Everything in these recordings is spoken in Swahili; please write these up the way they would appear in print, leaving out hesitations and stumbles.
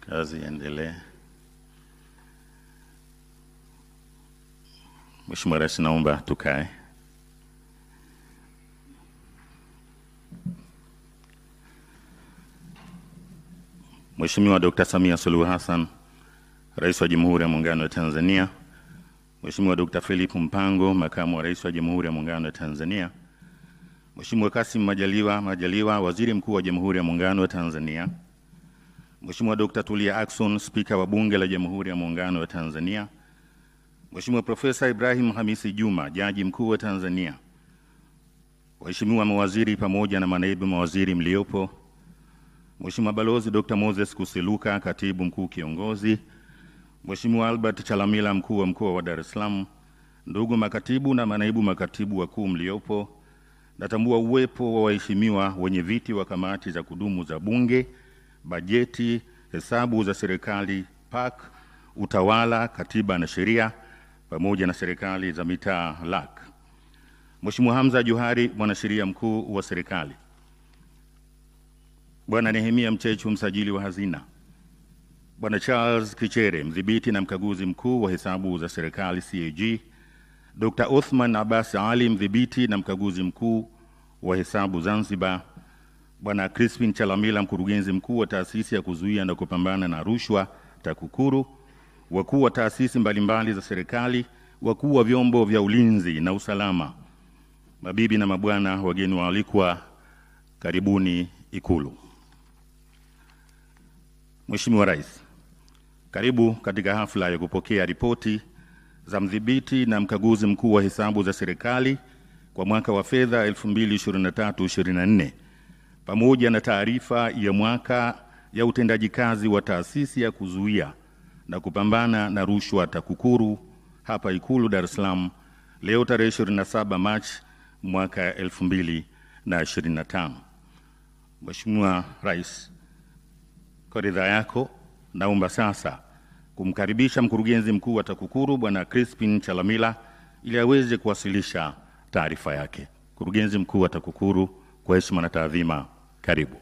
Kazi iendelee. Mheshimiwa Rais, naomba tukae. Mheshimiwa Dr. Samia Suluhu Hassan, Rais wa Jamhuri ya Muungano wa Tanzania, Mheshimiwa Dr. Philip Mpango, Makamu wa Rais wa Jamhuri ya Muungano wa Tanzania, Mheshimiwa Kassim Majaliwa, Waziri Mkuu wa Jamhuri ya Muungano wa Tanzania, Mheshimiwa Dr. Tulia Ackson, Spika wa Bunge la Jamhuri ya Muungano wa Tanzania, Mheshimiwa Profesa Ibrahim Hamisi Juma, Jaji Mkuu wa Tanzania, waheshimiwa mawaziri pamoja na manaibu mawaziri mliopo, Mheshimiwa Balozi Dr. Moses Kusiluka, Katibu Mkuu Kiongozi, Mheshimiwa Albert Chalamila, Mkuu wa Mkoa wa Dar es Salaam, ndugu makatibu na manaibu makatibu wakuu mliopo, natambua uwepo wa waheshimiwa wenye viti wa kamati za kudumu za Bunge, Bajeti, Hesabu za Serikali, PAC, Utawala, Katiba na Sheria, pamoja na serikali za mitaa LAC. Mheshimiwa Hamza Johari, Mwanasheria Mkuu wa Serikali. Bwana Nehemia Mchechu, Msajili wa Hazina. Bwana Charles Kichere, Mdhibiti na Mkaguzi Mkuu wa Hesabu za Serikali CAG. Dr. Othman Abbas Ali, Mdhibiti na Mkaguzi Mkuu wa Hesabu Zanzibar. Bwana Crispin Chalamila, Mkurugenzi Mkuu wa Taasisi ya Kuzuia na Kupambana na Rushwa TAKUKURU. Wakuu wa taasisi mbalimbali za serikali, wakuu wa vyombo vya ulinzi na usalama, mabibi na mabwana, wageni waalikwa, karibuni Ikulu. Mheshimiwa Rais, karibu katika hafla ya kupokea ripoti za Mdhibiti na Mkaguzi Mkuu wa Hesabu za Serikali kwa mwaka wa fedha 2023/24 pamoja na taarifa ya mwaka ya utendaji kazi wa Taasisi ya Kuzuia na Kupambana na Rushwa TAKUKURU hapa Ikulu Dar es Salaam leo tarehe 27 Machi mwaka 2025. Mheshimiwa Rais, kwa ridhaa yako naomba sasa kumkaribisha Mkurugenzi Mkuu wa TAKUKURU Bwana Crispin Chalamila ili aweze kuwasilisha taarifa yake. Mkurugenzi Mkuu wa TAKUKURU, kwa heshima na taadhima, karibu.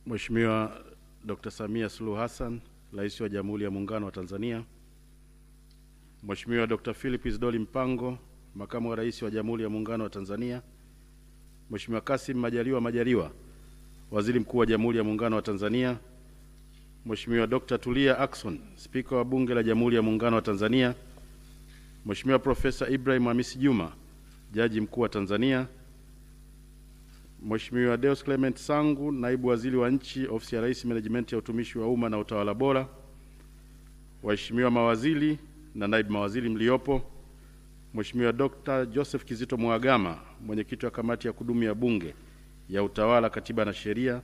Mheshimiwa Dr. Samia Suluhu Hassan, Rais wa Jamhuri ya Muungano wa Tanzania, Mheshimiwa Dr. Philip Isdori Mpango, Makamu wa Rais wa Jamhuri ya Muungano wa Tanzania, Mheshimiwa Kassim Majaliwa, Waziri Mkuu wa Jamhuri ya Muungano wa Tanzania, Mheshimiwa Dr. Tulia Ackson, Spika wa Bunge la Jamhuri ya Muungano wa Tanzania, Mheshimiwa Profesa Ibrahim Hamisi Juma, Jaji Mkuu wa Tanzania, Mheshimiwa Deus Clement Sangu, Naibu Waziri wa Nchi, Ofisi ya Rais, Management ya Utumishi wa Umma na Utawala Bora, waheshimiwa mawaziri na naibu mawaziri mliopo, Mheshimiwa Dr. Joseph Kizito Mwagama, Mwenyekiti wa Kamati ya Kudumu ya Bunge ya Utawala, Katiba na Sheria,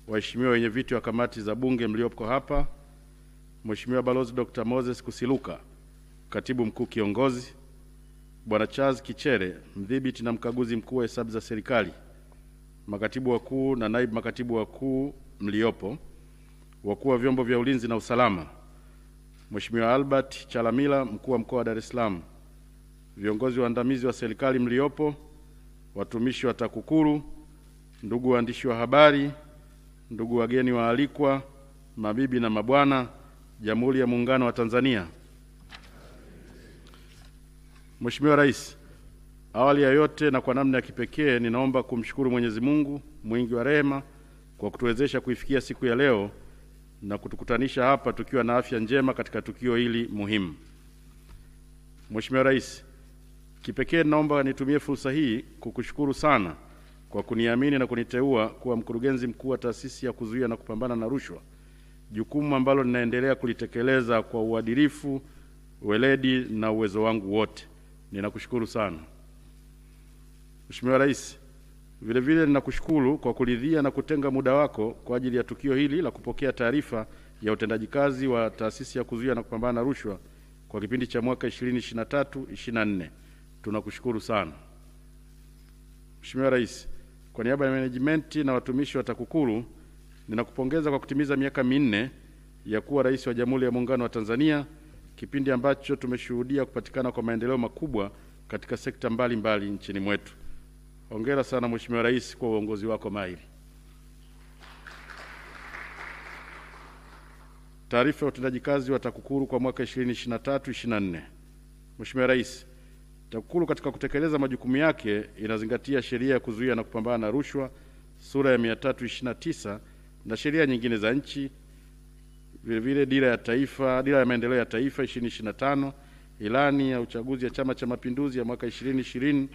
waheshimiwa wenye viti wa kamati za Bunge mliopo hapa, Mheshimiwa Balozi Dr. Moses Kusiluka, Katibu Mkuu Kiongozi, Bwana Charles Kichere, Mdhibiti na Mkaguzi Mkuu wa Hesabu za Serikali, makatibu wakuu na naibu makatibu wakuu mliopo, wakuu wa vyombo vya ulinzi na usalama, Mheshimiwa Albert Chalamila, Mkuu wa Mkoa wa Dar es Salaam, viongozi waandamizi wa serikali mliopo, watumishi wa TAKUKURU, ndugu waandishi wa habari, ndugu wageni waalikwa, mabibi na mabwana, Jamhuri ya Muungano wa Tanzania. Mheshimiwa Rais, awali ya yote na kwa namna ya kipekee ninaomba kumshukuru Mwenyezi Mungu mwingi wa rehema kwa kutuwezesha kuifikia siku ya leo na kutukutanisha hapa tukiwa na afya njema katika tukio hili muhimu. Mheshimiwa Rais, kipekee naomba nitumie fursa hii kukushukuru sana kwa kuniamini na kuniteua kuwa Mkurugenzi Mkuu wa Taasisi ya Kuzuia na Kupambana na Rushwa, jukumu ambalo ninaendelea kulitekeleza kwa uadilifu, weledi na uwezo wangu wote. Ninakushukuru sana. Mheshimiwa Rais, vile vile ninakushukuru kwa kuridhia na kutenga muda wako kwa ajili ya tukio hili la kupokea taarifa ya utendaji kazi wa Taasisi ya Kuzuia na Kupambana na Rushwa kwa kipindi cha mwaka 2023/24. Tunakushukuru sana. Mheshimiwa Rais, kwa niaba ya management na watumishi wa TAKUKURU ninakupongeza kwa kutimiza miaka minne ya kuwa Rais wa Jamhuri ya Muungano wa Tanzania, kipindi ambacho tumeshuhudia kupatikana kwa maendeleo makubwa katika sekta mbalimbali nchini mwetu. Hongera sana Mheshimiwa Rais kwa uongozi wako mahiri. Taarifa ya utendaji kazi wa TAKUKURU kwa mwaka 2023/24. Mheshimiwa Rais, TAKUKURU katika kutekeleza majukumu yake inazingatia sheria ya kuzuia na kupambana na rushwa sura ya 329 na sheria nyingine za nchi, vile vile dira ya maendeleo ya taifa 2025, ilani ya uchaguzi ya Chama cha Mapinduzi ya mwaka 2020,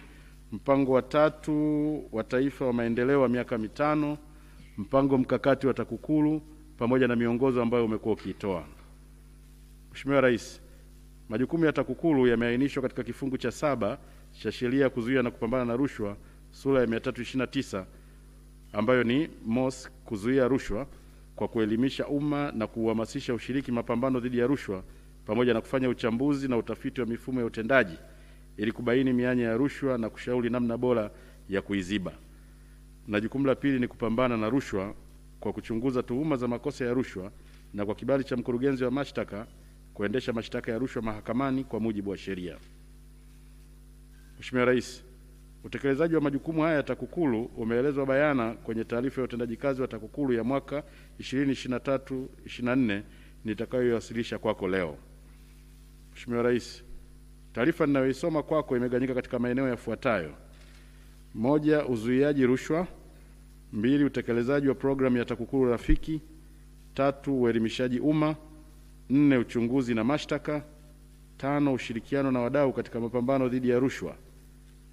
mpango wa 3 wa taifa wa maendeleo wa miaka mitano, mpango mkakati wa TAKUKURU pamoja na miongozo ambayo umekuwa ukiitoa. Mheshimiwa Rais, majukumu ya TAKUKURU yameainishwa katika kifungu cha 7 cha sheria ya kuzuia na kupambana na rushwa sura ya 329 ambayo ni MOS, kuzuia rushwa kwa kuelimisha umma na kuhamasisha ushiriki mapambano dhidi ya rushwa pamoja na kufanya uchambuzi na utafiti wa mifumo ya utendaji ili kubaini mianya ya rushwa na kushauri namna bora ya kuiziba. Na jukumu la pili ni kupambana na rushwa kwa kuchunguza tuhuma za makosa ya rushwa na kwa kibali cha mkurugenzi wa mashtaka kuendesha mashtaka ya rushwa mahakamani kwa mujibu wa sheria. Mheshimiwa Rais, utekelezaji wa majukumu haya ya TAKUKURU umeelezwa bayana kwenye taarifa ya utendaji kazi wa TAKUKURU ya mwaka 2023/24 nitakayoiwasilisha kwako leo. Mheshimiwa Rais, taarifa ninayoisoma kwako imegawanyika katika maeneo yafuatayo: 1, uzuiaji rushwa; 2, utekelezaji wa programu ya TAKUKURU Rafiki; 3, uelimishaji umma; 4, uchunguzi na mashtaka; 5, ushirikiano na wadau katika mapambano dhidi ya rushwa;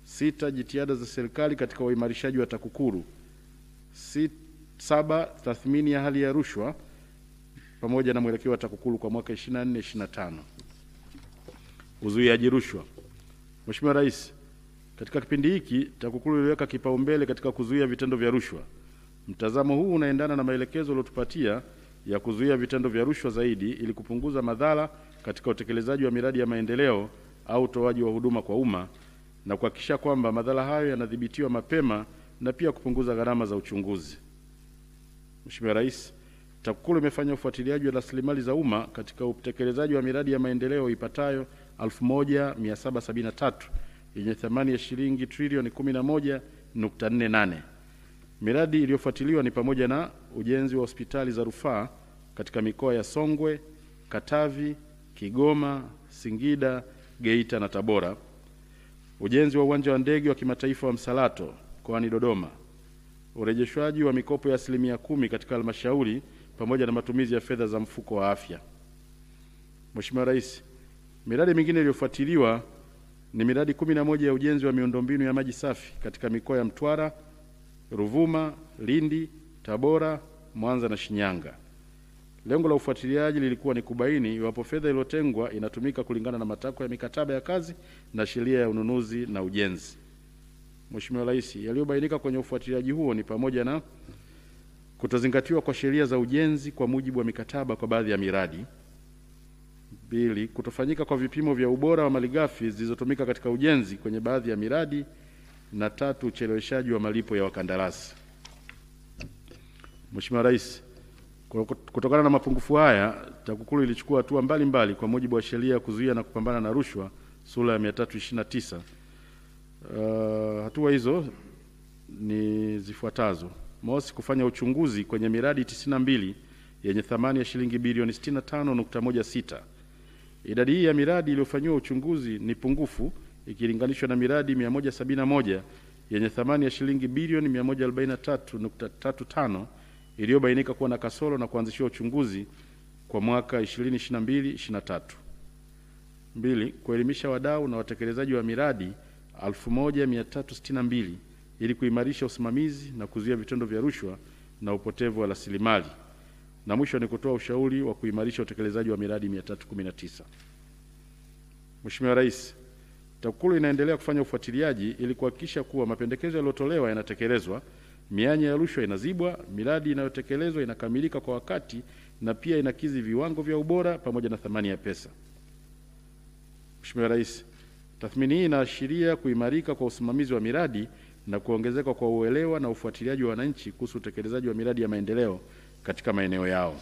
6, jitihada za serikali katika uimarishaji wa TAKUKURU; 7, tathmini ya hali ya rushwa pamoja na mwelekeo wa TAKUKURU kwa mwaka 24/25. Uzuiaji rushwa. Mheshimiwa Rais, katika kipindi hiki TAKUKURU iliweka kipaumbele katika kuzuia vitendo vya rushwa. Mtazamo huu unaendana na maelekezo yaliyotupatia ya kuzuia vitendo vya rushwa zaidi ili kupunguza madhara katika utekelezaji wa miradi ya maendeleo au utoaji wa huduma kwa umma na kuhakikisha kwamba madhara hayo yanadhibitiwa mapema na pia kupunguza gharama za uchunguzi. Mheshimiwa Rais, TAKUKURU imefanya ufuatiliaji wa rasilimali za umma katika utekelezaji wa miradi ya maendeleo ipatayo 1773 yenye thamani ya shilingi trilioni 11.48. Miradi iliyofuatiliwa ni pamoja na ujenzi wa hospitali za rufaa katika mikoa ya Songwe, Katavi, Kigoma, Singida, Geita na Tabora, ujenzi wa uwanja wa ndege wa kimataifa wa Msalato mkoani Dodoma, urejeshwaji wa mikopo ya 10% katika halmashauri pamoja na matumizi ya fedha za mfuko wa afya. Mheshimiwa Rais, miradi mingine iliyofuatiliwa ni miradi 11 ya ujenzi wa miundombinu ya maji safi katika mikoa ya Mtwara, Ruvuma, Lindi, Tabora, Mwanza na Shinyanga. Lengo la ufuatiliaji lilikuwa ni kubaini iwapo fedha iliyotengwa inatumika kulingana na matakwa ya mikataba ya kazi na sheria ya ununuzi na ujenzi. Mheshimiwa Rais, yaliyobainika kwenye ufuatiliaji huo ni pamoja na kutozingatiwa kwa sheria za ujenzi kwa mujibu wa mikataba kwa baadhi ya miradi; 2, kutofanyika kwa vipimo vya ubora wa malighafi zilizotumika katika ujenzi kwenye baadhi ya miradi; na 3, ucheleweshaji wa malipo ya wakandarasi. Mheshimiwa Rais, kutokana na mapungufu haya, TAKUKURU ilichukua hatua mbalimbali kwa mujibu wa sheria ya kuzuia na kupambana na rushwa sura ya 329. Hatua hizo ni zifuatazo: 1, kufanya uchunguzi kwenye miradi 92 yenye thamani ya shilingi bilioni 65.16. Idadi hii ya miradi iliyofanyiwa uchunguzi ni pungufu ikilinganishwa na miradi 171 yenye thamani ya shilingi bilioni 143.35 iliyobainika kuwa na kasoro na kuanzishiwa uchunguzi kwa mwaka 2022/23. 2, kuelimisha wadau na watekelezaji wa miradi 1362 ili kuimarisha usimamizi na kuzuia vitendo vya rushwa na upotevu wa rasilimali. Na mwisho ni kutoa ushauri wa kuimarisha utekelezaji wa miradi 319. Mheshimiwa Rais, TAKUKURU inaendelea kufanya ufuatiliaji ili kuhakikisha kuwa mapendekezo yaliyotolewa yanatekelezwa, mianya ya rushwa inazibwa, miradi inayotekelezwa inakamilika kwa wakati na pia inakidhi viwango vya ubora pamoja na thamani ya pesa. Mheshimiwa Rais, tathmini hii inaashiria kuimarika kwa usimamizi wa miradi na kuongezeka kwa uelewa na ufuatiliaji wa wananchi kuhusu utekelezaji wa miradi ya maendeleo katika maeneo yao.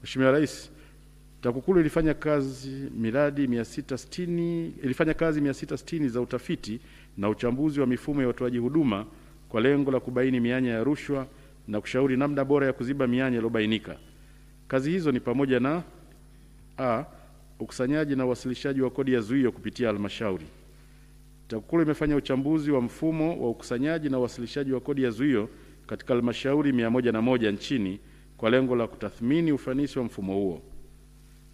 Mheshimiwa Rais, TAKUKURU ilifanya kazi 660 za utafiti na uchambuzi wa mifumo ya utoaji huduma kwa lengo la kubaini mianya ya rushwa na kushauri namna bora ya kuziba mianya iliyobainika. Kazi hizo ni pamoja na ukusanyaji na uwasilishaji wa kodi ya zuio kupitia halmashauri. TAKUKURU imefanya uchambuzi wa mfumo wa ukusanyaji na uwasilishaji wa kodi ya zuio katika halmashauri 101 nchini kwa lengo la kutathmini ufanisi wa mfumo huo.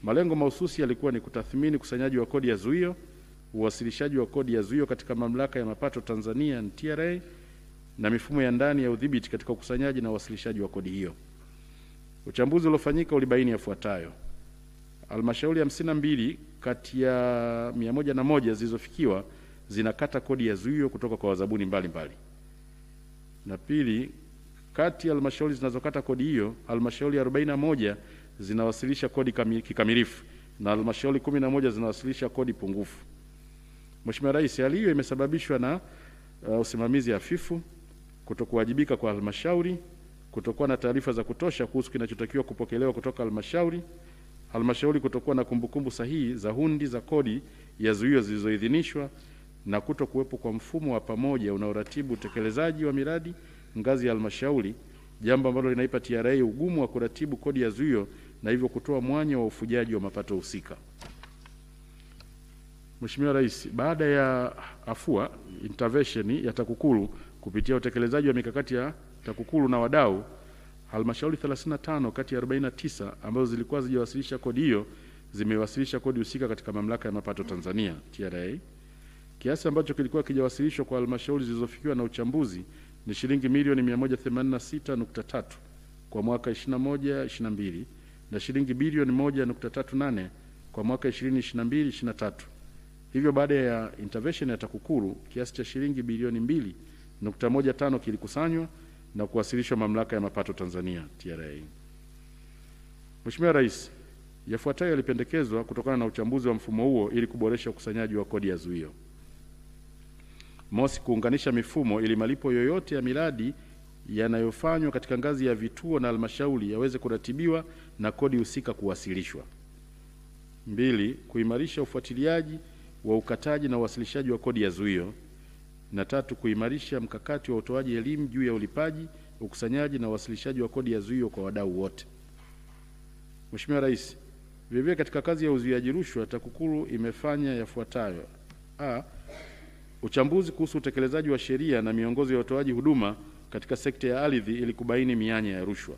Malengo mahususi yalikuwa ni kutathmini ukusanyaji wa kodi ya zuio, uwasilishaji wa kodi ya zuio katika Mamlaka ya Mapato Tanzania TRA, na mifumo ya ndani ya udhibiti katika ukusanyaji na uwasilishaji wa kodi hiyo. Uchambuzi uliofanyika ulibaini yafuatayo: halmashauri 52 kati ya 101 zilizofikiwa zinakata kodi ya zuio kutoka kwa wazabuni mbalimbali. Na pili, kati ya halmashauri zinazokata kodi hiyo, halmashauri 41 zinawasilisha kodi kikamilifu na halmashauri 11 zinawasilisha kodi pungufu. Mheshimiwa Rais, hali hiyo imesababishwa na usimamizi hafifu, kutokuwajibika kwa halmashauri, kutokuwa na taarifa za kutosha kuhusu kinachotakiwa kupokelewa kutoka halmashauri kutokuwa na kumbukumbu sahihi za hundi za kodi ya zuio zilizoidhinishwa, na kutokuwepo kwa mfumo wa pamoja unaoratibu utekelezaji wa miradi ngazi ya halmashauri, jambo ambalo linaipa TRA ugumu wa kuratibu kodi ya zuio na hivyo kutoa mwanya wa ufujaji wa mapato husika. Mheshimiwa Rais, baada ya afua intervention ya TAKUKURU kupitia utekelezaji wa mikakati ya TAKUKURU na wadau, halmashauri 35 kati ya 49 ambazo zilikuwa zijawasilisha kodi hiyo zimewasilisha kodi husika katika Mamlaka ya Mapato Tanzania TRA. Kiasi ambacho kilikuwa kijawasilishwa kwa halmashauri zilizofikiwa na uchambuzi ni shilingi milioni 186.3 kwa mwaka 21-22 na shilingi bilioni 1.38 kwa mwaka 2022-23. Hivyo baada ya intervention ya TAKUKURU kiasi cha shilingi bilioni 2.15 kilikusanywa na kuwasilishwa Mamlaka ya Mapato Tanzania TRA. Mheshimiwa Rais, yafuatayo yalipendekezwa kutokana na uchambuzi wa mfumo huo ili kuboresha ukusanyaji wa kodi ya zuio. Mosi, kuunganisha mifumo ili malipo yoyote ya miradi yanayofanywa katika ngazi ya vituo na halmashauri yaweze kuratibiwa na kodi husika kuwasilishwa. 2, kuimarisha ufuatiliaji wa ukataji na uwasilishaji wa kodi ya zuio. Na 3, kuimarisha mkakati wa utoaji elimu juu ya ulipaji, ukusanyaji na uwasilishaji wa kodi ya zuio kwa wadau wote. Mheshimiwa Rais, vilevile katika kazi ya uzuiaji rushwa TAKUKURU imefanya yafuatayo: uchambuzi kuhusu utekelezaji wa sheria na miongozo ya utoaji huduma katika sekta ya ardhi ili kubaini mianya ya rushwa.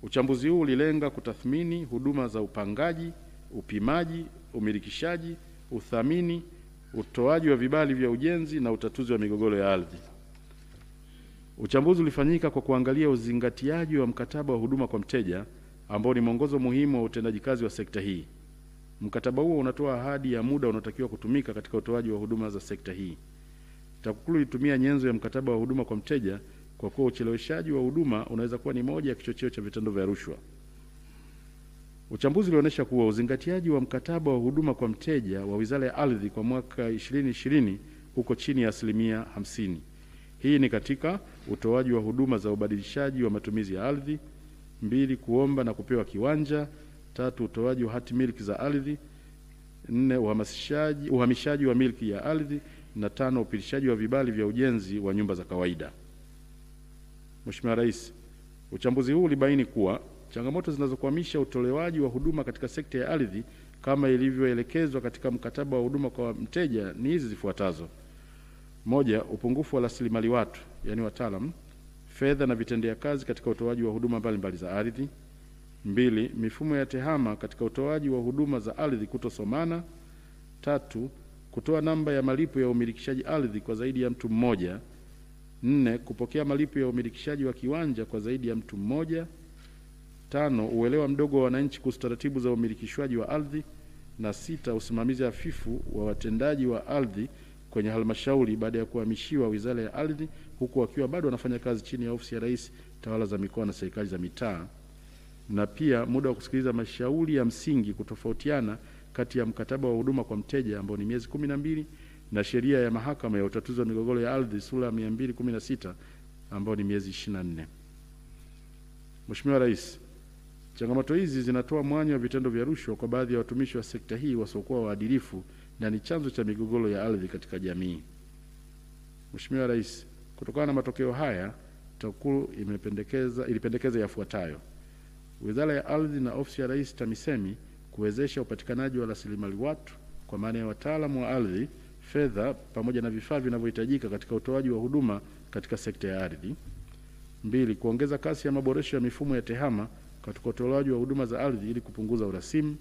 Uchambuzi huu ulilenga kutathmini huduma za upangaji, upimaji, umilikishaji, uthamini, utoaji wa vibali vya ujenzi na utatuzi wa migogoro ya ardhi. Uchambuzi ulifanyika kwa kuangalia uzingatiaji wa mkataba wa huduma kwa mteja ambao ni mwongozo muhimu wa utendaji kazi wa sekta hii. Mkataba huo unatoa ahadi ya muda unaotakiwa kutumika katika utoaji wa huduma za sekta hii. TAKUKURU ilitumia nyenzo ya mkataba wa huduma kwa mteja kwa kuwa ucheleweshaji wa huduma unaweza kuwa ni moja ya kichocheo cha vitendo vya rushwa. Uchambuzi ulionyesha kuwa uzingatiaji wa mkataba wa huduma kwa mteja wa Wizara ya Ardhi kwa mwaka 2020 uko chini ya 50%. Hii ni katika utoaji wa huduma za ubadilishaji wa matumizi ya ardhi; 2, kuomba na kupewa kiwanja; 3, utoaji wa hati miliki za ardhi; 4, uhamishaji wa miliki ya ardhi; na 5, upitishaji wa vibali vya ujenzi wa nyumba za kawaida. Mheshimiwa Rais, uchambuzi huu ulibaini kuwa changamoto zinazokwamisha utolewaji wa huduma katika sekta ya ardhi kama ilivyoelekezwa katika mkataba wa huduma kwa mteja ni hizi zifuatazo: 1, upungufu wa rasilimali watu, yani wataalamu, fedha na vitendea kazi katika utoaji wa huduma mbalimbali za ardhi. 2, mifumo ya tehama katika utoaji wa huduma za ardhi kutosomana. 3, kutoa namba ya malipo ya umilikishaji ardhi kwa zaidi ya mtu mmoja. 4, kupokea malipo ya umilikishaji wa kiwanja kwa zaidi ya mtu mmoja. 5, uelewa mdogo wa wananchi kuhusu taratibu za umilikishwaji wa ardhi. Na 6, usimamizi hafifu wa watendaji wa ardhi kwenye halmashauri baada ya kuhamishiwa Wizara ya Ardhi, huku wakiwa bado wanafanya kazi chini ya Ofisi ya Rais, Tawala za Mikoa na Serikali za Mitaa. Na pia muda wa kusikiliza mashauri ya msingi kutofautiana kati ya mkataba wa huduma kwa mteja ambao ni miezi 12 na sheria ya mahakama ya utatuzi wa migogoro ya ardhi sura 216 ambao ni miezi 24. Mheshimiwa Rais, changamoto hizi zinatoa mwanya wa vitendo vya rushwa kwa baadhi ya watumishi wa sekta hii wasiokuwa waadilifu na ni chanzo cha migogoro ya ardhi katika jamii. Mheshimiwa Rais, kutokana na matokeo haya, TAKUKURU ilipendekeza yafuatayo: Wizara ya Ardhi na Ofisi ya Rais TAMISEMI kuwezesha upatikanaji wa rasilimali watu kwa maana ya wataalamu wa ardhi, fedha pamoja na vifaa vinavyohitajika katika utoaji wa huduma katika sekta ya ardhi. 2. Kuongeza kasi ya maboresho ya mifumo ya TEHAMA katika utoaji wa huduma za ardhi ili kupunguza urasimu.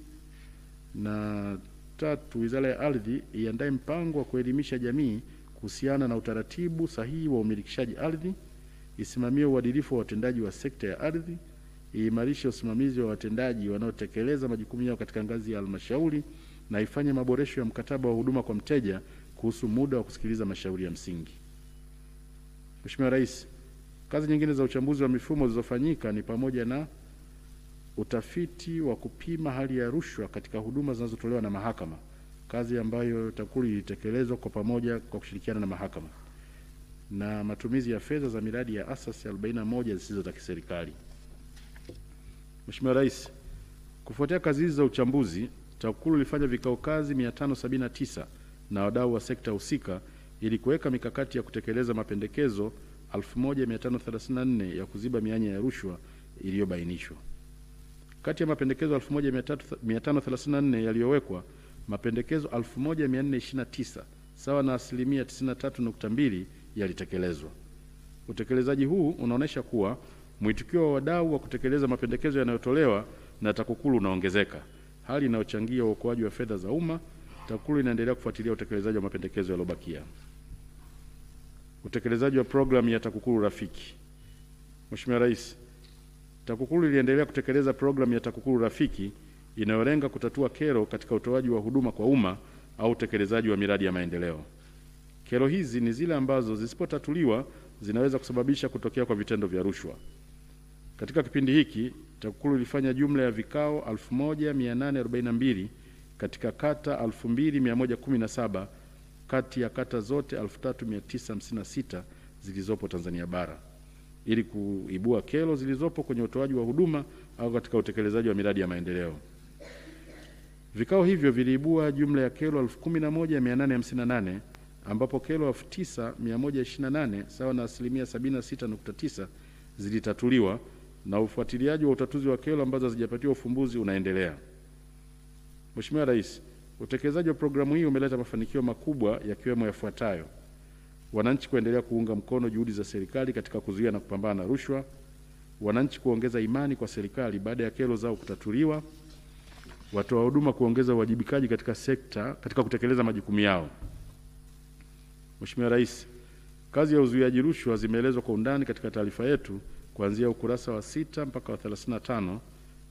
Na 3. Wizara ya Ardhi iandae mpango wa kuelimisha jamii kuhusiana na utaratibu sahihi wa umilikishaji ardhi, isimamie uadilifu wa watendaji wa sekta ya ardhi, iimarishe usimamizi wa watendaji wanaotekeleza majukumu yao katika ngazi ya halmashauri, na ifanye maboresho ya mkataba wa huduma kwa mteja kuhusu muda wa kusikiliza mashauri ya msingi. Mheshimiwa Rais, kazi nyingine za uchambuzi wa mifumo zilizofanyika ni pamoja na utafiti wa kupima hali ya rushwa katika huduma zinazotolewa na mahakama, kazi ambayo TAKUKURU ilitekelezwa kwa pamoja kwa kushirikiana na mahakama, na matumizi ya fedha za miradi ya asasi 41 zisizo za kiserikali. Mheshimiwa Rais, kufuatia kazi hizi za uchambuzi, TAKUKURU ilifanya vikao kazi 579 na wadau wa sekta husika ili kuweka mikakati ya kutekeleza mapendekezo 1534 ya kuziba mianya ya rushwa iliyobainishwa. Kati ya mapendekezo 1534 yaliyowekwa, mapendekezo 1429 sawa na asilimia 93.2 yalitekelezwa. Utekelezaji huu unaonesha kuwa mwitikio wa wadau wa kutekeleza mapendekezo yanayotolewa na TAKUKURU unaongezeka, hali inayochangia uokoaji wa fedha za umma. TAKUKURU inaendelea kufuatilia utekelezaji wa mapendekezo yaliyobakia. Utekelezaji wa programu ya TAKUKURU Rafiki. Mheshimiwa Rais, TAKUKURU iliendelea kutekeleza programu ya TAKUKURU Rafiki inayolenga kutatua kero katika utoaji wa huduma kwa umma au utekelezaji wa miradi ya maendeleo. Kero hizi ni zile ambazo zisipotatuliwa zinaweza kusababisha kutokea kwa vitendo vya rushwa. Katika kipindi hiki, TAKUKURU ilifanya jumla ya vikao 1842 katika kata 2117 kati ya kata zote 3956 zilizopo Tanzania bara ili kuibua kero zilizopo kwenye utoaji wa huduma au katika utekelezaji wa miradi ya maendeleo. Vikao hivyo viliibua jumla ya kero 11858 ambapo kero 9128 sawa na asilimia 76.9 zilitatuliwa na ufuatiliaji wa utatuzi wa kero ambazo hazijapatiwa ufumbuzi unaendelea. Mheshimiwa Rais, utekelezaji wa programu hii umeleta mafanikio makubwa yakiwemo yafuatayo: wananchi kuendelea kuunga mkono juhudi za serikali katika kuzuia na kupambana na rushwa, wananchi kuongeza imani kwa serikali baada ya kero zao kutatuliwa, watoa huduma kuongeza uwajibikaji katika sekta katika kutekeleza majukumu yao. Mheshimiwa Rais, kazi ya uzuiaji rushwa zimeelezwa kwa undani katika taarifa yetu kuanzia ukurasa wa 6 mpaka wa 35,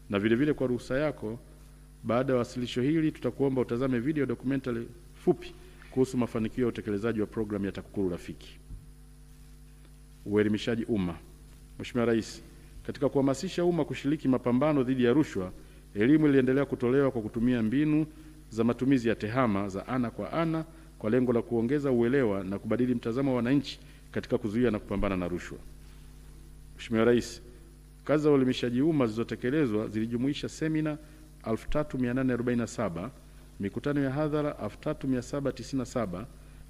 na vile kwa ruhusa yako, baada ya wasilisho hili tutakuomba utazame video documentary fupi kuhusu mafanikio ya utekelezaji wa programu ya TAKUKURU Rafiki. Uelimishaji umma. Mheshimiwa Rais, katika kuhamasisha umma kushiriki mapambano dhidi ya rushwa, elimu iliendelea kutolewa kwa kutumia mbinu za matumizi ya TEHAMA za ana kwa ana kwa lengo la kuongeza uelewa na kubadili mtazamo wa wananchi katika kuzuia na kupambana na rushwa. Mheshimiwa Rais, kazi za uelimishaji umma zilizotekelezwa zilijumuisha semina 3847, mikutano ya hadhara 3797,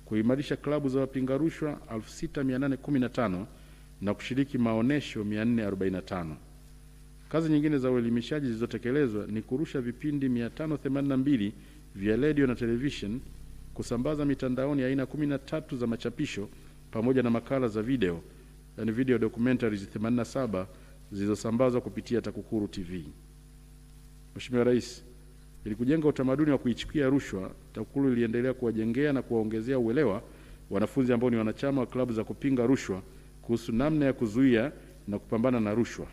kuimarisha klabu za wapinga rushwa 6815 na kushiriki maonesho 445. Kazi nyingine za uelimishaji zilizotekelezwa ni kurusha vipindi 582 vya radio na television, kusambaza mitandaoni aina 13 za machapisho pamoja na makala za video, yani video documentaries 87 zilizosambazwa kupitia TAKUKURU TV. Mheshimiwa Rais, ili kujenga utamaduni wa kuichukia rushwa, TAKUKURU iliendelea kuwajengea na kuwaongezea uelewa wanafunzi ambao ni wanachama wa klabu za kupinga rushwa kuhusu namna ya kuzuia na kupambana na rushwa.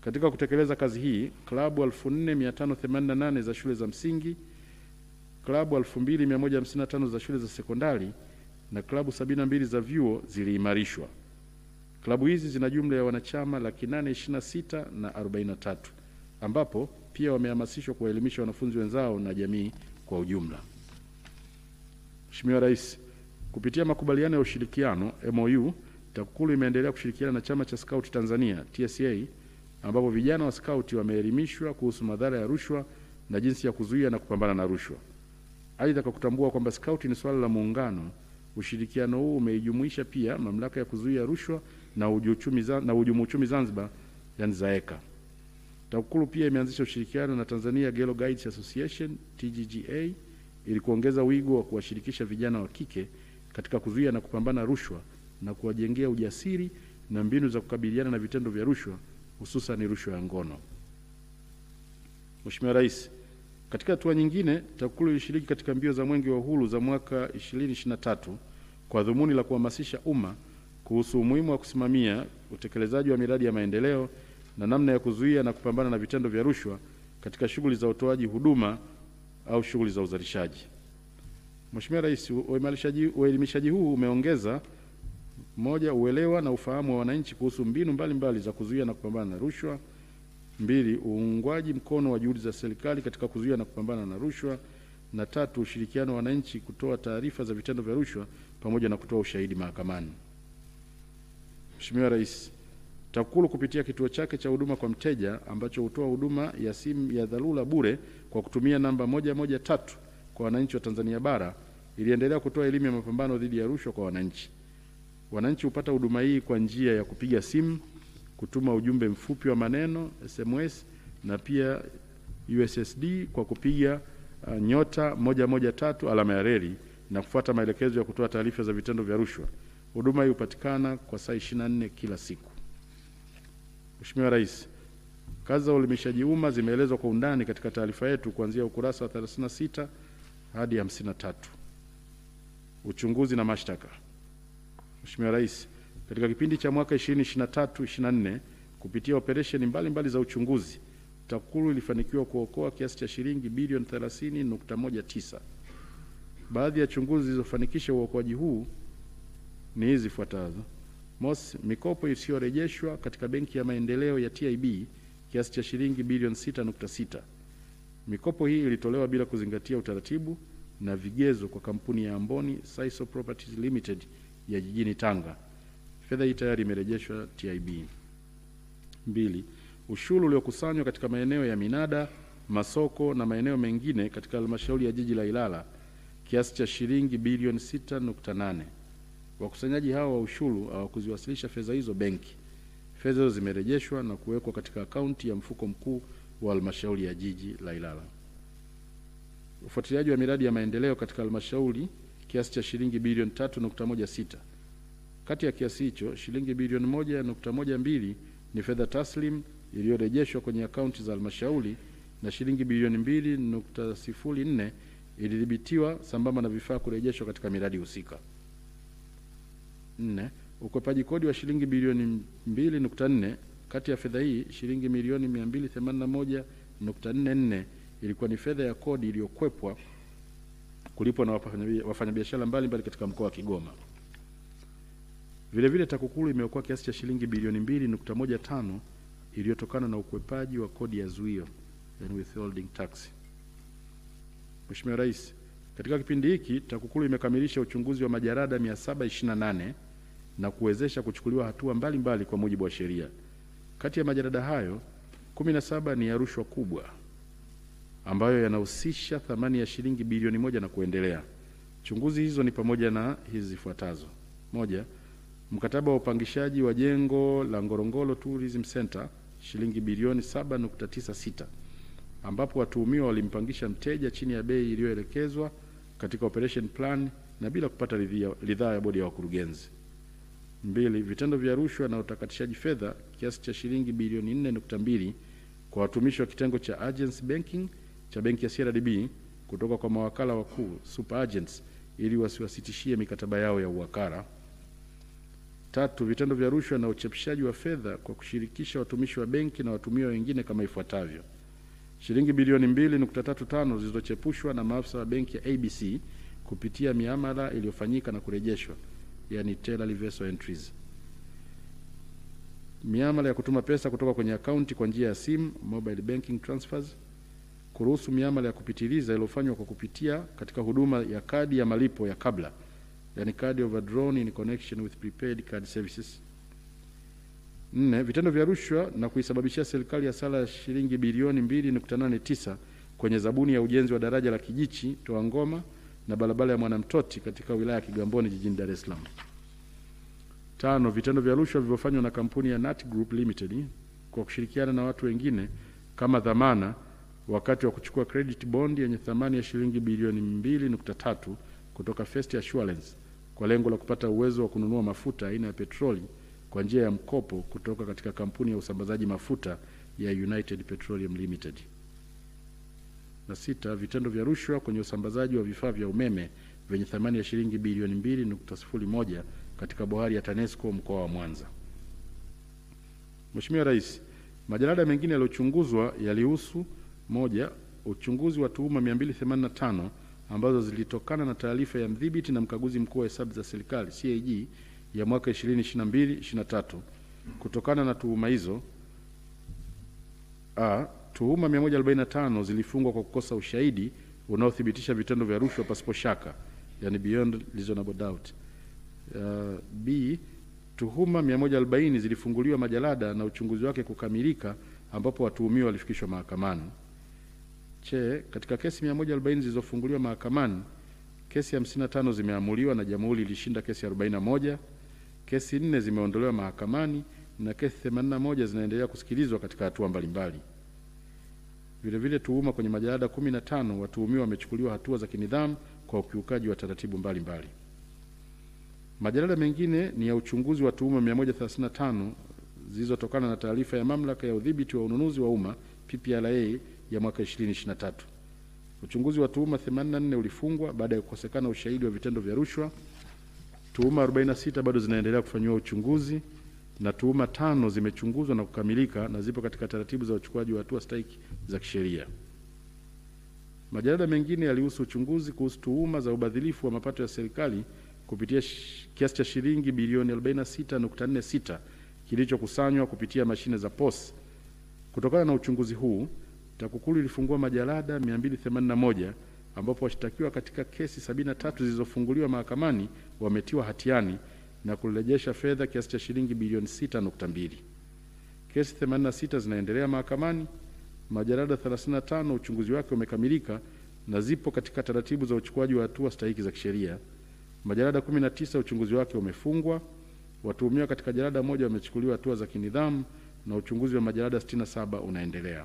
Katika kutekeleza kazi hii, klabu 4588 za shule za msingi, klabu 2155 za shule za sekondari na klabu 72 za vyuo ziliimarishwa. Klabu hizi zina jumla ya wanachama 826,043 ambapo pia wamehamasishwa kuwaelimisha wanafunzi wenzao na jamii kwa ujumla. Mheshimiwa Rais, kupitia makubaliano ya ushirikiano MOU, TAKUKURU imeendelea kushirikiana na Chama cha Scout Tanzania TSA, ambapo vijana wa Scout wameelimishwa kuhusu madhara ya rushwa na jinsi ya kuzuia na kupambana na rushwa. Aidha, kwa kutambua kwamba Scout ni swala la muungano, ushirikiano huu umeijumuisha pia mamlaka ya kuzuia rushwa na uhujumu uchumi Zanzibar, yani ZAECA. TAKUKURU pia imeanzisha ushirikiano na Tanzania Girl Guides Association TGGA ili kuongeza wigo wa kuwashirikisha vijana wa kike katika kuzuia na kupambana rushwa na kuwajengea ujasiri na mbinu za kukabiliana na vitendo vya rushwa, hususan rushwa ya ngono. Mheshimiwa Rais, katika hatua nyingine, TAKUKURU ilishiriki katika mbio za Mwenge wa Uhuru za mwaka 2023 kwa dhumuni la kuhamasisha umma kuhusu umuhimu wa kusimamia utekelezaji wa miradi ya maendeleo na namna ya kuzuia na kupambana na vitendo vya rushwa katika shughuli za utoaji huduma au shughuli za uzalishaji. Mheshimiwa Rais, uelimishaji huu umeongeza: moja, uelewa na ufahamu wa wananchi kuhusu mbinu mbalimbali za kuzuia na kupambana na rushwa; mbili, uungwaji mkono wa juhudi za serikali katika kuzuia na kupambana na rushwa; na tatu, ushirikiano wa wananchi kutoa taarifa za vitendo vya rushwa pamoja na kutoa ushahidi mahakamani. Mheshimiwa Rais, TAKUKURU kupitia kituo chake cha huduma kwa mteja ambacho hutoa huduma ya simu ya dharura bure kwa kutumia namba 113 kwa wananchi wa Tanzania bara iliendelea kutoa elimu ya mapambano dhidi ya rushwa kwa wananchi. Wananchi hupata huduma hii kwa njia ya kupiga simu, kutuma ujumbe mfupi wa maneno SMS, na pia USSD kwa kupiga *113 alama ya reli na kufuata maelekezo ya kutoa taarifa za vitendo vya rushwa. Huduma hii hupatikana kwa saa 24 kila siku. Mheshimiwa Rais, kazi za uelimishaji umma zimeelezwa kwa undani katika taarifa yetu kuanzia ukurasa wa 36 hadi 53. Uchunguzi na mashtaka. Mheshimiwa Rais, katika kipindi cha mwaka 2023-24 kupitia operesheni mbalimbali za uchunguzi, TAKUKURU ilifanikiwa kuokoa kiasi cha shilingi bilioni 30.19. Baadhi ya chunguzi zilizofanikisha uokoaji huu ni hizi zifuatazo: mosi, mikopo isiyorejeshwa katika Benki ya Maendeleo ya TIB kiasi cha shilingi bilioni 6.6. Mikopo hii ilitolewa bila kuzingatia utaratibu na vigezo kwa kampuni ya Amboni Saiso Properties Limited ya jijini Tanga. Fedha hii tayari imerejeshwa TIB. Mbili, ushuru uliokusanywa katika maeneo ya minada, masoko na maeneo mengine katika halmashauri ya jiji la Ilala kiasi cha shilingi bilioni 6.8. Wakusanyaji hao wa ushuru hawakuziwasilisha fedha hizo benki. Fedha hizo zimerejeshwa na kuwekwa katika akaunti ya mfuko mkuu wa halmashauri ya jiji la Ilala. Ufuatiliaji wa miradi ya maendeleo katika halmashauri kiasi cha shilingi bilioni 3.16. Kati ya kiasi hicho, shilingi bilioni 1.12 ni fedha taslim iliyorejeshwa kwenye akaunti za halmashauri na shilingi bilioni 2.04 ilidhibitiwa sambamba na vifaa kurejeshwa katika miradi husika. 4. Ukwepaji kodi wa shilingi bilioni 2.4. Kati ya fedha hii, shilingi milioni 281.44 ilikuwa ni fedha ya kodi iliyokwepwa kulipwa na wafanyabiashara mbalimbali katika mkoa wa Kigoma. Vile vile TAKUKURU imeokoa kiasi cha shilingi bilioni 2.15 iliyotokana na ukwepaji wa kodi ya zuio, yani withholding tax. Mheshimiwa Rais, katika kipindi hiki TAKUKURU imekamilisha uchunguzi wa majarada 728 na kuwezesha kuchukuliwa hatua mbalimbali kwa mujibu wa sheria. Kati ya majarada hayo 17 ni ya rushwa kubwa ambayo yanahusisha thamani ya shilingi bilioni 1 na kuendelea. Chunguzi hizo ni pamoja na hizi zifuatazo: moja, mkataba wa upangishaji wa jengo la Ngorongoro Tourism Center shilingi bilioni 7.96 ambapo watuhumiwa walimpangisha mteja chini ya bei iliyoelekezwa katika operation plan na bila kupata ridhaa ya bodi ya wakurugenzi. Mbili, vitendo vya rushwa na utakatishaji fedha kiasi cha shilingi bilioni 4.2 kwa watumishi wa kitengo cha agency banking cha benki ya CRDB kutoka kwa mawakala wakuu super agents ili wasiwasitishie mikataba yao ya uwakala. Tatu, vitendo vya rushwa na uchapishaji wa fedha kwa kushirikisha watumishi wa benki na watumiwa wengine kama ifuatavyo: shilingi bilioni 2.35 zilizochepushwa na maafisa wa benki ya ABC kupitia miamala iliyofanyika na kurejeshwa, yani teller reversal entries. Miamala ya kutuma pesa kutoka kwenye akaunti kwa njia ya simu, mobile banking transfers, kuruhusu miamala ya kupitiliza iliyofanywa kwa kupitia katika huduma ya kadi ya malipo ya kabla, yani card overdrawn in connection with prepaid card services. 4. Vitendo vya rushwa na kuisababishia serikali hasara ya shilingi bilioni 2.89 kwenye zabuni ya ujenzi wa daraja la Kijichi Toa Ngoma na barabara ya Mwanamtoti katika wilaya ya Kigamboni jijini Dar es Salaam. 5. Vitendo vya rushwa vilivyofanywa na kampuni ya Nat Group Limited kwa kushirikiana na watu wengine kama dhamana wakati wa kuchukua credit bond yenye thamani ya shilingi bilioni 2.3 kutoka First Assurance kwa lengo la kupata uwezo wa kununua mafuta aina ya petroli kwa njia ya mkopo kutoka katika kampuni ya usambazaji mafuta ya United Petroleum Limited. Na 6. Vitendo vya rushwa kwenye usambazaji wa vifaa vya umeme vyenye thamani ya shilingi bilioni 2.01 katika bohari ya TANESCO mkoa wa Mwanza. Mheshimiwa Rais, majalada mengine yaliyochunguzwa yalihusu: 1. Uchunguzi wa tuhuma 285 ambazo zilitokana na taarifa ya mdhibiti na mkaguzi mkuu wa hesabu za serikali CAG ya mwaka 2022-2023. Kutokana na tuhuma hizo, tuhuma 145 zilifungwa kwa kukosa ushahidi unaothibitisha vitendo vya rushwa pasipo shaka, yani beyond reasonable doubt. B. Tuhuma 140 zilifunguliwa majalada na uchunguzi wake kukamilika ambapo watuhumiwa walifikishwa mahakamani. Katika kesi 140 zilizofunguliwa mahakamani, kesi 55 zimeamuliwa na jamhuri ilishinda kesi 41, kesi 4 zimeondolewa mahakamani na kesi 81 zinaendelea kusikilizwa katika hatua mbalimbali. Vile vile tuhuma kwenye majalada 15 watuhumiwa wamechukuliwa hatua za kinidhamu kwa ukiukaji wa taratibu mbalimbali. Majalada mengine ni ya uchunguzi wa tuhuma 135 zilizotokana na taarifa ya mamlaka ya udhibiti wa ununuzi wa umma PPRA ya mwaka 2023. Uchunguzi wa tuhuma 84 ulifungwa baada ya kukosekana ushahidi wa vitendo vya rushwa. Tuhuma 46 bado zinaendelea kufanywa uchunguzi na tuhuma 5 zimechunguzwa na kukamilika na zipo katika taratibu za uchukuaji wa hatua stahiki za kisheria. Majalada mengine yalihusu uchunguzi kuhusu tuhuma za ubadhilifu wa mapato ya serikali kupitia kiasi cha shilingi bilioni 46.46 kilichokusanywa kupitia mashine za POS. Kutokana na uchunguzi huu, TAKUKURU ilifungua majalada 281 ambapo washtakiwa katika kesi 73 zilizofunguliwa mahakamani wametiwa hatiani na kurejesha fedha kiasi cha shilingi bilioni 6.2. Kesi 86 zinaendelea mahakamani. Majalada 35 uchunguzi wake umekamilika na zipo katika taratibu za uchukuaji wa hatua stahiki za kisheria. Majalada 19 uchunguzi wake umefungwa. Watuhumiwa katika jalada moja wamechukuliwa hatua za kinidhamu na uchunguzi wa majalada 67 unaendelea.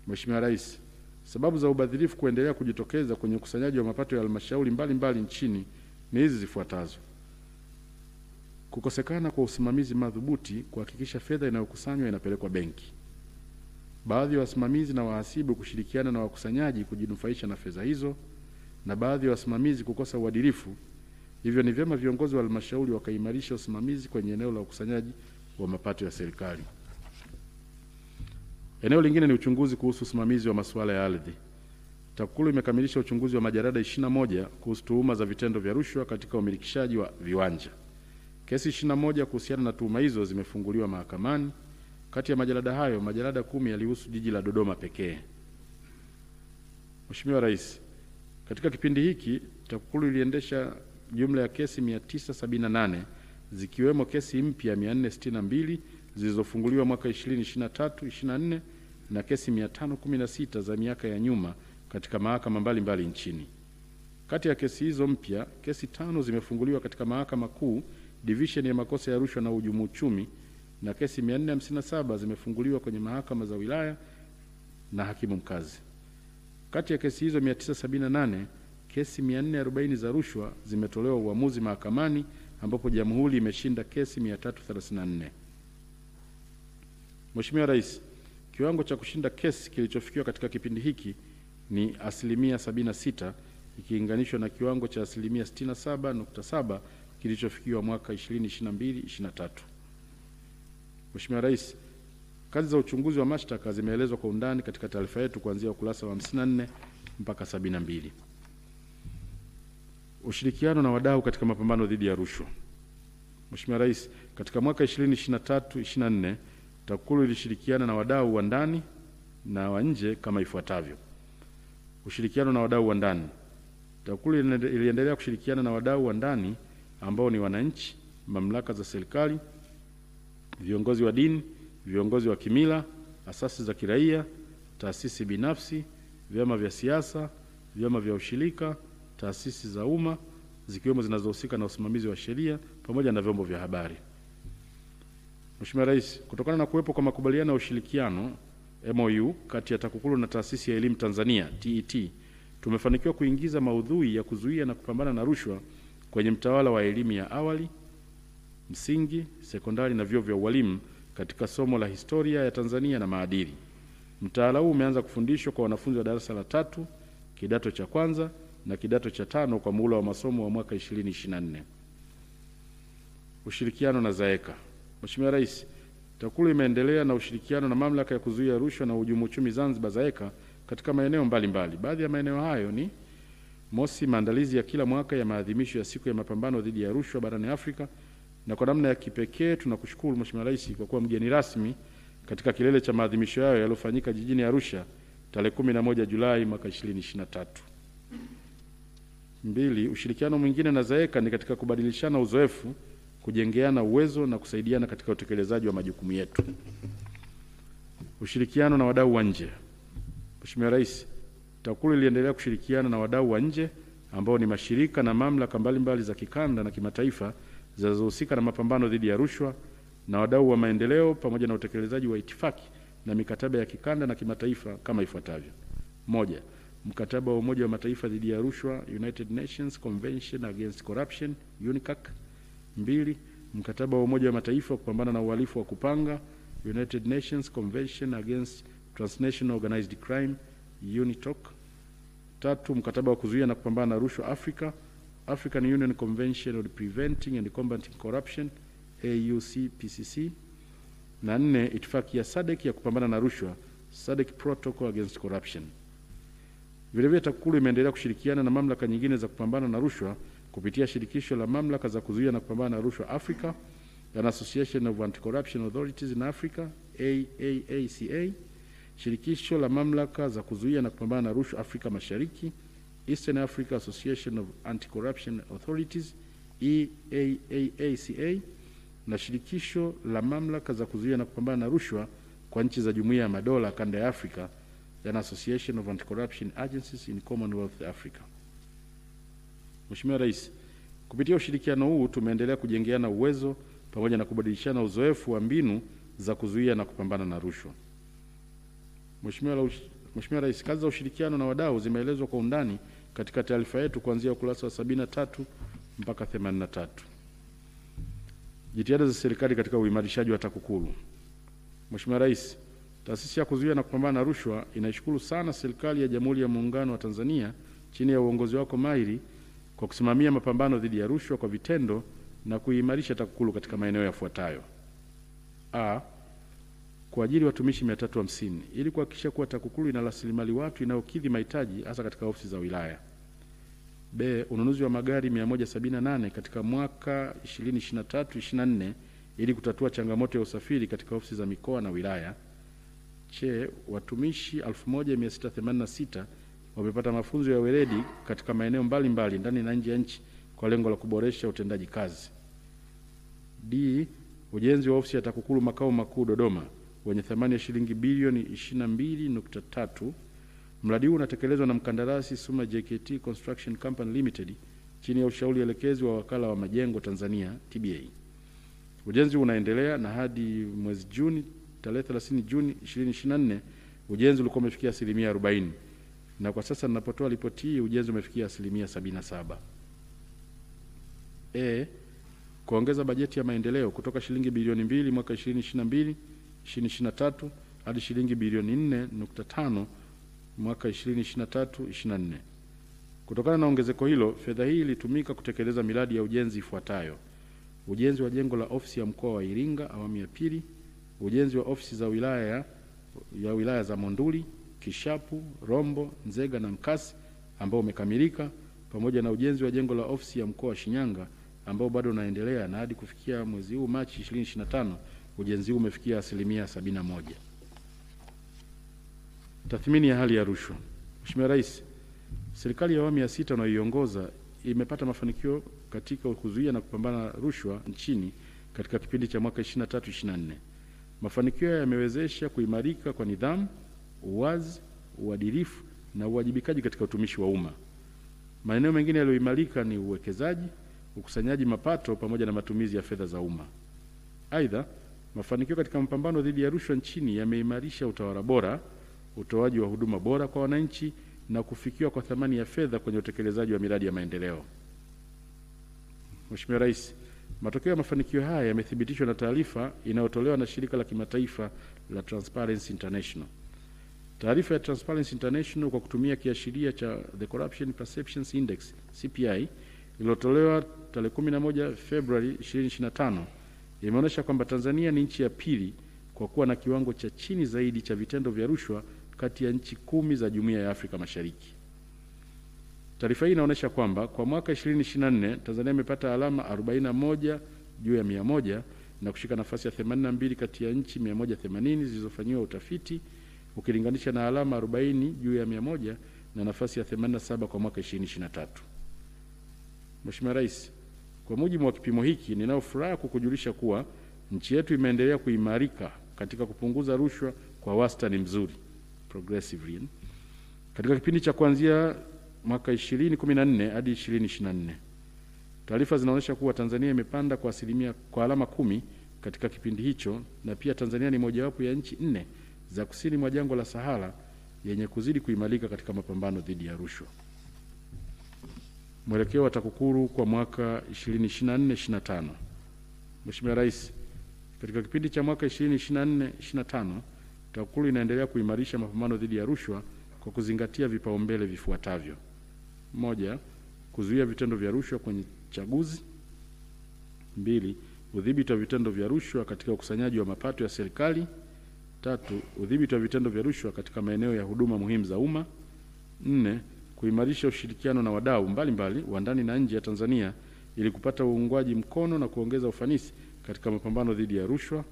Mheshimiwa Rais, sababu za ubadhirifu kuendelea kujitokeza kwenye ukusanyaji wa mapato ya halmashauri mbalimbali nchini ni hizi zifuatazo: kukosekana kwa usimamizi madhubuti kuhakikisha fedha inayokusanywa inapelekwa benki. Baadhi ya wasimamizi na wahasibu kushirikiana na wakusanyaji kujinufaisha na fedha hizo, na baadhi ya wasimamizi kukosa uadilifu. Hivyo ni vyema viongozi wa halmashauri wakaimarisha usimamizi kwenye eneo la ukusanyaji wa mapato ya serikali. Eneo lingine ni uchunguzi kuhusu usimamizi wa masuala ya ardhi. TAKUKURU imekamilisha uchunguzi wa majalada 21 kuhusu tuhuma za vitendo vya rushwa katika umilikishaji wa viwanja. Kesi 21 kuhusiana na tuhuma hizo zimefunguliwa mahakamani. Kati ya majalada hayo, majalada 10 yalihusu jiji la Dodoma pekee. Mheshimiwa Rais, katika kipindi hiki TAKUKURU iliendesha jumla ya kesi 978 zikiwemo kesi mpya 462 zilizofunguliwa mwaka 2023-24 na kesi 516 za miaka ya nyuma katika mahakama mbalimbali nchini. Kati ya kesi hizo mpya, kesi 5 zimefunguliwa katika Mahakama Kuu Division ya makosa ya rushwa na uhujumu uchumi, na kesi 457 zimefunguliwa kwenye mahakama za wilaya na hakimu mkazi. Kati ya kesi hizo 978, kesi 440 za rushwa zimetolewa uamuzi mahakamani ambapo jamhuri imeshinda kesi 334. Mheshimiwa Rais, kiwango cha kushinda kesi kilichofikiwa katika kipindi hiki ni 76% ikilinganishwa na kiwango cha 67.7 kilichofikiwa mwaka 2022-2023. Mheshimiwa Rais, kazi za uchunguzi wa mashtaka zimeelezwa kwa undani katika taarifa yetu kuanzia ukurasa wa 54 mpaka 72. Ushirikiano na wadau katika mapambano dhidi ya rushwa. Mheshimiwa Rais, katika mwaka 2023-2024 TAKUKURU ilishirikiana na wadau wa ndani na wa nje kama ifuatavyo. Ushirikiano na wadau wa ndani. TAKUKURU iliendelea kushirikiana na wadau wa ndani ambao ni wananchi, mamlaka za serikali, viongozi wa dini, viongozi wa kimila, asasi za kiraia, taasisi binafsi, vyama vya siasa, vyama vya ushirika, taasisi za umma zikiwemo zinazohusika na usimamizi wa sheria pamoja na vyombo vya habari. Mheshimiwa Rais, kutokana na kuwepo kwa makubaliano ya ushirikiano MOU kati ya TAKUKURU na Taasisi ya Elimu Tanzania TET, tumefanikiwa kuingiza maudhui ya kuzuia na kupambana na rushwa kwenye mtaala wa elimu ya awali, msingi, sekondari na vyuo vya ualimu katika somo la historia ya Tanzania na maadili. Mtaala huu umeanza kufundishwa kwa wanafunzi wa darasa la 3, kidato cha kwanza na kidato cha 5 kwa muhula wa masomo wa mwaka 2024. Ushirikiano na ZAECA. Mheshimiwa Rais, TAKUKURU imeendelea na ushirikiano na mamlaka ya kuzuia rushwa na uhujumu uchumi Zanzibar ZAECA katika maeneo mbalimbali. Baadhi ya maeneo hayo ni: mosi, maandalizi ya kila mwaka ya maadhimisho ya siku ya mapambano dhidi ya rushwa barani Afrika, na kwa namna ya kipekee tunakushukuru Mheshimiwa Rais kwa kuwa mgeni rasmi katika kilele cha maadhimisho hayo yaliyofanyika jijini Arusha tarehe 11 Julai mwaka 2023. 2, ushirikiano mwingine na ZAECA ni katika kubadilishana uzoefu, kujengeana uwezo na kusaidiana katika utekelezaji wa majukumu yetu. Ushirikiano na wadau wa nje. Mheshimiwa Rais, TAKUKURU iliendelea kushirikiana na wadau wa nje ambao ni mashirika na mamlaka mbalimbali za kikanda na kimataifa zinazohusika na mapambano dhidi ya rushwa na wadau wa maendeleo pamoja na utekelezaji wa itifaki na mikataba ya kikanda na kimataifa kama ifuatavyo. 1, mkataba wa Umoja wa Mataifa dhidi ya rushwa, United Nations Convention Against Corruption, UNICAC. 2, mkataba wa Umoja wa Mataifa wa kupambana na uhalifu wa kupanga, United Nations Convention Against Transnational Organized Crime, UNITOC. 3, mkataba wa kuzuia na kupambana na rushwa Afrika, African Union Convention on Preventing and Combating Corruption, AUCPCC. Na 4, itifaki ya SADC ya kupambana na rushwa, SADC Protocol Against Corruption. Vilevile TAKUKURU imeendelea kushirikiana na mamlaka nyingine za kupambana na rushwa kupitia shirikisho la mamlaka za kuzuia na kupambana na rushwa Africa, an Association of Anti-Corruption Authorities in Africa, AAACA, shirikisho la mamlaka za kuzuia na kupambana na rushwa Afrika Mashariki, Eastern Africa Association of Anti-Corruption Authorities, EAACA, na shirikisho la mamlaka za kuzuia na kupambana na rushwa kwa nchi za Jumuiya ya Madola kanda ya Afrika, an Association of Anti-Corruption Agencies in Commonwealth Africa. Mheshimiwa Rais, kupitia ushirikiano huu tumeendelea kujengeana uwezo pamoja na kubadilishana uzoefu wa mbinu za kuzuia na kupambana na rushwa. Mheshimiwa Rais, kazi za ushirikiano na wadau zimeelezwa kwa undani katika taarifa yetu kuanzia ukurasa wa 73 mpaka 83. Jitihada za serikali katika uimarishaji wa TAKUKURU. Mheshimiwa Rais, Taasisi ya kuzuia na kupambana na rushwa inaishukuru sana serikali ya Jamhuri ya Muungano wa Tanzania chini ya uongozi wako mahiri kwa kusimamia mapambano dhidi ya rushwa kwa vitendo na kuimarisha TAKUKURU katika maeneo yafuatayo. A, kuajiri watumishi 350 ili kuhakikisha kuwa TAKUKURU ina rasilimali watu inayokidhi mahitaji hasa katika ofisi za wilaya. B, ununuzi wa magari 178 katika mwaka 2023-24 ili kutatua changamoto ya usafiri katika ofisi za mikoa na wilaya. C, watumishi 1686 wamepata mafunzo ya weledi katika maeneo mbalimbali ndani na nje ya nchi kwa lengo la kuboresha utendaji kazi. D, ujenzi wa ofisi ya TAKUKURU makao makuu Dodoma wenye thamani ya shilingi bilioni 22.3. Mradi huu unatekelezwa na mkandarasi Suma JKT Construction Company Limited chini ya ushauri elekezi wa Wakala wa Majengo Tanzania TBA. Ujenzi unaendelea na hadi mwezi Juni, tarehe 30 Juni 2024 ujenzi ulikuwa umefikia 40%, na kwa sasa ninapotoa ripoti hii ujenzi umefikia 77%. Kuongeza bajeti ya maendeleo kutoka shilingi bilioni 2 mwaka 2022-2023 hadi shilingi bilioni 4.5 mwaka 2023-2024. Kutokana na ongezeko hilo, fedha hii ilitumika kutekeleza miradi ya ujenzi ifuatayo: ujenzi wa jengo la ofisi ya mkoa wa Iringa awamu ya pili, ujenzi wa ofisi za wilaya za Monduli, Kishapu, Rombo, Nzega na Nkasi ambao umekamilika, pamoja na ujenzi wa jengo la ofisi ya mkoa wa Shinyanga ambao bado unaendelea, na hadi kufikia mwezi huu Machi 2025 ujenzi huu umefikia 71%. Tathmini ya hali ya rushwa. Mheshimiwa Rais, serikali ya awamu ya sita unayoiongoza imepata mafanikio katika kuzuia na kupambana na rushwa nchini katika kipindi cha mwaka 23-24. Mafanikio yamewezesha kuimarika kwa nidhamu, uwazi, uadilifu na uwajibikaji katika utumishi wa umma. Maeneo mengine yaliyoimarika ni uwekezaji, ukusanyaji mapato pamoja na matumizi ya fedha za umma. Aidha, mafanikio katika mapambano dhidi ya rushwa nchini yameimarisha utawala bora, utoaji wa huduma bora kwa wananchi na kufikiwa kwa thamani ya fedha kwenye utekelezaji wa miradi ya maendeleo. Mheshimiwa Rais, matokeo ya mafanikio haya yamethibitishwa na taarifa inayotolewa na shirika la kimataifa la Transparency International. Taarifa ya Transparency International kwa kutumia kiashiria cha The Corruption Perceptions Index CPI iliyotolewa tarehe 11 Februari 2025 imeonyesha kwamba Tanzania ni nchi ya pili kwa kuwa na kiwango cha chini zaidi cha vitendo vya rushwa kati ya nchi 10 za Jumuiya ya Afrika Mashariki. Taarifa hii inaonyesha kwamba kwa mwaka 2024 Tanzania imepata alama 41 juu ya 100 na kushika nafasi ya 82 kati ya nchi 180 zilizofanyiwa utafiti ukilinganisha na alama 40 juu ya 100 na nafasi ya 87 kwa mwaka 2023. Mheshimiwa Rais, kwa mujibu wa kipimo hiki ninao furaha kukujulisha kuwa nchi yetu imeendelea kuimarika katika kupunguza rushwa kwa wastani mzuri progressively katika kipindi cha kuanzia mwaka 2014 hadi 2024. Taarifa zinaonyesha kuwa Tanzania imepanda kwa alama 10 katika kipindi hicho, na pia Tanzania ni mojawapo ya nchi 4 za kusini mwa jangwa la Sahara yenye kuzidi kuimarika katika mapambano dhidi ya rushwa. Mwelekeo wa TAKUKURU kwa mwaka 2024-25. Mheshimiwa Rais, katika kipindi cha mwaka 2024-25 TAKUKURU inaendelea kuimarisha mapambano dhidi ya rushwa kwa kuzingatia vipaumbele vifuatavyo: 1. Kuzuia vitendo vya rushwa kwenye chaguzi. 2. Udhibiti wa vitendo vya rushwa katika ukusanyaji wa mapato ya serikali. 3. Udhibiti wa vitendo vya rushwa katika maeneo ya huduma muhimu za umma. 4. Kuimarisha ushirikiano na wadau mbalimbali wa ndani na nje ya Tanzania ili kupata uungwaji mkono na kuongeza ufanisi katika mapambano dhidi ya rushwa.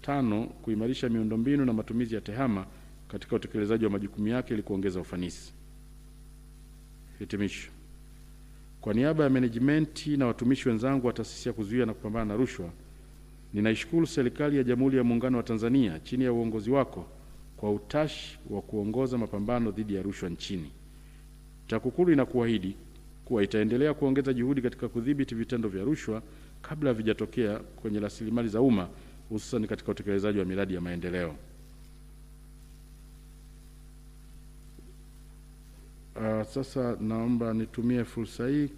5. Kuimarisha miundombinu na matumizi ya tehama katika utekelezaji wa majukumu yake ili kuongeza ufanisi. Hitimisho. Kwa niaba ya management na watumishi wenzangu wa Taasisi ya Kuzuia na Kupambana na Rushwa, ninaishukuru serikali ya Jamhuri ya Muungano wa Tanzania chini ya uongozi wako kwa utashi wa kuongoza mapambano dhidi ya rushwa nchini. TAKUKURU inakuahidi kuwa itaendelea kuongeza juhudi katika kudhibiti vitendo vya rushwa kabla havijatokea kwenye rasilimali za umma, hususan katika utekelezaji wa miradi ya maendeleo. Sasa naomba nitumie fursa hii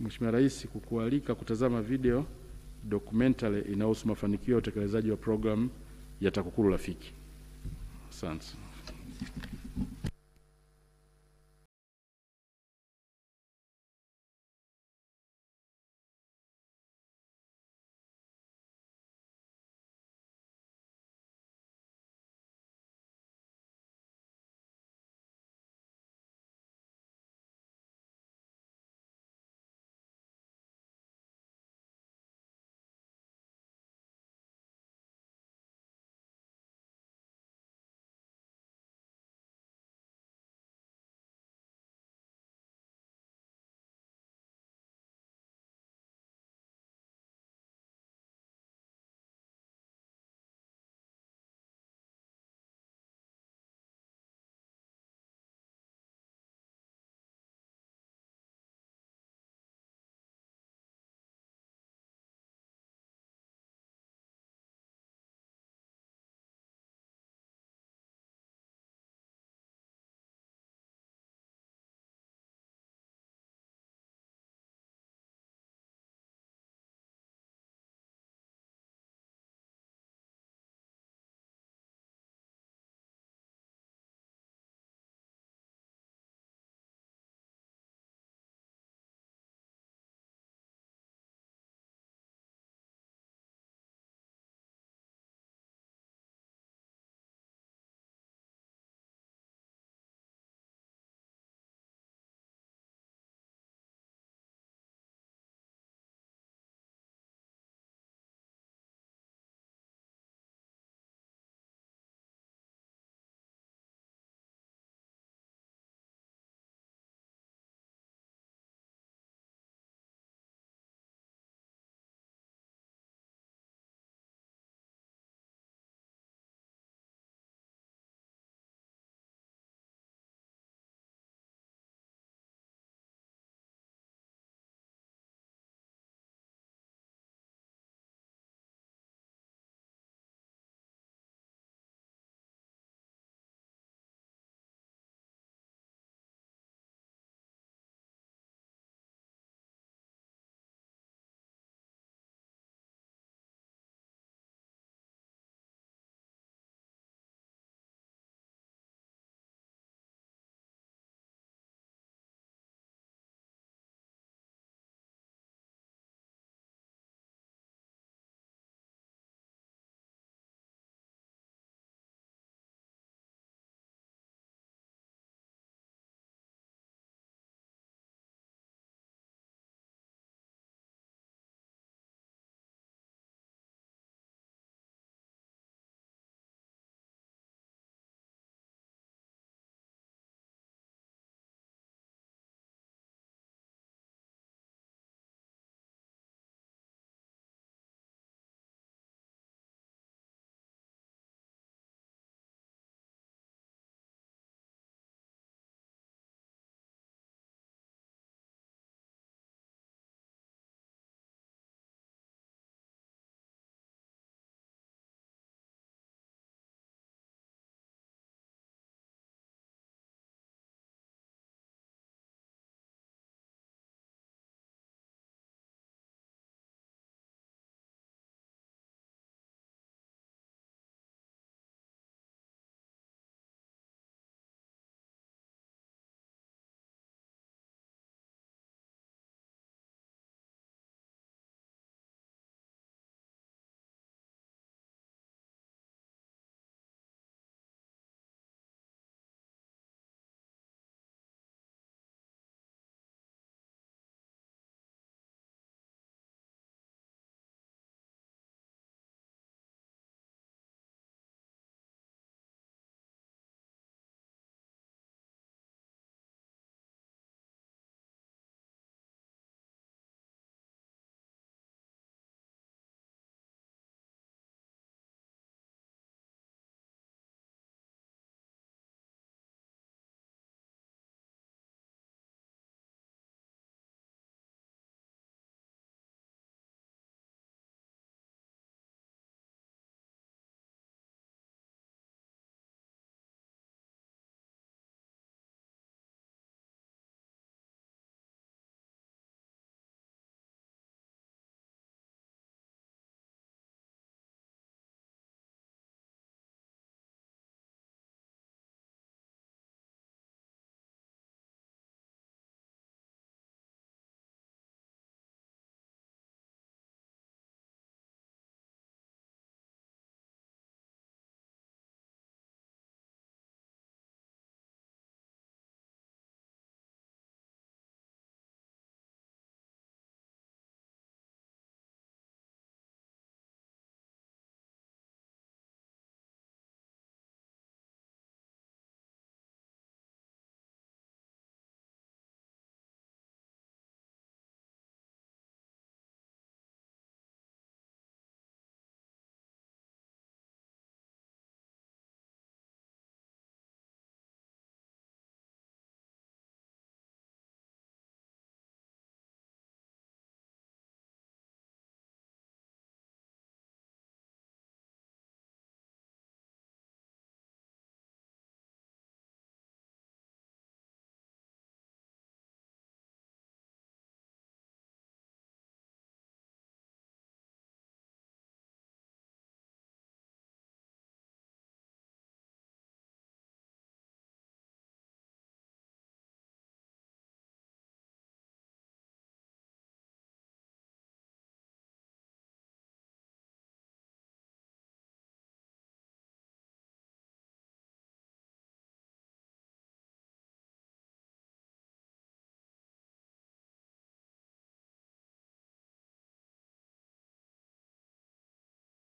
Mheshimiwa Rais kukualika kutazama video documentary inayohusu mafanikio ya utekelezaji wa programu ya TAKUKURU Rafiki. Asante.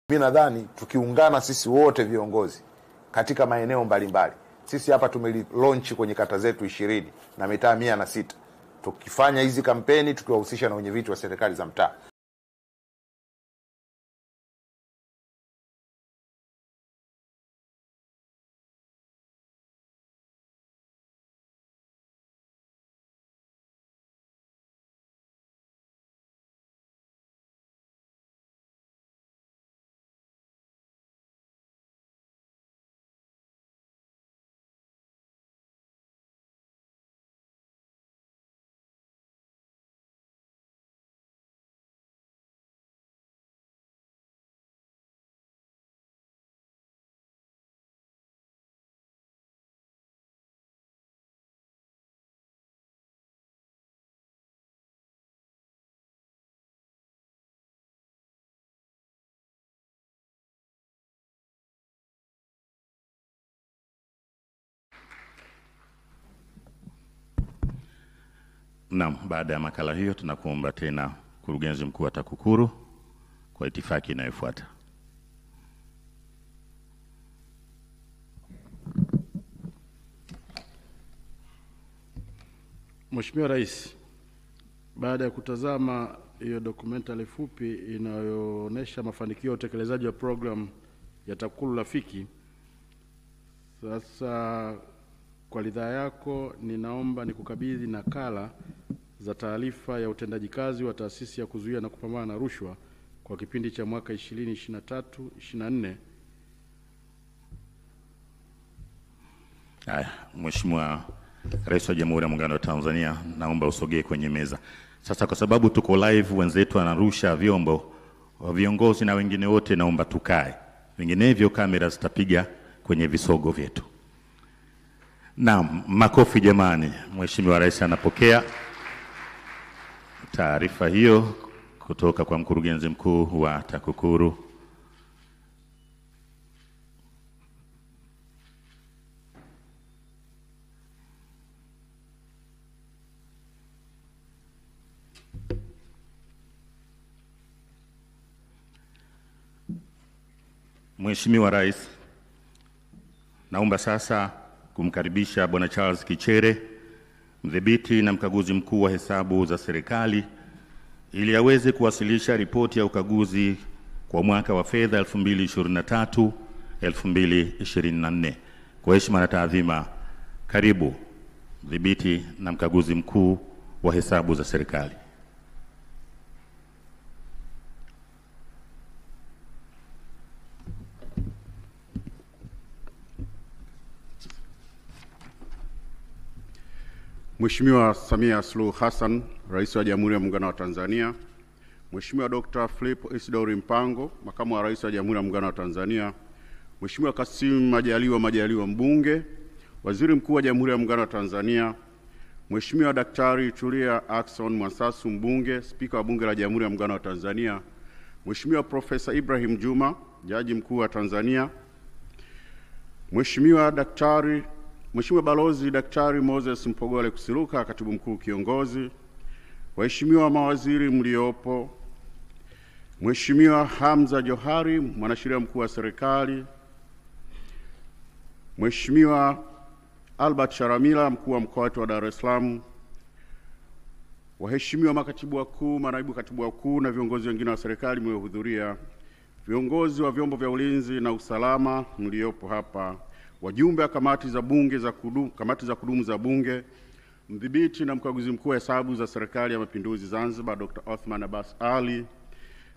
Mimi nadhani tukiungana sisi wote viongozi katika maeneo mbalimbali, sisi hapa tumelaunch kwenye kata zetu 20 na mitaa 106, tukifanya hizi kampeni tukiwahusisha na wenyeviti wa serikali za mtaa, Naam, baada ya makala hiyo tunakuomba tena Mkurugenzi Mkuu wa TAKUKURU kwa itifaki inayofuata. Mheshimiwa Rais, baada ya kutazama hiyo documentary fupi inayoonyesha mafanikio ya utekelezaji wa program ya TAKUKURU Rafiki, sasa kwa ridhaa yako ninaomba nikukabidhi nakala za taarifa ya utendaji kazi wa Taasisi ya Kuzuia na Kupambana na Rushwa kwa kipindi cha mwaka 2023-24. Haya, Mheshimiwa Rais wa Jamhuri ya Muungano wa Tanzania, naomba usogee kwenye meza. Sasa kwa sababu tuko live, wenzetu wanarusha vyombo, viongozi na wengine wote naomba tukae. Vinginevyo kamera zitapiga kwenye visogo vyetu. Naam, makofi jamani. Mheshimiwa Rais anapokea taarifa hiyo kutoka kwa Mkurugenzi Mkuu wa TAKUKURU. Mheshimiwa Rais, naomba sasa kumkaribisha Bwana Charles Kichere, mdhibiti na mkaguzi mkuu wa hesabu za serikali, ili aweze kuwasilisha ripoti ya ukaguzi kwa mwaka wa fedha 2023-2024. Kwa heshima na taadhima, karibu mdhibiti na mkaguzi mkuu wa hesabu za serikali. Mheshimiwa Samia Suluhu Hassan, Rais wa Jamhuri ya Muungano wa Tanzania, Mheshimiwa Dr. Philip Isidori Mpango, Makamu wa Rais wa Jamhuri ya Muungano wa Tanzania, Mheshimiwa Kassim Majaliwa Mbunge, Waziri Mkuu wa Jamhuri ya Muungano wa Tanzania, Mheshimiwa Daktari Tulia Ackson Mwansasu Mbunge, Spika wa Bunge la Jamhuri ya Muungano wa Tanzania, Mheshimiwa Profesa Ibrahim Juma, Jaji Mkuu wa Tanzania, Mheshimiwa Balozi Daktari Moses Mpogole Kusiluka, Katibu Mkuu Kiongozi, waheshimiwa mawaziri mliopo, Mheshimiwa Hamza Johari, Mwanasheria Mkuu wa Serikali, Mheshimiwa Albert Sharamila, Mkuu wa Mkoa wetu wa Dar es Salaam, waheshimiwa makatibu wakuu, manaibu katibu wakuu na viongozi wengine wa serikali mliohudhuria, viongozi wa vyombo vya ulinzi na usalama mliopo hapa, wajumbe wa kamati za kudumu za Bunge, mdhibiti na mkaguzi mkuu wa hesabu za Serikali ya Mapinduzi Zanzibar Dr. Othman Abbas Ali,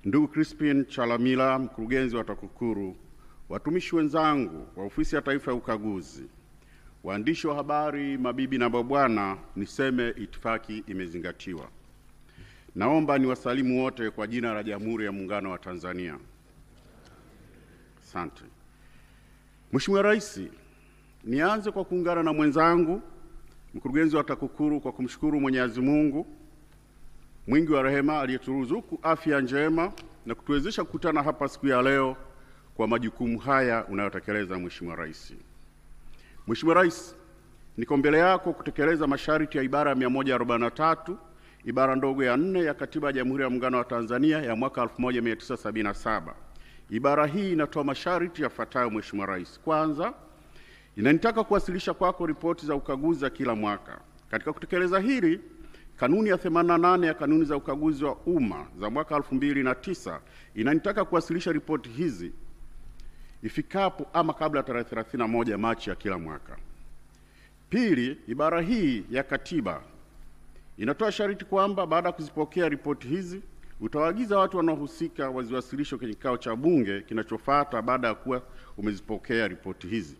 ndugu Crispin Chalamila, mkurugenzi wa TAKUKURU, watumishi wenzangu wa Ofisi ya Taifa ya Ukaguzi, waandishi wa habari, mabibi na mabwana, niseme itifaki imezingatiwa. Naomba niwasalimu wote kwa jina la Jamhuri ya Muungano wa Tanzania. Asante. Mheshimiwa Rais, nianze kwa kuungana na mwenzangu mkurugenzi wa TAKUKURU kwa kumshukuru Mwenyezi Mungu mwingi wa rehema aliyeturuzuku afya njema na kutuwezesha kukutana hapa siku ya leo kwa majukumu haya unayotekeleza. Mheshimiwa Rais, niko mbele yako kutekeleza masharti ya ibara ya 143 ibara ndogo ya 4 ya Katiba ya Jamhuri ya Muungano wa Tanzania ya mwaka 1977 Ibara hii inatoa masharti yafuatayo, Mheshimiwa Rais. Kwanza, inanitaka kuwasilisha kwako ripoti za ukaguzi za kila mwaka. Katika kutekeleza hili, kanuni ya 88 ya kanuni za ukaguzi wa umma za mwaka 2009 inanitaka kuwasilisha ripoti hizi ifikapo ama kabla ya tarehe 31 Machi ya kila mwaka. Pili, ibara hii ya katiba inatoa sharti kwamba baada ya kuzipokea ripoti hizi utawaagiza watu wanaohusika waziwasilishe kwenye kikao cha bunge kinachofuata baada ya kuwa umezipokea ripoti hizi,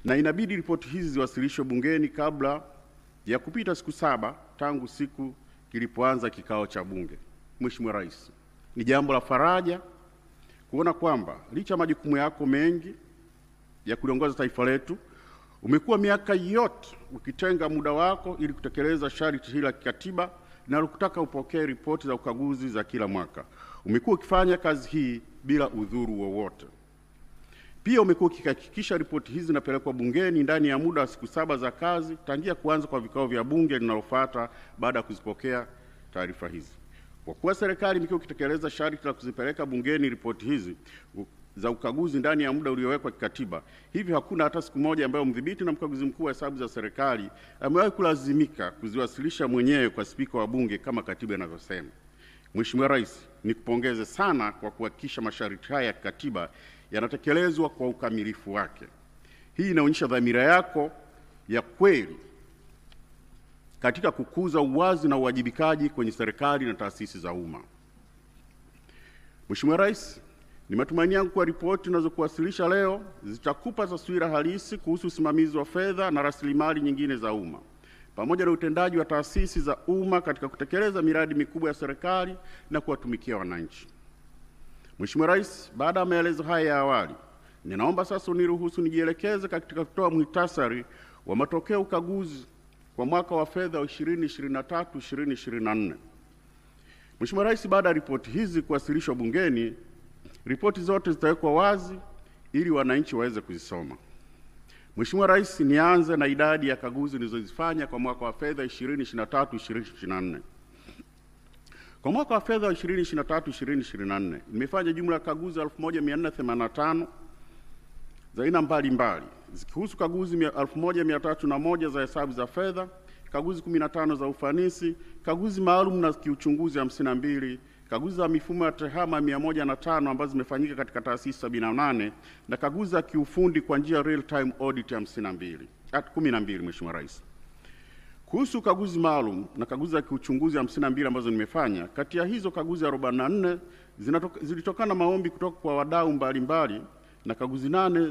na inabidi ripoti hizi ziwasilishwe bungeni kabla ya kupita siku 7 tangu siku kilipoanza kikao cha bunge. Mheshimiwa Rais, ni jambo la faraja kuona kwamba licha ya majukumu yako mengi ya kuliongoza taifa letu, umekuwa miaka yote ukitenga muda wako ili kutekeleza sharti hili la kikatiba linalokutaka upokee ripoti za ukaguzi za kila mwaka. Umekuwa ukifanya kazi hii bila udhuru wowote. Pia umekuwa ukihakikisha ripoti hizi zinapelekwa bungeni ndani ya muda wa siku 7 za kazi tangia kuanza kwa vikao vya bunge linalofuata baada ya kuzipokea taarifa hizi. Kwa kuwa serikali imekuwa ikitekeleza sharti la kuzipeleka bungeni ripoti hizi za ukaguzi ndani ya muda uliowekwa kikatiba, hivyo hakuna hata siku moja ambayo mdhibiti na mkaguzi mkuu wa hesabu za serikali amewahi kulazimika kuziwasilisha mwenyewe kwa spika wa bunge kama katiba inavyosema. Mheshimiwa Rais, nikupongeze sana kwa kuhakikisha masharti haya ya katiba yanatekelezwa kwa ukamilifu wake. Hii inaonyesha dhamira yako ya kweli katika kukuza uwazi na uwajibikaji kwenye serikali na taasisi za umma. Mheshimiwa Rais, ni matumaini yangu kwa ripoti tunazokuwasilisha leo zitakupa taswira halisi kuhusu usimamizi wa fedha na rasilimali nyingine za umma pamoja na utendaji wa taasisi za umma katika kutekeleza miradi mikubwa ya serikali na kuwatumikia wananchi. Mheshimiwa Rais, baada ya maelezo haya ya awali, ninaomba sasa uniruhusu nijielekeze katika kutoa muhtasari wa matokeo ukaguzi kwa mwaka wa fedha wa 2023-2024. Mheshimiwa Rais, baada ya ripoti hizi kuwasilishwa bungeni, ripoti zote zitawekwa wazi ili wananchi waweze kuzisoma. Mheshimiwa Rais, nianze na idadi ya kaguzi nilizozifanya kwa mwaka wa fedha 2023-2024. Kwa mwaka wa fedha 2023-2024 nimefanya jumla ya kaguzi 1485 za aina mbalimbali, zikihusu kaguzi 1301 za hesabu za fedha, kaguzi 15 za ufanisi, kaguzi maalum na kiuchunguzi 52, kaguzi za mifumo ya tehama 105 ambazo zimefanyika katika taasisi 78 na kaguzi za kiufundi kwa njia real time audit 12. Mheshimiwa Rais, kuhusu kaguzi maalum na kaguzi za kiuchunguzi 52 ambazo nimefanya, kati ya hizo kaguzi 44 zilitokana maombi kutoka kwa wadau mbalimbali na kaguzi 8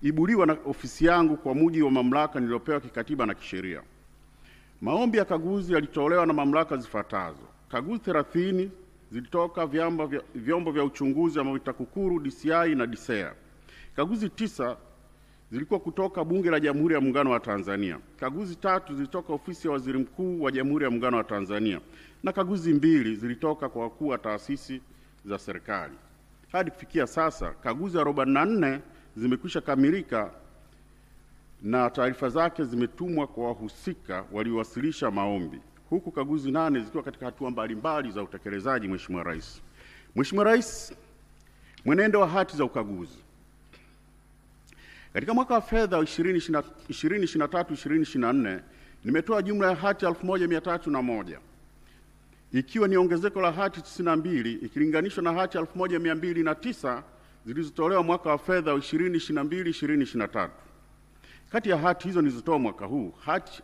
ziliibuliwa na ofisi yangu kwa mujibu wa mamlaka niliyopewa kikatiba na kisheria. Maombi ya kaguzi yalitolewa na mamlaka zifuatazo. Kaguzi 30 zilitoka vyombo vya uchunguzi ambavyo TAKUKURU, DCI na DSEA. Kaguzi 9 zilikuwa kutoka Bunge la Jamhuri ya Muungano wa Tanzania. Kaguzi 3 zilitoka Ofisi ya Waziri Mkuu wa Jamhuri ya Muungano wa Tanzania, na kaguzi 2 zilitoka kwa wakuu wa taasisi za serikali. Hadi kufikia sasa, kaguzi 44 zimekwisha kamilika na taarifa zake zimetumwa kwa wahusika waliowasilisha maombi, huku kaguzi 8 zikiwa katika hatua mbalimbali za utekelezaji. Mheshimiwa Rais. Mheshimiwa Rais, mwenendo wa hati za ukaguzi. Katika mwaka wa fedha 2023-2024 nimetoa jumla ya hati 1301, ikiwa ni ongezeko la hati 92 ikilinganishwa na hati 1209 zilizotolewa mwaka wa fedha 2022-2023. Kati ya hati hizo nilizotoa mwaka huu, hati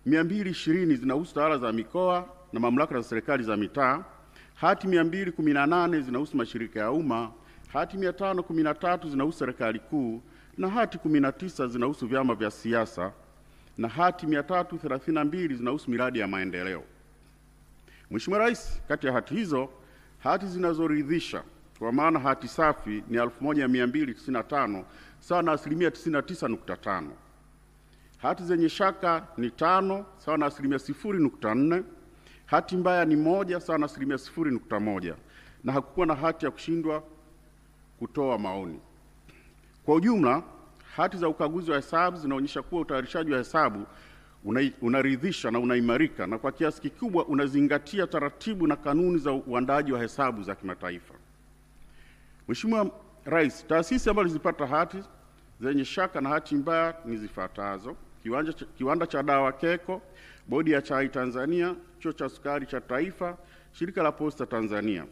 220 zinahusu tawala za mikoa na mamlaka za serikali za mitaa, hati 218 zinahusu mashirika ya umma, hati 513 zinahusu serikali kuu, na hati 19 zinahusu vyama vya siasa, na hati 332 zinahusu miradi ya maendeleo. Mheshimiwa Rais, kati ya hati hizo, hati zinazoridhisha kwa maana hati safi ni 1295 sawa na 99.5. Hati zenye shaka ni 5 sawa na 0.4. Hati mbaya ni 1 sawa na 0.1, na hakukuwa na hati ya kushindwa kutoa maoni. Kwa ujumla, hati za ukaguzi wa hesabu zinaonyesha kuwa utayarishaji wa hesabu unaridhisha na unaimarika na kwa kiasi kikubwa unazingatia taratibu na kanuni za uandaji wa hesabu za kimataifa. Mheshimiwa Rais, taasisi ambazo zilipata hati zenye shaka na hati mbaya ni zifuatazo: Kiwanda cha Dawa KECO, Bodi ya Chai Tanzania, Chuo cha Sukari cha Taifa, Shirika la Posta Tanzania.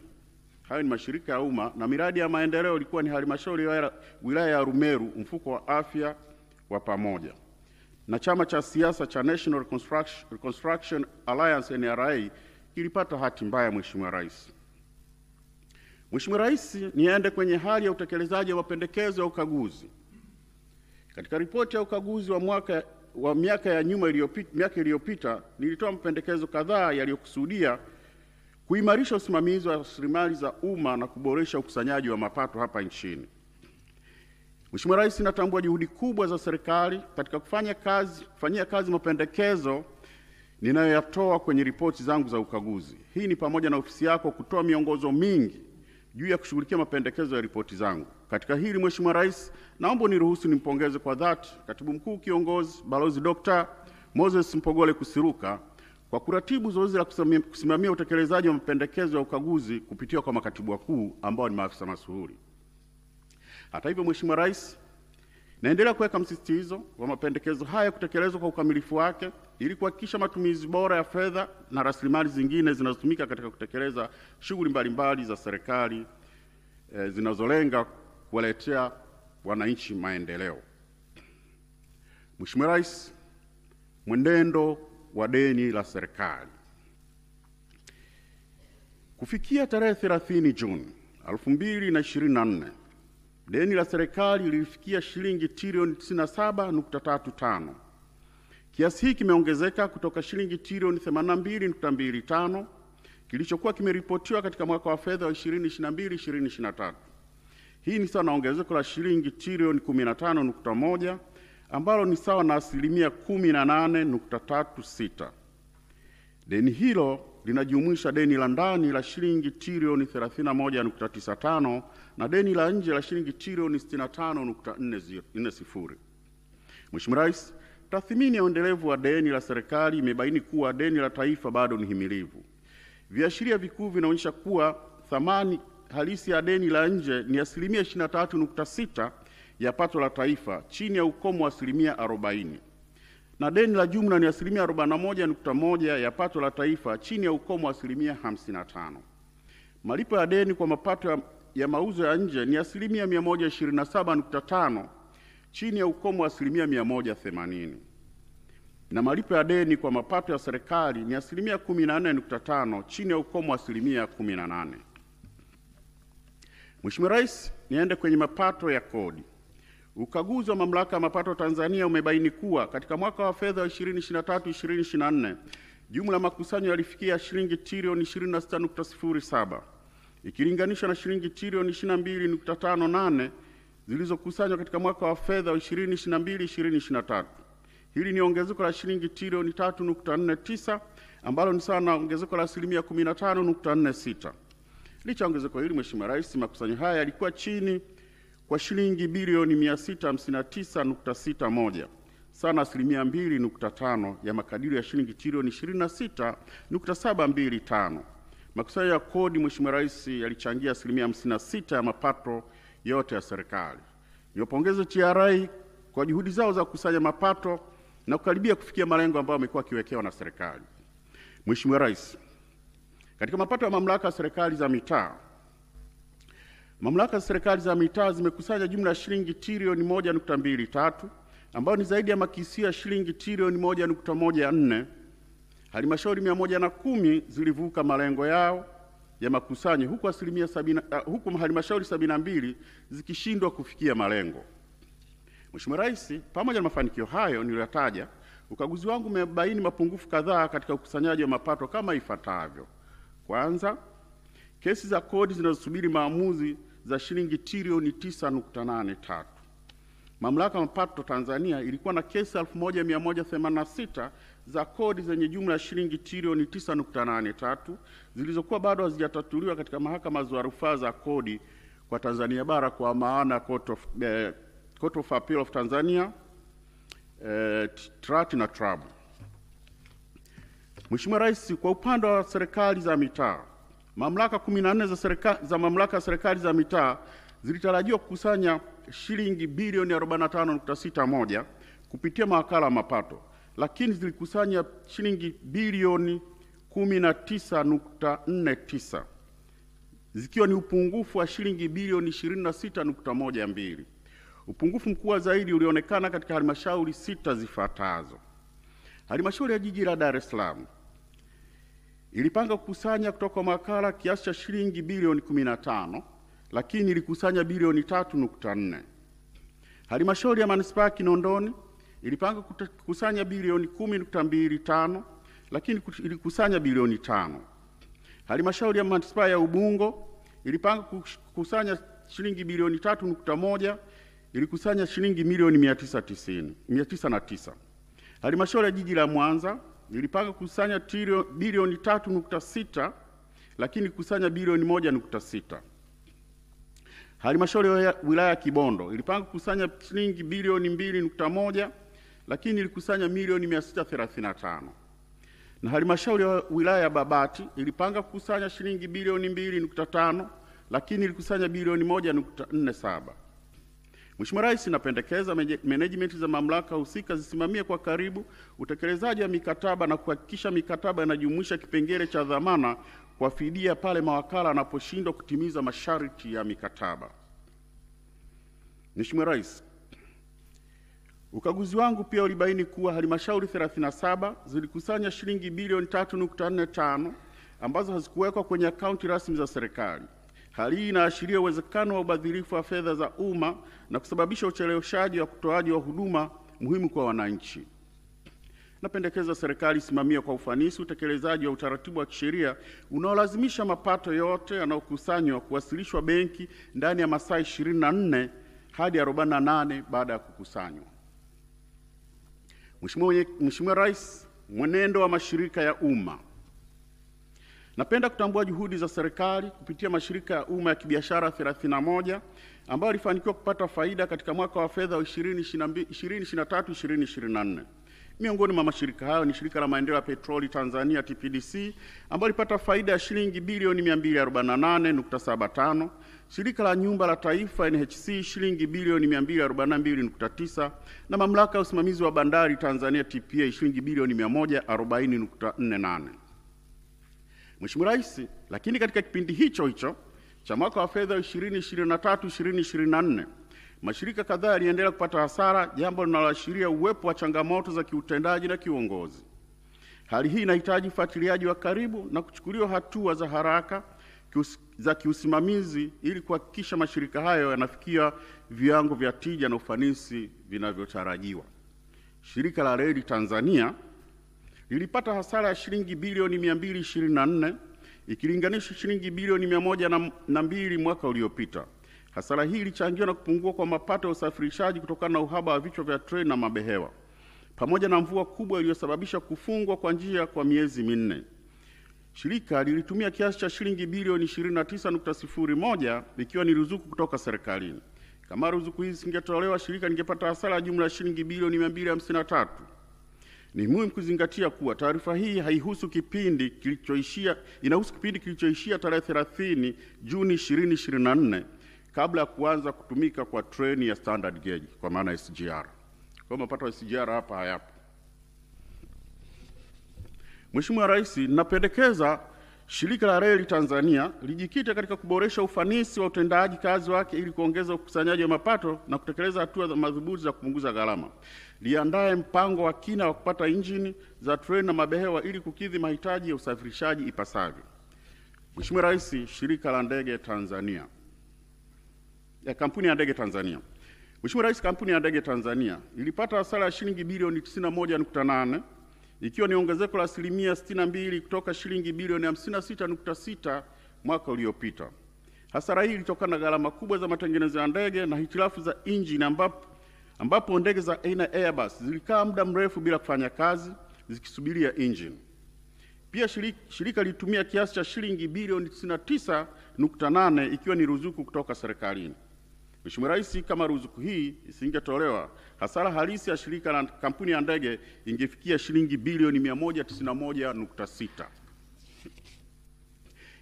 Hayo ni mashirika ya umma, na miradi ya maendeleo ilikuwa ni halmashauri ya wilaya ya Rumeru, mfuko wa afya wa pamoja, na chama cha siasa cha National Reconstruction Alliance NRA kilipata hati mbaya. Mheshimiwa Rais. Mheshimiwa Rais, niende kwenye hali ya utekelezaji wa mapendekezo ya ukaguzi. Katika ripoti ya ukaguzi wa miaka iliyopita nilitoa mapendekezo kadhaa yaliyokusudia kuimarisha usimamizi wa rasilimali za umma na kuboresha ukusanyaji wa mapato hapa nchini. Mheshimiwa Rais, natambua juhudi kubwa za serikali katika kufanyia kazi mapendekezo ninayoyatoa kwenye ripoti zangu za ukaguzi. Hii ni pamoja na ofisi yako kutoa miongozo mingi juu ya kushughulikia mapendekezo ya ripoti zangu. Katika hili Mheshimiwa Rais, naomba niruhusu nimpongeze kwa dhati Katibu Mkuu Kiongozi Balozi Dr. Moses Mpogole Kusiruka kwa kuratibu zoezi la kusimamia utekelezaji wa mapendekezo ya ukaguzi kupitia kwa makatibu wakuu ambao ni maafisa masuhuri. Hata hivyo, Mheshimiwa Rais, naendelea kuweka msisitizo wa mapendekezo haya kutekelezwa kwa ukamilifu wake ili kuhakikisha matumizi bora ya fedha na rasilimali zingine zinazotumika katika kutekeleza shughuli mbalimbali za serikali zinazolenga kuwaletea wananchi maendeleo. Mheshimiwa Rais, mwenendo wa deni la serikali. Kufikia tarehe 30 Juni 2024, deni la serikali lilifikia shilingi trilioni 97.35. Kiasi hiki kimeongezeka kutoka shilingi trilioni 82.25 kilichokuwa kimeripotiwa katika mwaka wa fedha wa 2022/2023. Hii ni sawa na ongezeko la shilingi trilioni 15.1 ambalo ni sawa na asilimia 18.36. Deni hilo linajumuisha deni la ndani la shilingi trilioni 31.95 na deni la nje la shilingi trilioni 65.40. Mheshimiwa Rais, tathmini ya uendelevu wa deni la serikali imebaini kuwa deni la taifa bado ni himilivu. Viashiria vikuu vinaonyesha kuwa thamani halisi ya deni la nje ni asilimia 23.6 ya pato la taifa, chini ya ukomo wa asilimia 40, na deni la jumla ni asilimia 41.1 ya pato la taifa, chini ya ukomo wa asilimia 55. Malipo ya deni kwa mapato ya mauzo ya nje ni asilimia 127.5, chini ya ukomo wa asilimia 180, na malipo ya deni kwa mapato ya serikali ni asilimia 14.5, chini ya ukomo wa asilimia 18. Mheshimiwa Rais, niende kwenye mapato ya kodi. Ukaguzi wa Mamlaka ya Mapato Tanzania umebaini kuwa katika mwaka wa fedha wa 2023/2024 jumla makusanyo yalifikia shilingi trilioni 26.07 ikilinganishwa na shilingi trilioni 22.58 zilizokusanywa katika mwaka wa fedha wa 2022/2023. Hili ni ongezeko la shilingi trilioni 3.49 ambalo ni sawa na ongezeko la asilimia 15.46. Licha ongezeko hili, Mheshimiwa Rais, makusanyo haya yalikuwa chini kwa shilingi bilioni 659.61 sana asilimia 2.5 ya makadirio ya shilingi trilioni 26.725. Makusanyo ya kodi, Mheshimiwa Rais, yalichangia asilimia 56 ya mapato yote ya serikali. Niwapongeze TRA kwa juhudi zao za kukusanya mapato na kukaribia kufikia malengo ambayo yamekuwa kiwekewa na serikali. Mheshimiwa Rais, katika mapato ya mamlaka ya serikali za mitaa, mamlaka za serikali za mitaa zimekusanya jumla ya shilingi trilioni 1.23 ambayo ni zaidi ya makisio ya shilingi trilioni 1.14. Halmashauri 110 zilivuka malengo yao ya makusanyo huku halmashauri 72 zikishindwa kufikia malengo. Mheshimiwa Rais, pamoja na mafanikio hayo niliyotaja, ukaguzi wangu umebaini mapungufu kadhaa katika ukusanyaji wa mapato kama ifuatavyo. Kwanza, kesi za kodi zinazosubiri maamuzi za shilingi trilioni 9.83. Mamlaka ya Mapato Tanzania ilikuwa na kesi 1186 za kodi zenye jumla ya shilingi trilioni 9.83 zilizokuwa bado hazijatatuliwa katika mahakama za rufaa za kodi kwa Tanzania bara, kwa maana Court of Appeal of Tanzania, TRAT na TRAB. Mheshimiwa Rais, kwa upande wa serikali za mitaa, mamlaka 14 za mamlaka ya serikali za mitaa zilitarajiwa kukusanya shilingi bilioni 45.61 kupitia mawakala wa mapato, lakini zilikusanya shilingi bilioni 19.49 zikiwa ni upungufu wa shilingi bilioni 26.12. Upungufu mkubwa zaidi ulionekana katika halmashauri 6 zifuatazo. Halmashauri ya jiji la Dar es Salaam ilipanga kukusanya kutoka kwa mawakala kiasi cha shilingi bilioni 15, lakini ilikusanya bilioni 3.4. Halmashauri ya manispaa ya Kinondoni ilipanga kukusanya bilioni 10.25, lakini ilikusanya bilioni 5. Halmashauri ya manispaa ya Ubungo ilipanga kukusanya shilingi bilioni 3.1, ilikusanya shilingi milioni 909. Halmashauri ya jiji la Mwanza ilipanga kukusanya bilioni 3.6, lakini ilikusanya bilioni 1.6. Halmashauri ya wilaya ya Kibondo ilipanga kukusanya shilingi bilioni 2.1, lakini ilikusanya milioni 635. Na halmashauri ya wilaya ya Babati ilipanga kukusanya shilingi bilioni 2.5, lakini ilikusanya bilioni 1.47. Mheshimiwa Rais, napendekeza management za mamlaka husika zisimamie kwa karibu utekelezaji wa mikataba na kuhakikisha mikataba inajumuisha kipengele cha dhamana kwa fidia pale mawakala anaposhindwa kutimiza masharti ya mikataba. Mheshimiwa Rais, ukaguzi wangu pia ulibaini kuwa halmashauri 37 zilikusanya shilingi bilioni 3.45 ambazo hazikuwekwa kwenye akaunti rasmi za serikali. Hali hii inaashiria uwezekano wa ubadhirifu wa fedha za umma na kusababisha ucheleweshaji wa utoaji wa huduma muhimu kwa wananchi. Napendekeza serikali isimamie kwa ufanisi utekelezaji wa utaratibu wa kisheria unaolazimisha mapato yote yanayokusanywa kuwasilishwa benki ndani ya masaa 24 hadi 48 baada ya kukusanywa. Mheshimiwa Rais, mwenendo wa mashirika ya umma. Napenda kutambua juhudi za serikali kupitia mashirika ya umma ya kibiashara 31 ambayo yalifanikiwa kupata faida katika mwaka wa fedha wa 2023-2024. Miongoni mwa mashirika hayo ni Shirika la Maendeleo ya Petroli Tanzania TPDC ambalo lipata faida ya shilingi bilioni 248.75, Shirika la Nyumba la Taifa NHC shilingi bilioni 242.9 na Mamlaka ya Usimamizi wa Bandari Tanzania TPA shilingi bilioni 140.48. Mheshimiwa Rais, lakini katika kipindi hicho cha mwaka wa fedha 2023-2024 mashirika kadhaa yaliendelea kupata hasara, jambo linaloashiria uwepo wa changamoto za kiutendaji na kiuongozi. Hali hii inahitaji ufuatiliaji wa karibu na kuchukuliwa hatua za haraka za kiusimamizi ili kuhakikisha mashirika hayo yanafikia viwango vya tija na ufanisi vinavyotarajiwa. Shirika la Reli Tanzania lilipata hasara ya shilingi bilioni 224 ikilinganisha shilingi bilioni 102 mwaka uliopita. Hasara hii ilichangiwa na kupungua kwa mapato ya usafirishaji kutokana na uhaba wa vichwa vya treni na mabehewa, pamoja na mvua kubwa iliyosababisha kufungwa kwa njia kwa miezi 4. Shirika lilitumia kiasi cha shilingi bilioni 29.01 ikiwa ni ruzuku kutoka serikalini. Kama ruzuku hizi zingetolewa, shirika lingepata hasara ya jumla ya shilingi bilioni 253. Ni muhimu kuzingatia kuwa taarifa hii inahusu kipindi kilichoishia tarehe 30 Juni 2024 kabla ya kuanza kutumika kwa treni ya standard gauge kwa maana SGR. Kwa mapato ya SGR hapa hayapo. Mheshimiwa Rais, napendekeza Shirika la Reli Tanzania lijikite katika kuboresha ufanisi wa utendaji kazi wake ili kuongeza ukusanyaji wa mapato na kutekeleza hatua za madhubuti za kupunguza gharama. Liandae mpango wa kina wa kupata injini za treni na mabehewa ili kukidhi mahitaji ya usafirishaji ipasavyo. Mheshimiwa Rais, Shirika la Ndege Tanzania Kampuni ya Ndege Tanzania. Mheshimiwa Rais, Kampuni ya Ndege Tanzania ilipata hasara ya shilingi bilioni 91.8 ikiwa ni ongezeko la asilimia 62 kutoka shilingi bilioni 56.6 mwaka uliopita. Hasara hii ilitokana na gharama kubwa za matengenezo ya ndege na hitilafu za injini ambapo ndege za aina Airbus zilikaa muda mrefu bila kufanya kazi zikisubiria injini. Pia shirika lilitumia kiasi cha shilingi bilioni 99.8 ikiwa ni ruzuku kutoka serikalini. Mheshimiwa Rais, kama ruzuku hii isingetolewa, hasara halisi ya shirika la kampuni ya ndege ingefikia shilingi bilioni 191.6.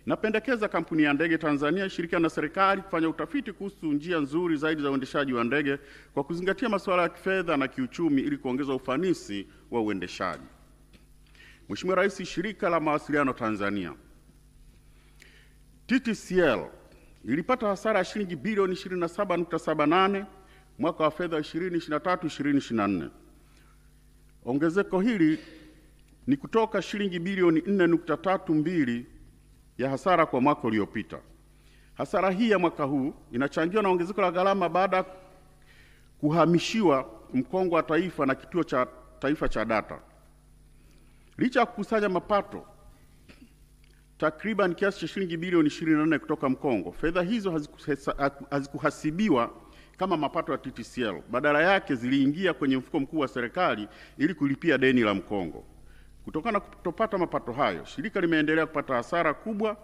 Napendekeza kampuni ya ndege Tanzania ishirikiane na serikali kufanya utafiti kuhusu njia nzuri zaidi za uendeshaji wa ndege kwa kuzingatia masuala ya kifedha na kiuchumi ili kuongeza ufanisi wa uendeshaji. Mheshimiwa Rais, shirika la mawasiliano Tanzania TTCL ilipata hasara ya shilingi bilioni 27.78 mwaka wa fedha 2023/2024. Ongezeko hili ni kutoka shilingi bilioni 4.32 ya hasara kwa mwaka uliopita. Hasara hii ya mwaka huu inachangiwa na ongezeko la gharama baada ya kuhamishiwa mkongo wa taifa na kituo cha taifa cha data. Licha ya kukusanya mapato takriban kiasi cha shilingi bilioni 24 kutoka mkongo, fedha hizo hazikuhasibiwa kama mapato ya TTCL. Badala yake ziliingia kwenye mfuko mkuu wa serikali ili kulipia deni la mkongo. Kutokana na kutopata mapato hayo, shirika limeendelea kupata hasara kubwa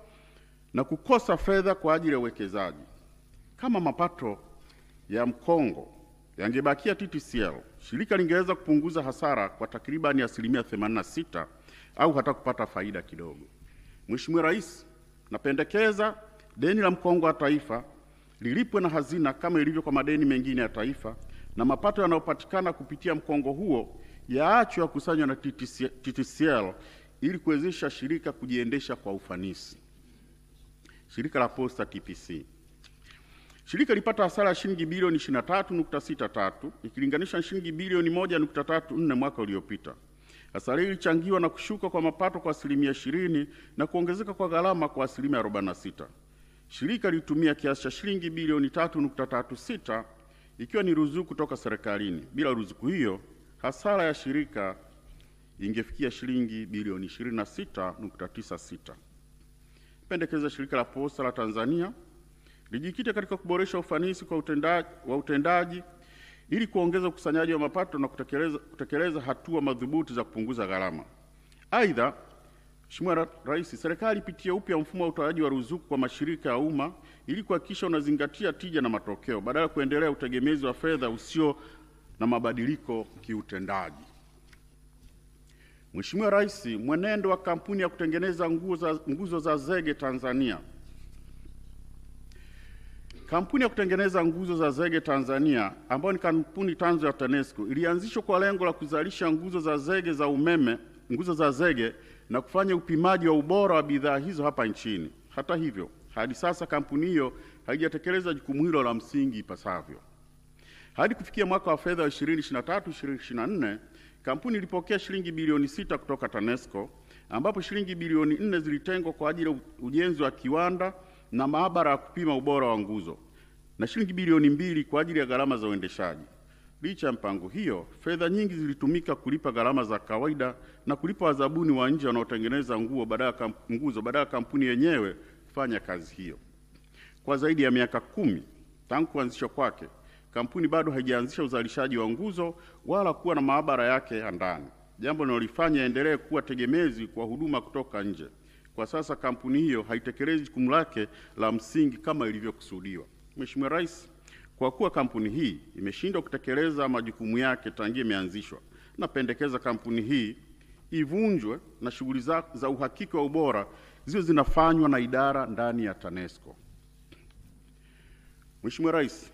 na kukosa fedha kwa ajili ya uwekezaji. Kama mapato ya mkongo yangebakia TTCL, shirika lingeweza kupunguza hasara kwa takribani 86% au hata kupata faida kidogo. Mheshimiwa Rais, napendekeza deni la mkongo wa taifa lilipwe na hazina kama ilivyo kwa madeni mengine ya taifa, na mapato yanayopatikana kupitia mkongo huo yaachwe yakusanywa na TTCL ili kuwezesha shirika kujiendesha kwa ufanisi. Shirika la Posta TPC. Shirika lipata hasara ya shilingi bilioni 23.63 ikilinganisha na shilingi bilioni 1.34 mwaka uliopita. Hasara hii ilichangiwa na kushuka kwa mapato kwa 20% na kuongezeka kwa gharama kwa 46%. Shirika lilitumia kiasi cha shilingi bilioni 3.36 ikiwa ni ruzuku kutoka serikalini. Bila ruzuku hiyo, hasara ya shirika ingefikia shilingi bilioni 26.96. Pendekeza shirika la Posta la Tanzania lijikite katika kuboresha ufanisi kwa utendaji ili kuongeza ukusanyaji wa mapato na kutekeleza hatua madhubuti za kupunguza gharama. Aidha, Mheshimiwa Rais, serikali ipitie upya mfumo wa utoaji wa ruzuku kwa mashirika ya umma ili kuhakikisha unazingatia tija na matokeo badala ya kuendelea utegemezi wa fedha usio na mabadiliko kiutendaji. Mheshimiwa Rais, mwenendo wa kampuni ya kutengeneza nguzo za zege Tanzania. Kampuni ya kutengeneza nguzo za zege Tanzania, ambayo ni kampuni tanzu ya TANESCO, ilianzishwa kwa lengo la kuzalisha nguzo za zege za umeme, nguzo za zege na kufanya upimaji wa ubora wa bidhaa hizo hapa nchini. Hata hivyo, hadi sasa kampuni hiyo haijatekeleza jukumu hilo la msingi ipasavyo. Hadi kufikia mwaka wa fedha 2023/2024, kampuni ilipokea shilingi bilioni 6 kutoka TANESCO, ambapo shilingi bilioni 4 zilitengwa kwa ajili ya ujenzi wa kiwanda na maabara ya kupima ubora wa nguzo na shilingi bilioni 2 kwa ajili ya gharama za uendeshaji. Licha ya mpango hiyo, fedha nyingi zilitumika kulipa gharama za kawaida na kulipa wazabuni wa nje wanaotengeneza nguzo badala ya kampuni yenyewe kufanya kazi hiyo. Kwa zaidi ya miaka 10 tangu kuanzishwa kwake, kampuni bado haijaanzisha uzalishaji wa nguzo wala kuwa na maabara yake ya ndani, jambo linalofanya endelee kuwa tegemezi kwa huduma kutoka nje. Kwa sasa kampuni hiyo haitekelezi jukumu lake la msingi kama ilivyokusudiwa. Mheshimiwa Rais, kwa kuwa kampuni hii imeshindwa kutekeleza majukumu yake tangia imeanzishwa, napendekeza kampuni hii ivunjwe na shughuli za uhakiki wa ubora ziwe zinafanywa na idara ndani ya TANESCO. Mheshimiwa Rais,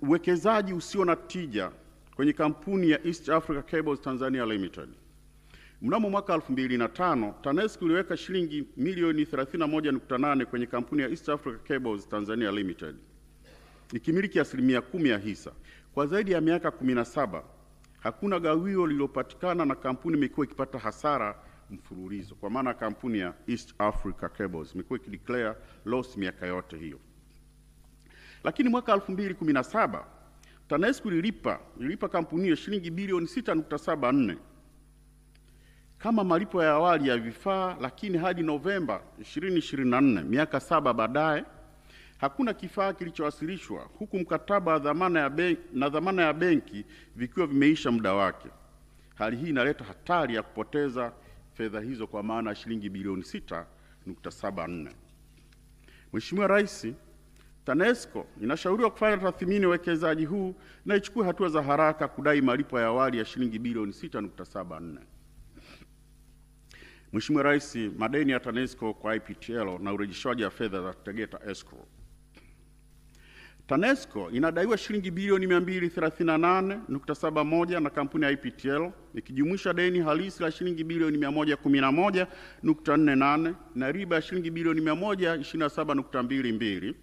uwekezaji usio na tija kwenye kampuni ya East Africa Cables Tanzania Limited. Mnamo mwaka 2005, TANESCO iliweka shilingi milioni 31.8 kwenye kampuni ya East Africa Cables Tanzania Limited, ikimiliki 10% ya hisa. Kwa zaidi ya miaka 17, hakuna gawio lililopatikana na kampuni imekuwa ikipata hasara mfululizo, kwa maana kampuni ya East Africa Cables imekuwa ikideclare loss miaka yote hiyo. Lakini mwaka 2017, TANESCO ililipa kampuni hiyo shilingi bilioni 6.74 kama malipo ya awali ya vifaa, lakini hadi Novemba 2024, miaka 7 baadaye, hakuna kifaa kilichowasilishwa, huku mkataba wa dhamana ya benki vikiwa vimeisha muda wake. Hali hii inaleta hatari ya kupoteza fedha hizo kwa maana ya shilingi bilioni 6.74. Mheshimiwa Rais, TANESCO inashauriwa kufanya tathmini ya uwekezaji huu na ichukue hatua za haraka kudai malipo ya awali ya shilingi bilioni 6.74. Mheshimiwa Rais, madeni ya TANESCO kwa IPTL na urejeshwaji wa fedha za Tegeta Escrow. TANESCO inadaiwa shilingi bilioni 238.71 na kampuni ya IPTL ikijumuisha deni halisi la shilingi bilioni 111.48 na riba ya shilingi bilioni 127.22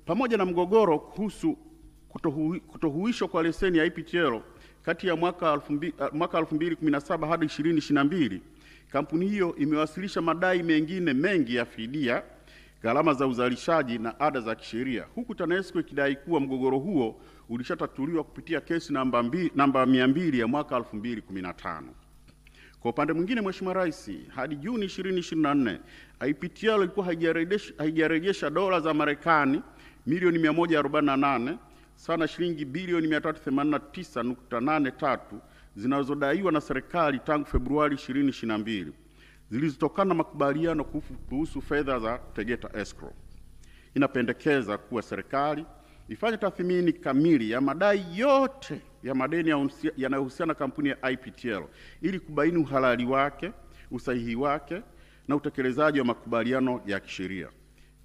pamoja na mgogoro kuhusu kutohuishwa kwa leseni ya IPTL kati ya mwaka 2017 hadi 2022. Kampuni hiyo imewasilisha madai mengine mengi ya fidia, gharama za uzalishaji na ada za kisheria, huku TANESCO ikidai kuwa mgogoro huo ulishatatuliwa kupitia kesi namba 200 ya mwaka 2015. Kwa upande mwingine, Mheshimiwa Rais, hadi Juni 2024 IPTL ilikuwa haijarejesha dola za Marekani milioni 148 sana shilingi bilioni 389.83 zinazodaiwa na serikali tangu Februari 2022 zilizotokana na makubaliano kuhusu fedha za Tegeta Escrow. Inapendekeza kuwa serikali ifanye tathmini kamili ya madai yote ya madeni yanayohusiana na kampuni ya IPTL ili kubaini uhalali wake, usahihi wake na utekelezaji wa makubaliano ya kisheria.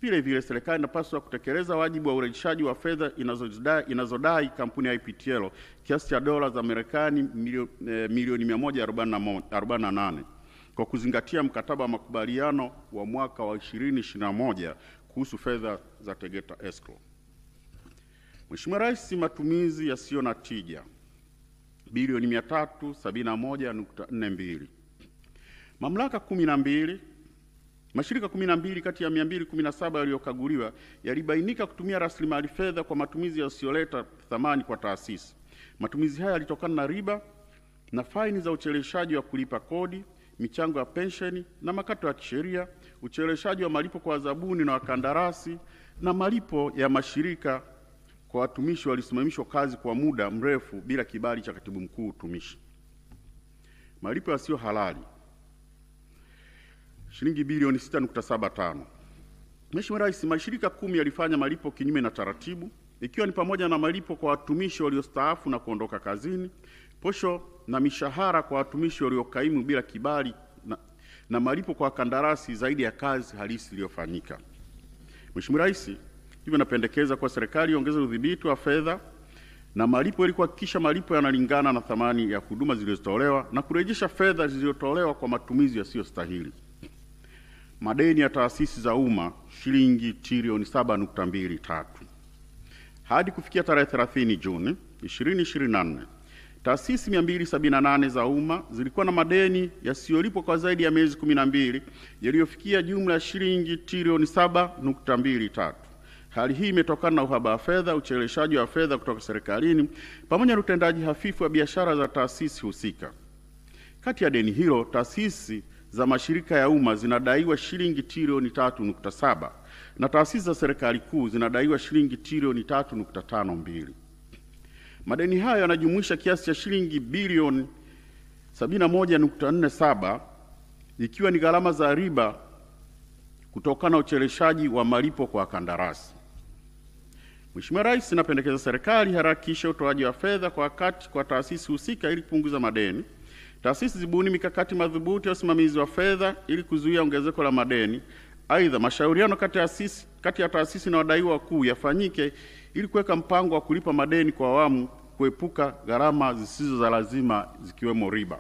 Vile vile serikali inapaswa kutekeleza wajibu wa urejeshaji wa fedha inazodai kampuni ya IPTL kiasi cha dola za Marekani milioni 148 kwa kuzingatia mkataba wa makubaliano wa mwaka wa 2021 kuhusu fedha za Tegeta Escrow. Mheshimiwa Rais, matumizi yasiyo na tija bilioni 371.42. Mashirika 12 kati ya 217 yaliyokaguliwa yalibainika kutumia rasilimali fedha kwa matumizi yasiyoleta thamani kwa taasisi. Matumizi haya yalitokana na riba na faini za ucheleweshaji wa kulipa kodi, michango ya pensheni na makato ya kisheria, ucheleweshaji wa malipo kwa zabuni na wakandarasi na malipo ya mashirika kwa watumishi walisimamishwa kazi kwa muda mrefu bila kibali cha Katibu Mkuu Utumishi. Malipo yasiyo halali shilingi bilioni 6.75. Mheshimiwa Rais, mashirika 10 yalifanya malipo kinyume na taratibu, ikiwa ni pamoja na malipo kwa watumishi waliostaafu na kuondoka kazini, posho na mishahara kwa watumishi waliokaimu bila kibali na malipo kwa kandarasi zaidi ya kazi halisi iliyofanyika. Mheshimiwa Rais, hivyo napendekeza kwa serikali iongeze udhibiti wa fedha na malipo ili kuhakikisha malipo yanalingana na thamani ya huduma zilizotolewa na kurejesha fedha zilizotolewa kwa matumizi yasiyostahili. Madeni ya taasisi za umma shilingi trilioni 7.23. Hadi kufikia tarehe 30 Juni 2024, taasisi 278 za umma zilikuwa na madeni yasiyolipwa kwa zaidi ya miezi 12 yaliyofikia jumla ya shilingi trilioni 7.23. Hali hii imetokana na uhaba wa fedha, ucheleweshaji wa fedha kutoka serikalini pamoja na utendaji hafifu wa biashara za taasisi husika. Kati ya deni hilo, taasisi za mashirika ya umma zinadaiwa shilingi trilioni 3.7 na taasisi za serikali kuu zinadaiwa shilingi trilioni 3.52. Madeni hayo yanajumuisha kiasi cha shilingi bilioni 71.47 ikiwa ni gharama za riba kutokana na ucheleweshaji wa malipo kwa kandarasi. Mheshimiwa Rais, napendekeza serikali harakisha utoaji wa fedha kwa wakati kwa taasisi husika ili kupunguza madeni. Taasisi zibuni mikakati madhubuti ya usimamizi wa fedha ili kuzuia ongezeko la madeni. Aidha, mashauriano kati ya taasisi na wadaiwa wakuu yafanyike ili kuweka mpango wa kulipa madeni kwa awamu, kuepuka gharama zisizo za lazima zikiwemo riba.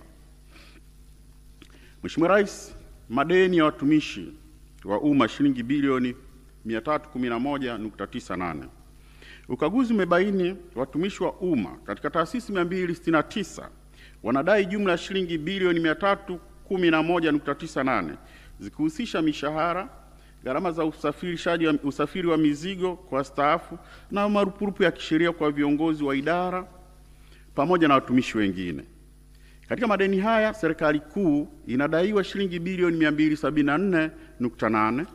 Mheshimiwa Rais, madeni ya watumishi wa umma shilingi bilioni 311.98. Ukaguzi umebaini watumishi wa umma katika taasisi 269 wanadai jumla ya shilingi bilioni 311.98 zikihusisha mishahara, gharama za usafiri wa mizigo kwa staafu na marupurupu ya kisheria kwa viongozi wa idara pamoja na watumishi wengine. Katika madeni haya, serikali kuu inadaiwa shilingi bilioni 274.8,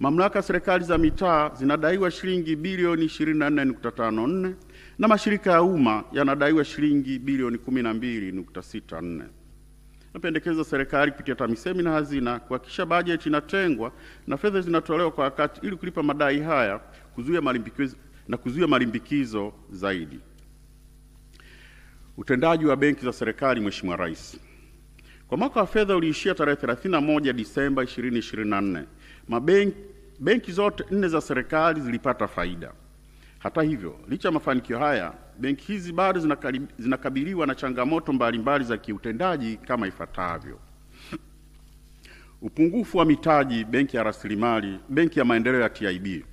mamlaka serikali za mitaa zinadaiwa shilingi bilioni 24.54 na mashirika ya umma yanadaiwa shilingi bilioni 12.64. Napendekeza serikali kupitia TAMISEMI na hazina kuhakikisha bajeti inatengwa na fedha zinatolewa kwa wakati ili kulipa madai haya, kuzuia malimbikizo zaidi. Utendaji wa benki za serikali. Mheshimiwa Rais, kwa mwaka wa fedha uliishia tarehe 31 Disemba 2024, benki zote 4 za serikali zilipata faida. Hata hivyo, licha ya mafanikio haya, benki hizi bado zinakabiliwa na changamoto mbalimbali za kiutendaji kama ifuatavyo: upungufu wa mitaji benki ya rasilimali. Benki ya maendeleo ya TIB.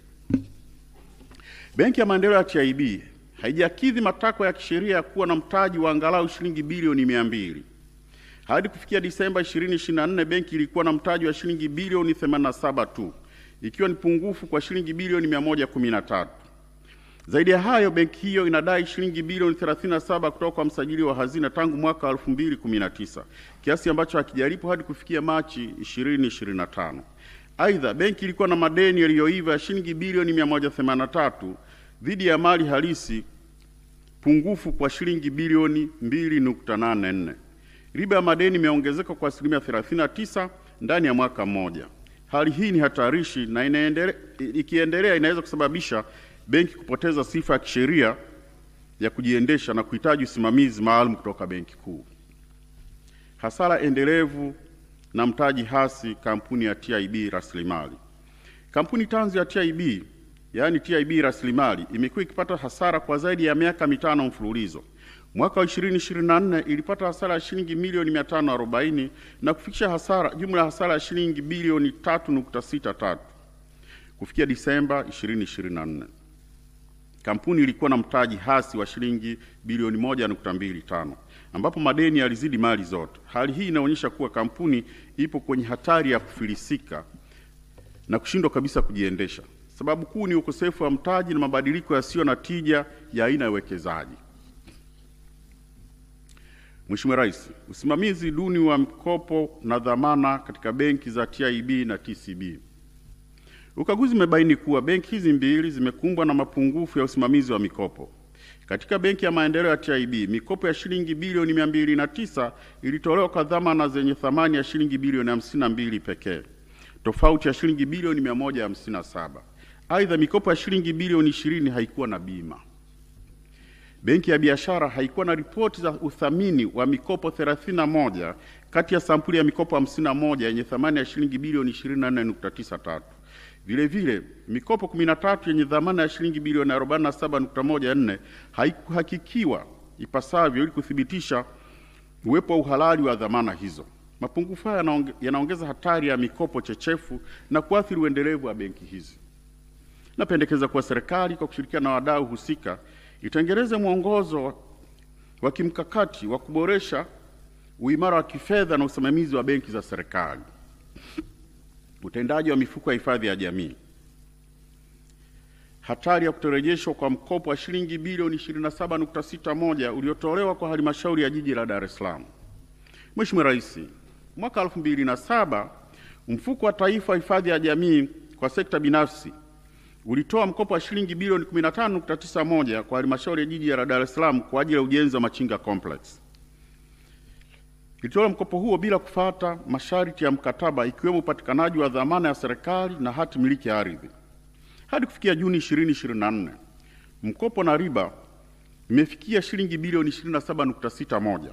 Benki ya maendeleo ya TIB haijakidhi matakwa ya kisheria ya kuwa na mtaji wa angalau shilingi bilioni 200. Hadi kufikia Disemba 2024, benki ilikuwa na mtaji wa shilingi bilioni 87 tu, ikiwa ni pungufu kwa shilingi bilioni 113. Zaidi ya hayo, benki hiyo inadai shilingi bilioni 37 kutoka kwa msajili wa hazina tangu mwaka 2019, kiasi ambacho hakijalipwa hadi kufikia Machi 2025. Aidha, benki ilikuwa na madeni yaliyoiva ya shilingi bilioni 183 dhidi ya mali halisi, pungufu kwa shilingi bilioni 2.84. Riba ya madeni imeongezeka kwa asilimia 39 ndani ya mwaka mmoja. Hali hii ni hatarishi na ikiendelea inaweza kusababisha benki kupoteza sifa ya kisheria ya kujiendesha na kuhitaji usimamizi maalum kutoka Benki Kuu. Hasara endelevu na mtaji hasi kampuni ya TIB Rasilimali. Kampuni tanzu ya TIB, yaani TIB Rasilimali, imekuwa ikipata hasara kwa zaidi ya miaka 5 mfululizo. Mwaka wa 2024 ilipata hasara ya shilingi milioni 540 na kufikisha jumla hasara ya shilingi bilioni 3.63 kufikia Disemba 2024. Kampuni ilikuwa na mtaji hasi wa shilingi bilioni 1.25 ambapo madeni yalizidi mali zote. Hali hii inaonyesha kuwa kampuni ipo kwenye hatari ya kufilisika na kushindwa kabisa kujiendesha. Sababu kuu ni ukosefu wa mtaji na mabadiliko yasiyo na tija ya aina ya uwekezaji. Mheshimiwa Rais, usimamizi duni wa mikopo na dhamana katika benki za TIB na TCB. Ukaguzi umebaini kuwa benki hizi mbili zimekumbwa na mapungufu ya usimamizi wa mikopo. Katika benki ya maendeleo ya TIB, mikopo ya shilingi bilioni 209 ilitolewa kwa dhamana zenye thamani ya shilingi bilioni 52 pekee, tofauti ya shilingi bilioni 157. Aidha, mikopo ya shilingi bilioni 20 haikuwa na bima. Benki ya biashara haikuwa na ripoti za uthamini wa mikopo 31 kati ya sampuli ya mikopo 51 yenye thamani ya shilingi bilioni 24.93. Vile vile, mikopo 13 yenye dhamana ya shilingi bilioni 47.14 haikuhakikiwa ipasavyo ili kuthibitisha uwepo wa uhalali wa dhamana hizo. Mapungufu haya yanaongeza hatari ya mikopo chechefu na kuathiri uendelevu wa benki hizi. Napendekeza kuwa serikali kwa kushirikiana na wadau husika itengeneze mwongozo wa kimkakati wa kuboresha uimara wa kifedha na usimamizi wa benki za serikali. Utendaji wa mifuko ya hifadhi ya jamii. Hatari ya kutorejeshwa kwa mkopo wa shilingi bilioni 27.61 uliotolewa kwa halmashauri ya jiji la Dar es Salaam. Mheshimiwa Rais, mwaka 2007 mfuko wa taifa wa hifadhi ya jamii kwa sekta binafsi ulitoa mkopo wa shilingi bilioni 15.91 kwa halmashauri ya jiji la Dar es Salaam kwa ajili ya ujenzi wa Machinga Complex. Ilitoa mkopo huo bila kufuata masharti ya mkataba, ikiwemo upatikanaji wa dhamana ya serikali na hati miliki ya ardhi. Hadi kufikia Juni 2024, mkopo na riba imefikia shilingi bilioni 27.61,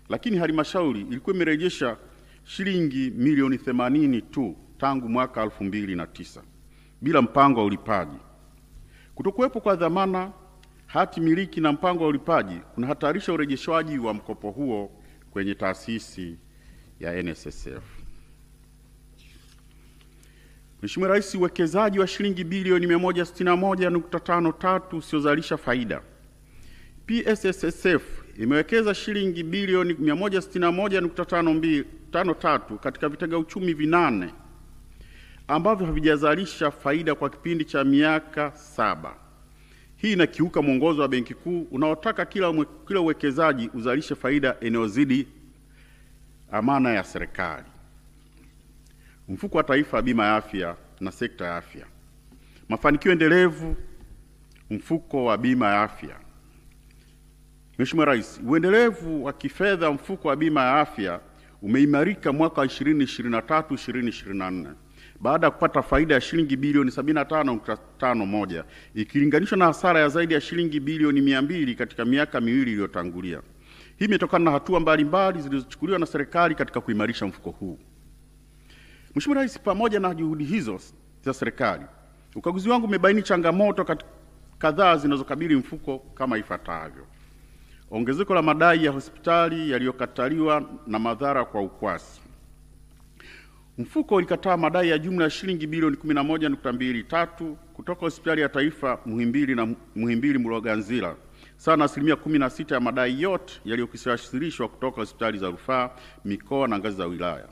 lakini halmashauri ilikuwa imerejesha shilingi milioni 80 tu tangu mwaka 2009 bila mpango wa ulipaji. Kutokuwepo kwa dhamana, hati miliki na mpango wa ulipaji kunahatarisha urejeshwaji wa mkopo huo kwenye taasisi ya NSSF. Mheshimiwa Rais, uwekezaji wa shilingi bilioni 161.53 usiozalisha faida. PSSSF imewekeza shilingi bilioni 161.53 katika vitega uchumi 8 ambavyo havijazalisha faida kwa kipindi cha miaka 7. Hii inakiuka mwongozo wa Benki Kuu unaotaka kila uwekezaji uzalishe faida inayozidi amana ya serikali. Mfuko wa taifa wa bima ya afya na sekta ya afya. Mafanikio endelevu mfuko wa bima ya afya. Mheshimiwa Rais, uendelevu wa kifedha mfuko wa bima ya afya umeimarika mwaka 2023-2024 baada ya kupata faida ya shilingi bilioni 75.51 ikilinganishwa na hasara ya zaidi ya shilingi bilioni 200 katika miaka miwili iliyotangulia. Hii imetokana na hatua mbalimbali zilizochukuliwa na serikali katika kuimarisha mfuko huu. Mheshimiwa Rais, pamoja na juhudi hizo za serikali, ukaguzi wangu umebaini changamoto kadhaa zinazokabili mfuko kama ifuatavyo: ongezeko la madai ya hospitali yaliyokataliwa na madhara kwa ukwasi. Mfuko ulikataa madai ya jumla ya shilingi bilioni 11.23 kutoka hospitali ya taifa Muhimbili na Muhimbili Mloganzila, sawa na 16% ya madai yote yaliyowasilishwa kutoka hospitali za rufaa, mikoa na ngazi za wilaya.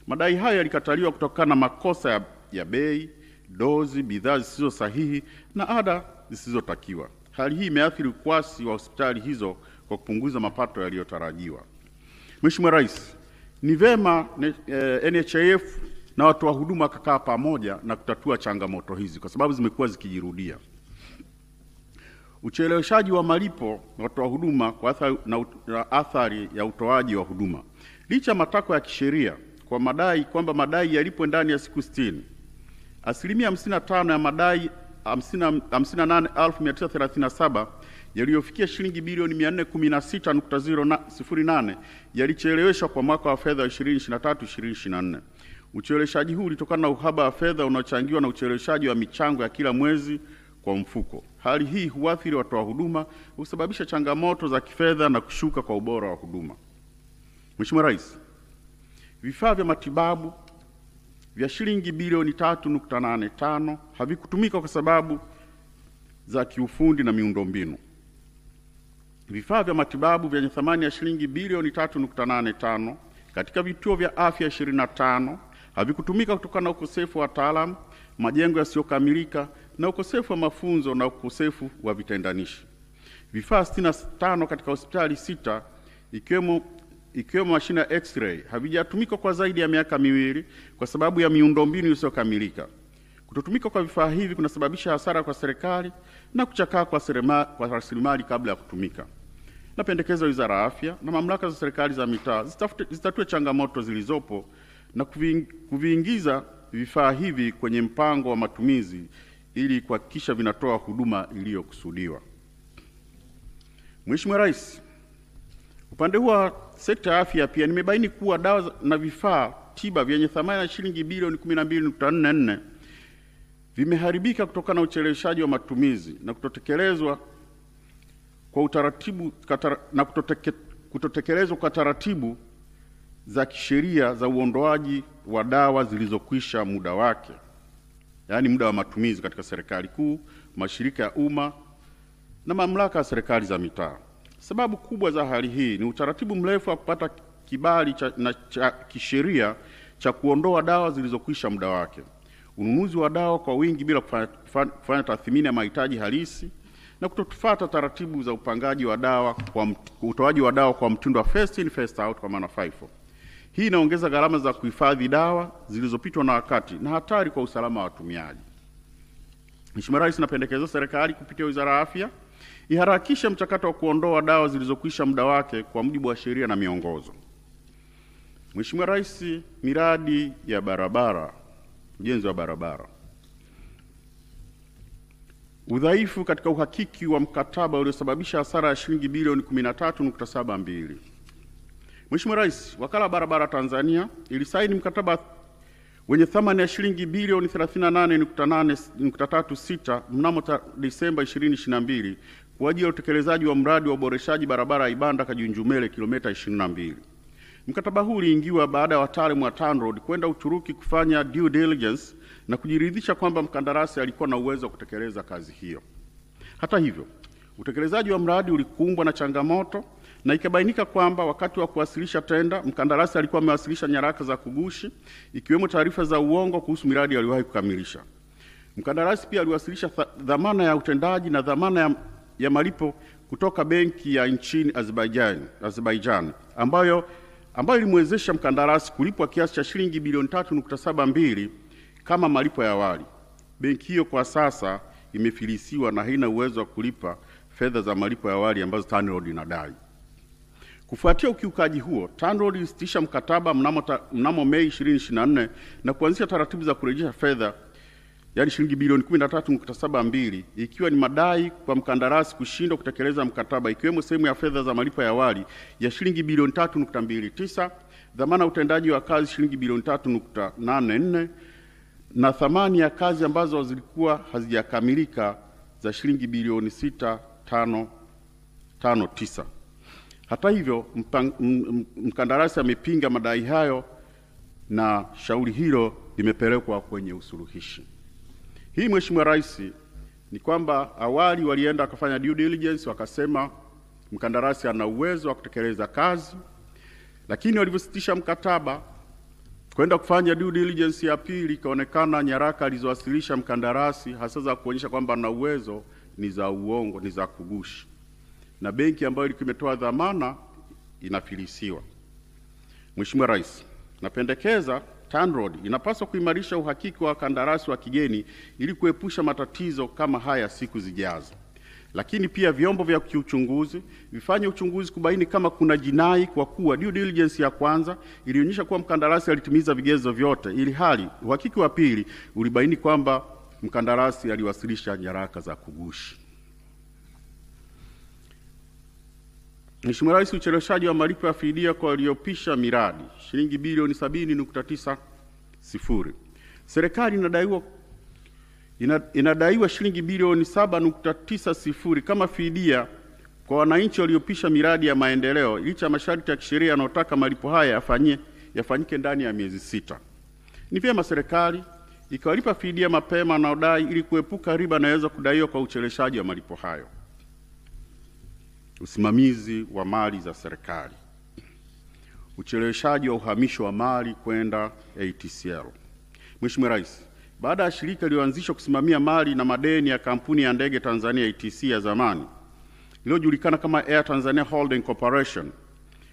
Madai hayo yalikataliwa kutokana na makosa ya bei, dozi, bidhaa zisizo sahihi na ada zisizotakiwa. Hali hii imeathiri ukwasi wa hospitali hizo kwa kupunguza mapato yaliyotarajiwa. Mheshimiwa Rais, ni vema NHIF na watu wa huduma kukaa pamoja na kutatua changamoto hizi kwa sababu zimekuwa zikijirudia. Ucheleweshaji wa malipo na watu wa huduma kwa athari ya utoaji wa huduma. Licha ya matakwa ya kisheria kwa madai kwamba madai yalipwe ndani ya siku 60, asilimia 55 ya madai 58,937 yaliyofikia shilingi bilioni 416.08 yalicheleweshwa kwa mwaka wa fedha 2023-2024. Ucheleweshaji huu ulitokana na uhaba wa fedha unaochangiwa na ucheleweshaji wa michango ya kila mwezi kwa mfuko. Hali hii huathiri watoa huduma, husababisha changamoto za kifedha na kushuka kwa ubora wa huduma. Mheshimiwa Rais, vifaa vya matibabu vya shilingi bilioni 3.85 havikutumika kwa sababu za kiufundi na miundombinu. Vifaa vya matibabu vyenye thamani ya shilingi bilioni 3.85 katika vituo vya afya 25 havikutumika kutokana na ukosefu wa wataalamu, majengo yasiyokamilika na ukosefu wa mafunzo na ukosefu wa vitendanishi. Vifaa 65 katika hospitali 6 ikiwemo mashine ya X-ray havijatumika kwa zaidi ya miaka miwili kwa sababu ya miundombinu isiyokamilika. Kutotumika kwa vifaa hivi kunasababisha hasara kwa serikali na kuchakaa kwa rasilimali kabla ya kutumika. Napendekeza Wizara ya Afya na mamlaka za serikali za mitaa zitatue changamoto zilizopo na kuviingiza vifaa hivi kwenye mpango wa matumizi ili kuhakikisha vinatoa huduma iliyokusudiwa. Mheshimiwa Rais, upande huu wa sekta ya afya pia nimebaini kuwa dawa na vifaa tiba vyenye thamani ya shilingi bilioni 12.44 vimeharibika kutokana na ucheleweshaji wa matumizi na kutotekelezwa kwa utaratibu kutotekelezwa kwa taratibu za kisheria za uondoaji wa dawa zilizokwisha muda wake, yaani muda wa matumizi katika serikali kuu, mashirika ya umma na mamlaka ya serikali za mitaa. Sababu kubwa za hali hii ni utaratibu mrefu wa kupata kibali cha kisheria cha kuondoa dawa zilizokwisha muda wake, ununuzi wa dawa kwa wingi bila kufanya tathmini ya mahitaji halisi na kutofuata taratibu za upangaji wa dawa kwa utoaji wa dawa kwa mtindo wa first in first out kwa maana FIFO. Hii inaongeza gharama za kuhifadhi dawa zilizopitwa na wakati na hatari kwa usalama wa watumiaji. Mheshimiwa Rais, napendekeza serikali kupitia Wizara ya Afya iharakishe mchakato wa kuondoa dawa zilizokwisha muda wake kwa mujibu wa sheria na miongozo. Mheshimiwa Rais, miradi ya barabara, ujenzi wa barabara. Udhaifu katika uhakiki wa mkataba uliosababisha hasara ya shilingi bilioni 13.72. Mheshimiwa Rais, Wakala wa Barabara Tanzania ilisaini mkataba wenye thamani ya shilingi bilioni 38.36 mnamo Desemba 2022 kwa ajili ya utekelezaji wa mradi wa uboreshaji barabara ya Ibanda Kajunjumele kilomita 22. Mkataba huu uliingiwa baada ya wataalamu wa TANROADS kwenda Uturuki kufanya due diligence na kujiridhisha kwamba mkandarasi alikuwa na uwezo wa kutekeleza kazi hiyo. Hata hivyo, utekelezaji wa mradi ulikumbwa na changamoto na ikabainika kwamba wakati wa kuwasilisha tenda, mkandarasi alikuwa amewasilisha nyaraka za kugushi ikiwemo taarifa za uongo kuhusu miradi aliyowahi kukamilisha. Mkandarasi pia aliwasilisha dhamana ya utendaji na dhamana ya malipo kutoka benki ya nchini Azerbaijan ambayo ilimwezesha mkandarasi kulipwa kiasi cha shilingi bilioni 3.72 kama malipo ya awali. Benki hiyo kwa sasa imefilisiwa na haina uwezo wa kulipa fedha za malipo ya awali ambazo TANROADS inadai. Kufuatia ukiukaji huo, TANROADS ilisitisha mkataba mnamo Mei 2024 na kuanzisha taratibu za kurejesha fedha yaani shilingi bilioni 13.72 ikiwa ni madai kwa mkandarasi kushindwa kutekeleza mkataba, ikiwemo sehemu ya fedha za malipo ya awali ya shilingi bilioni 3.29, dhamana ya utendaji wa kazi shilingi bilioni 3.84 na thamani ya kazi ambazo zilikuwa hazijakamilika za shilingi bilioni 6.559. Hata hivyo, mkandarasi amepinga madai hayo na shauri hilo limepelekwa kwenye usuluhishi. Hii Mheshimiwa Rais, ni kwamba awali walienda wakafanya due diligence, wakasema mkandarasi ana uwezo wa kutekeleza kazi, lakini walivyositisha mkataba kwenda kufanya due diligence ya pili, ikaonekana nyaraka alizowasilisha mkandarasi hasa za kuonyesha kwamba ana uwezo ni za uongo, ni za kugushi, na benki ambayo ilikuwa imetoa dhamana inafilisiwa. Mheshimiwa Rais, napendekeza TANROADS inapaswa kuimarisha uhakiki wa kandarasi wa kigeni ili kuepusha matatizo kama haya siku zijazo. Lakini pia vyombo vya kiuchunguzi vifanye uchunguzi kubaini kama kuna jinai, kwa kuwa due diligence ya kwanza ilionyesha kuwa mkandarasi alitimiza vigezo vyote, ili hali uhakiki wa pili ulibaini kwamba mkandarasi aliwasilisha nyaraka za kugushi. Mheshimiwa Rais, ucheleweshaji wa malipo ya fidia kwa waliopisha miradi shilingi bilioni 70.90. Serikali inadaiwa shilingi bilioni 7.90 kama fidia kwa wananchi waliopisha miradi ya maendeleo, licha ya masharti ya kisheria yanayotaka malipo haya yafanyike ndani ya miezi 6. Ni vyema serikali ikawalipa fidia mapema wanaodai ili kuepuka riba inayoweza kudaiwa kwa ucheleweshaji wa malipo hayo. Usimamizi wa mali za serikali. Ucheleweshaji wa uhamisho wa mali kwenda ATCL. Mheshimiwa Rais, baada ya shirika lililoanzishwa kusimamia mali na madeni ya kampuni ya ndege Tanzania ATC ya zamani iliyojulikana kama Air Tanzania Holding Corporation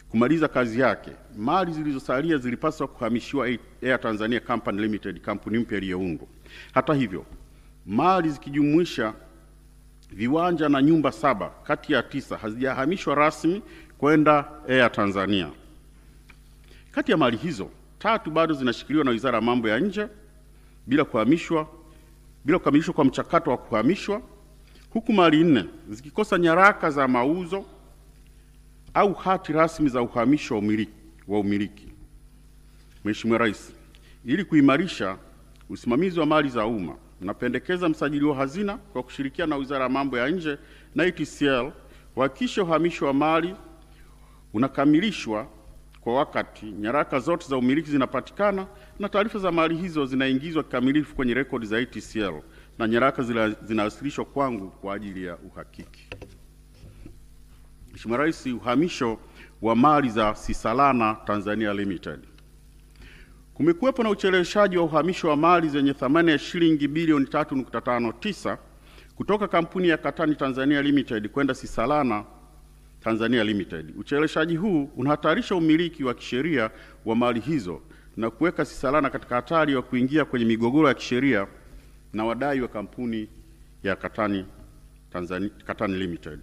kumaliza kazi yake, mali zilizosalia zilipaswa kuhamishiwa Air Tanzania Company Limited, kampuni mpya iliyoundwa. Hata hivyo, mali zikijumuisha viwanja na nyumba 7 kati ya 9 hazijahamishwa rasmi kwenda Air Tanzania. Kati ya mali hizo 3 bado zinashikiliwa na Wizara ya Mambo ya Nje bila kukamilishwa kwa mchakato wa kuhamishwa, huku mali 4 zikikosa nyaraka za mauzo au hati rasmi za uhamisho wa umiliki. Mheshimiwa Rais, ili kuimarisha usimamizi wa mali za umma, napendekeza msajili wa hazina kwa kushirikiana na Wizara ya Mambo ya Nje na ATCL kuhakikisha uhamisho wa mali unakamilishwa kwa wakati, nyaraka zote za umiliki zinapatikana na taarifa za mali hizo zinaingizwa kikamilifu kwenye rekodi za ATCL na nyaraka zinawasilishwa kwangu kwa ajili ya uhakiki. Mheshimiwa Rais, uhamisho wa mali za Sisalana Tanzania Limited. Kumekuwepo na ucheleweshaji wa uhamisho wa mali zenye thamani ya shilingi bilioni 3.59 kutoka kampuni ya Katani Tanzania Limited kwenda Sisalana Tanzania Limited. Ucheleweshaji huu unahatarisha umiliki wa kisheria wa mali hizo na kuweka Sisalana katika hatari ya kuingia kwenye migogoro ya kisheria na wadai wa kampuni ya Katani Limited.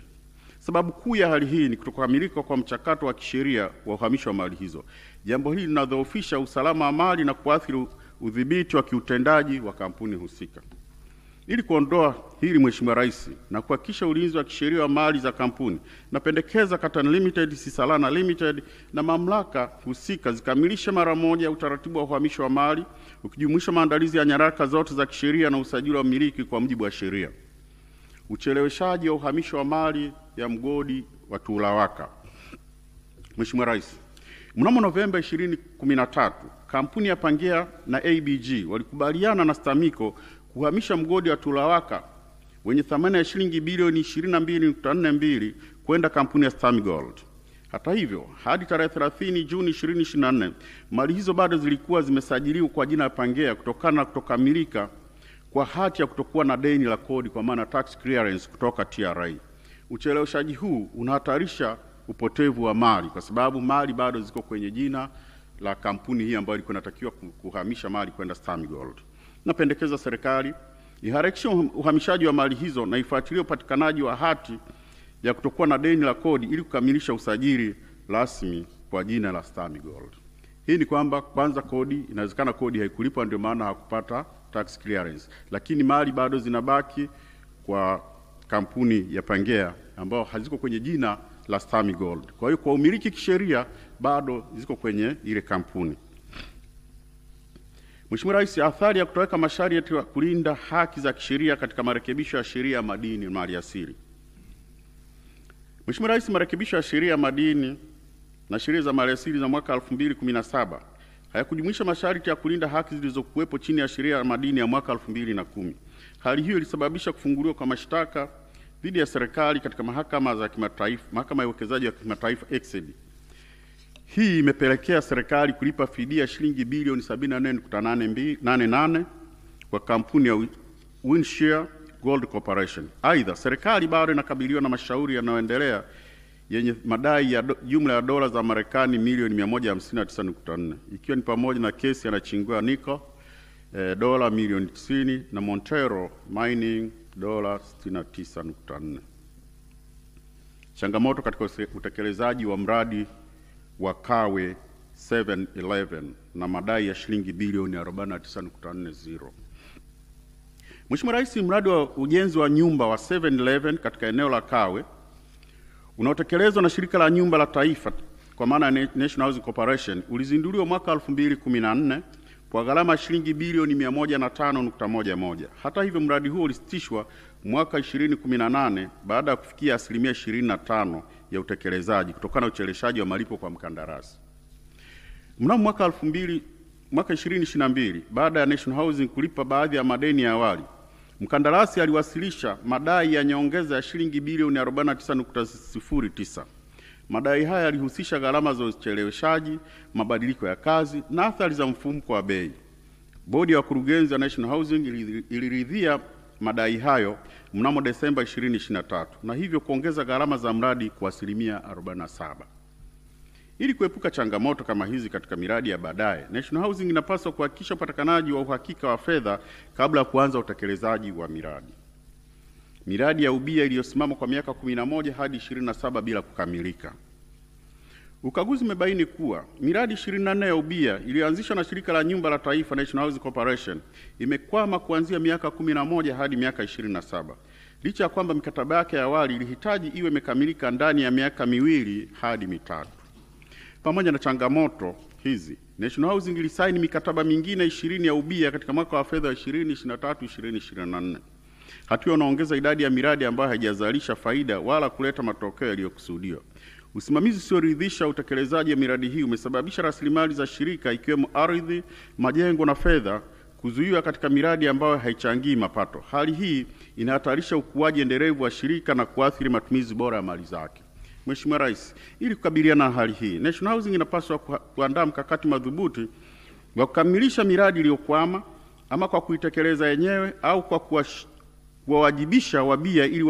Sababu kuu ya hali hii ni kutokamilika kwa mchakato wa kisheria wa uhamisho wa mali hizo. Jambo hili linadhoofisha usalama wa mali na kuathiri udhibiti wa kiutendaji wa kampuni husika. Ili kuondoa hili, Mheshimiwa Rais, na kuhakikisha ulinzi wa kisheria wa mali za kampuni, napendekeza Katani Limited, Sisalana Limited na mamlaka husika zikamilishe mara moja utaratibu wa uhamisho wa mali ukijumuisha maandalizi ya nyaraka zote za kisheria na usajili wa miliki kwa mujibu wa sheria. Ucheleweshaji wa uhamisho wa mali ya mgodi wa Tulawaka. Mheshimiwa Rais, mnamo Novemba 2013, kampuni ya Pangea na ABG walikubaliana na STAMICO kuhamisha mgodi wa Tulawaka wenye thamani ya shilingi bilioni 22.42 kwenda kampuni ya Stamigold. Hata hivyo, hadi tarehe 30 Juni 2024, mali hizo bado zilikuwa zimesajiliwa kwa jina la Pangea kutokana na kutokamilika kwa hati ya kutokuwa na deni la kodi, kwa maana tax clearance kutoka TRA. Ucheleweshaji huu unahatarisha upotevu wa mali kwa sababu mali bado ziko kwenye jina la kampuni hii ambayo ilikuwa inatakiwa kuhamisha mali kwenda Stamigold. Napendekeza serikali iharakishe uhamishaji wa mali hizo na ifuatilie upatikanaji wa hati ya kutokuwa na deni la kodi ili kukamilisha usajili rasmi kwa jina la Stami Gold. Hii ni kwamba kwanza kodi, inawezekana kodi haikulipwa ndio maana hakupata tax clearance, lakini mali bado zinabaki kwa kampuni ya Pangea ambao haziko kwenye jina la Stami Gold. Kwa hiyo kwa umiliki kisheria bado ziko kwenye ile kampuni. Mheshimiwa Rais, athari ya kutoweka masharti ya kulinda haki za kisheria katika marekebisho ya sheria ya madini na maliasili. Mheshimiwa Rais, marekebisho ya sheria ya madini na sheria za maliasili za mwaka 2017 hayakujumuisha masharti ya kulinda haki zilizokuwepo chini ya sheria ya madini ya mwaka 2010. Hali hiyo ilisababisha kufunguliwa kwa mashtaka dhidi ya serikali katika mahakama za kimataifa, mahakama ya uwekezaji wa kimataifa ECD. Hii imepelekea serikali kulipa fidia shilingi bilioni 74.88 kwa kampuni ya Winshare Gold Corporation. Aidha, serikali bado inakabiliwa na mashauri yanayoendelea yenye madai ya jumla ya dola za Marekani milioni 159.4, ikiwa ni pamoja na kesi ya Nachingwea Nickel dola milioni 90 na Montero Mining dola 69.4. Changamoto katika utekelezaji wa mradi wa Kawe 711 na madai ya shilingi bilioni 49.40. Mheshimiwa Rais, mradi wa ujenzi wa nyumba wa 711 katika eneo la Kawe unaotekelezwa na shirika la nyumba la taifa kwa maana ya National Housing Corporation ulizinduliwa mwaka 2014 kwa gharama ya shilingi bilioni 105.11. Hata hivyo, mradi huo ulisitishwa mwaka 2018 baada ya kufikia asilimia 25 ya utekelezaji kutokana na ucheleweshaji wa malipo kwa mkandarasi. Mnamo mwaka 2022 baada ya National Housing kulipa baadhi ya madeni ya awali, mkandarasi aliwasilisha madai ya nyongeza ya shilingi bilioni 49.09. Madai haya yalihusisha gharama za ucheleweshaji, mabadiliko ya kazi na athari za mfumuko wa bei. Bodi ya wakurugenzi wa National Housing iliridhia madai hayo mnamo Desemba 2023 na hivyo kuongeza gharama za mradi kwa asilimia 47. Ili kuepuka changamoto kama hizi katika miradi ya baadaye, National Housing inapaswa kuhakikisha upatikanaji wa uhakika wa fedha kabla ya kuanza utekelezaji wa miradi. Miradi ya ubia iliyosimama kwa miaka 11 hadi 27 bila kukamilika. Ukaguzi umebaini kuwa miradi 24 ya ubia iliyoanzishwa na shirika la nyumba la taifa National Housing Corporation imekwama kuanzia miaka 11 hadi miaka 27. Licha ya kwamba mikataba yake ya awali ilihitaji iwe imekamilika ndani ya miaka 2 hadi 3. Pamoja na changamoto hizi, National Housing ilisaini mikataba mingine 20 ya ubia katika mwaka wa fedha 2023-2024. Hatua inaongeza idadi ya miradi ambayo haijazalisha faida wala kuleta matokeo yaliyokusudiwa. Usimamizi usioridhisha utekelezaji wa miradi hii umesababisha rasilimali za shirika ikiwemo ardhi, majengo na fedha kuzuiwa katika miradi ambayo haichangii mapato. Hali hii inahatarisha ukuaji endelevu wa shirika na kuathiri matumizi bora ya mali zake. Mheshimiwa Rais, ili kukabiliana na hali hii, National Housing inapaswa kuandaa mkakati madhubuti wa kukamilisha miradi iliyokwama ama kwa kuitekeleza yenyewe au kwa kuwawajibisha wabia ili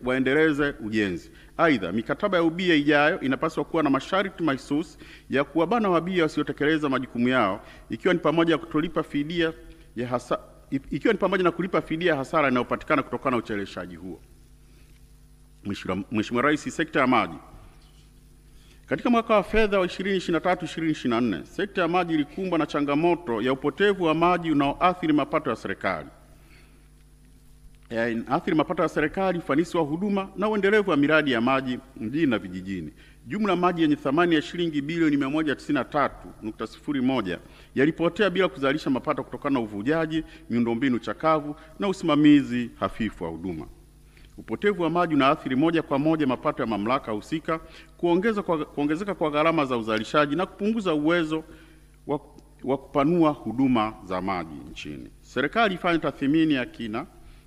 waendeleze ujenzi. Aidha, mikataba ya ubia ijayo inapaswa kuwa na masharti mahususi ya kuwabana wabia wasiotekeleza majukumu yao, ikiwa ni pamoja na kulipa fidia ya hasara inayopatikana kutokana na ucheleweshaji huo. Mheshimiwa Rais, sekta ya maji. Katika mwaka wa fedha wa 2023-2024, sekta ya maji ilikumbwa na changamoto ya upotevu wa maji unaoathiri mapato ya serikali. Ufanisi wa huduma na uendelevu wa miradi ya maji mjini na vijijini. Jumla maji yenye thamani ya shilingi bilioni 193.01 yalipotea bila kuzalisha mapato kutokana na uvujaji, miundombinu chakavu na usimamizi hafifu wa huduma. Upotevu wa maji unaathiri moja kwa moja mapato ya mamlaka husika, kuongezeka kwa gharama za uzalishaji na kupunguza uwezo wa kupanua huduma za maji nchini. Serikali ifanye tathmini ya kina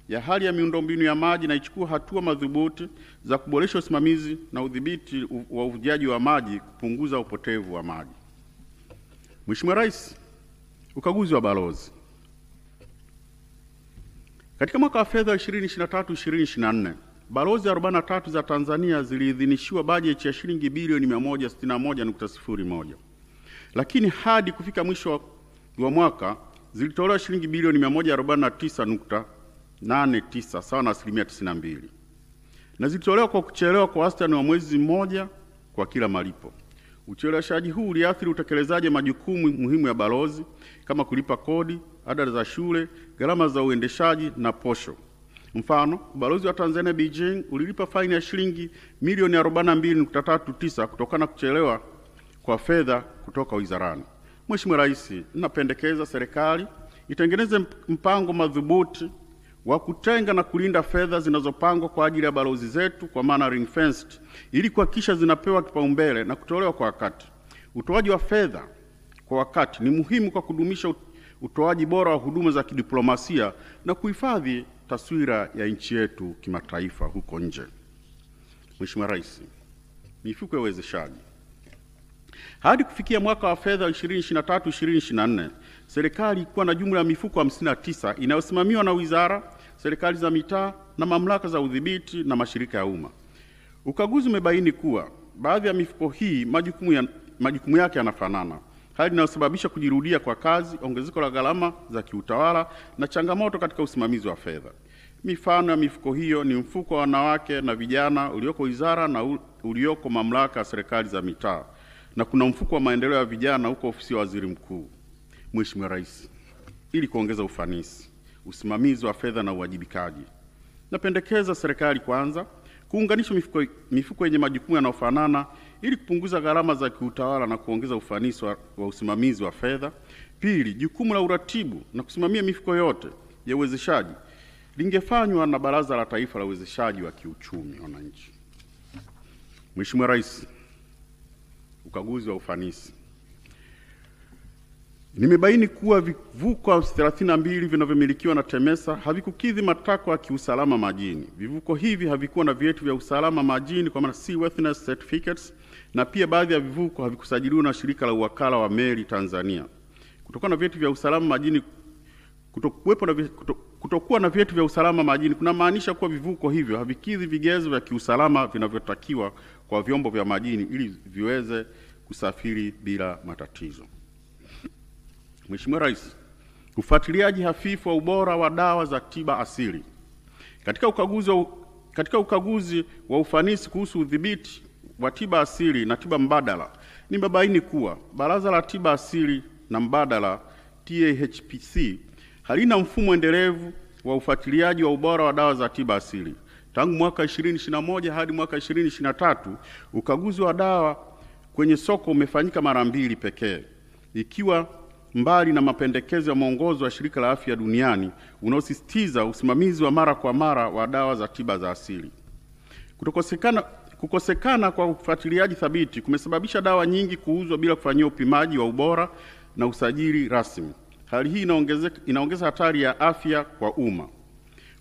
ya hali ya miundombinu ya maji na ichukue hatua madhubuti za kuboresha usimamizi na udhibiti wa uvujaji wa maji, kupunguza upotevu wa maji. Mheshimiwa Rais, ukaguzi wa balozi. Katika mwaka wa fedha 2023-2024, balozi 43 za Tanzania ziliidhinishiwa bajeti ya shilingi bilioni 161.01. Lakini hadi kufika mwisho wa mwaka zilitolewa shilingi bilioni 149.89 sawa na asilimia 92. Na zilitolewa kwa kuchelewa kwa wastani wa mwezi mmoja kwa kila malipo. Ucheleweshaji huu uliathiri utekelezaji wa majukumu muhimu ya balozi kama kulipa kodi, ada za shule, gharama za uendeshaji na posho. Mfano, ubalozi wa Tanzania Beijing ulilipa faini ya shilingi milioni 42.39 kutokana na kuchelewa kwa fedha kutoka wizarani. Mheshimiwa Rais, ninapendekeza serikali itengeneze mpango madhubuti wa kutenga na kulinda fedha zinazopangwa kwa ajili ya balozi zetu, kwa maana ring fenced, ili kuhakikisha zinapewa kipaumbele na kutolewa kwa wakati. Utoaji wa fedha kwa wakati ni muhimu kwa kudumisha utoaji bora wa huduma za kidiplomasia na kuhifadhi taswira ya nchi yetu kimataifa huko nje. Mheshimiwa Rais, mifuko ya uwezeshaji. Hadi kufikia mwaka wa fedha 2023-2024, serikali ilikuwa na jumla ya mifuko 59 inayosimamiwa na wizara, serikali za mitaa na mamlaka za udhibiti na mashirika ya umma. Ukaguzi umebaini kuwa baadhi ya mifuko hii majukumu yake yanafanana, hali inayosababisha kujirudia kwa kazi, ongezeko la gharama za kiutawala na changamoto katika usimamizi wa fedha. Mifano ya mifuko hiyo ni mfuko wa wanawake na vijana ulioko wizara na ulioko mamlaka ya serikali za mitaa, na kuna mfuko wa maendeleo ya vijana huko ofisi ya waziri mkuu. Mheshimiwa Rais, ili kuongeza ufanisi, usimamizi wa fedha na uwajibikaji, napendekeza serikali kwanza kuunganisha mifuko yenye majukumu yanayofanana ili kupunguza gharama za kiutawala na kuongeza ufanisi wa usimamizi wa fedha. Pili, jukumu la uratibu na kusimamia mifuko yote ya uwezeshaji lingefanywa na Baraza la Taifa la Uwezeshaji wa Kiuchumi Wananchi. Mheshimiwa Rais, ukaguzi wa ufanisi. Nimebaini kuwa vivuko 32 vinavyomilikiwa na TEMESA havikukidhi matakwa ya kiusalama majini. Vivuko hivi havikuwa na vyeti vya usalama majini kwa maana seaworthiness certificates, na pia baadhi ya vivuko havikusajiliwa na shirika la uwakala wa meli Tanzania. Kutokana na vyeti vya usalama majini kutokuwa na vyeti vya usalama majini kuna maanisha kuwa vivuko hivyo havikidhi vigezo vya kiusalama vinavyotakiwa kwa vyombo vya majini ili viweze kusafiri bila matatizo. Mheshimiwa Rais, ufuatiliaji hafifu wa ubora wa dawa za tiba asili. Katika ukaguzi wa ufanisi kuhusu udhibiti wa tiba asili na tiba mbadala, nimebaini kuwa Baraza la Tiba Asili na Mbadala TAHPC halina mfumo endelevu wa ufuatiliaji wa ubora wa dawa za tiba asili. Tangu mwaka 2021 hadi mwaka 2023, ukaguzi wa dawa kwenye soko umefanyika mara 2 pekee, ikiwa mbali na mapendekezo ya mwongozo wa Shirika la Afya Duniani unaosisitiza usimamizi wa mara kwa mara wa dawa za tiba za asili. Kukosekana kwa ufuatiliaji thabiti kumesababisha dawa nyingi kuuzwa bila kufanyiwa upimaji wa ubora na usajili rasmi. Hali hii inaongeza hatari ya afya kwa umma.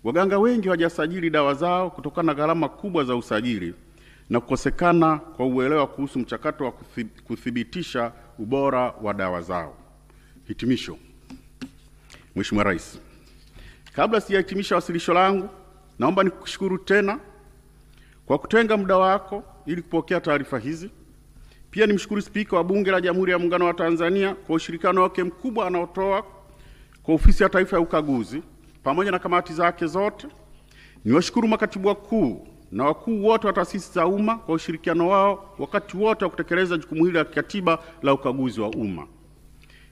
Waganga wengi hawajasajili dawa zao kutokana na gharama kubwa za usajili na kukosekana kwa uelewa kuhusu mchakato wa kuthibitisha ubora wa dawa zao. Hitimisho. Mheshimiwa Rais, kabla sijahitimisha wasilisho langu, naomba nikushukuru tena kwa kutenga muda wako ili kupokea taarifa hizi. Pia nimshukuru Spika wa Bunge la Jamhuri ya Muungano wa Tanzania kwa ushirikiano wake mkubwa anaotoa kwa Ofisi ya Taifa ya Ukaguzi pamoja na kamati zake zote. Niwashukuru makatibu wakuu na wakuu wote wa taasisi za umma kwa ushirikiano wao wakati wote wa kutekeleza jukumu hili la kikatiba la ukaguzi wa umma.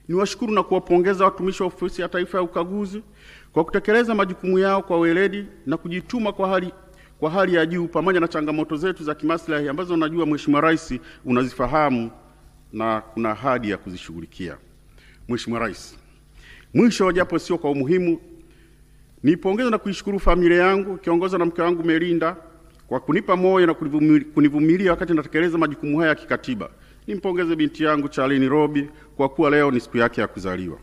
Niwashukuru na kuwapongeza watumishi wa Ofisi ya Taifa ya Ukaguzi kwa kutekeleza majukumu yao kwa weledi na kujituma kwa hali ya juu pamoja na changamoto zetu za kimaslahi ambazo najua Mheshimiwa Rais unazifahamu na kuna ahadi ya kuzishughulikia. Mheshimiwa Rais, mwisho japo sio kwa umuhimu, nipongeza na kuishukuru familia yangu ikiongozwa na mke wangu Melinda kwa kunipa moyo na kunivumilia wakati natekeleza majukumu haya ya kikatiba. Nimpongeze binti yangu Charlene Robi kwa kuwa leo ni siku yake ya kuzaliwa.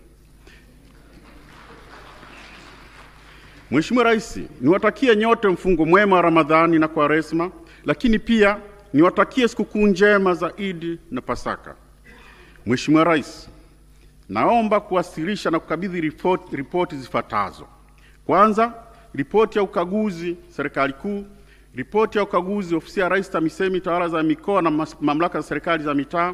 Mheshimiwa Rais, niwatakie nyote mfungo mwema wa Ramadhani na Kwaresma, lakini pia niwatakie sikukuu njema za Idi na Pasaka. Mheshimiwa Rais, naomba kuwasilisha na kukabidhi ripoti zifuatazo. Kwanza, ripoti ya ukaguzi serikali kuu, ripoti ya ukaguzi Ofisi ya Rais TAMISEMI Tawala za Mikoa na Mamlaka za Serikali za Mitaa,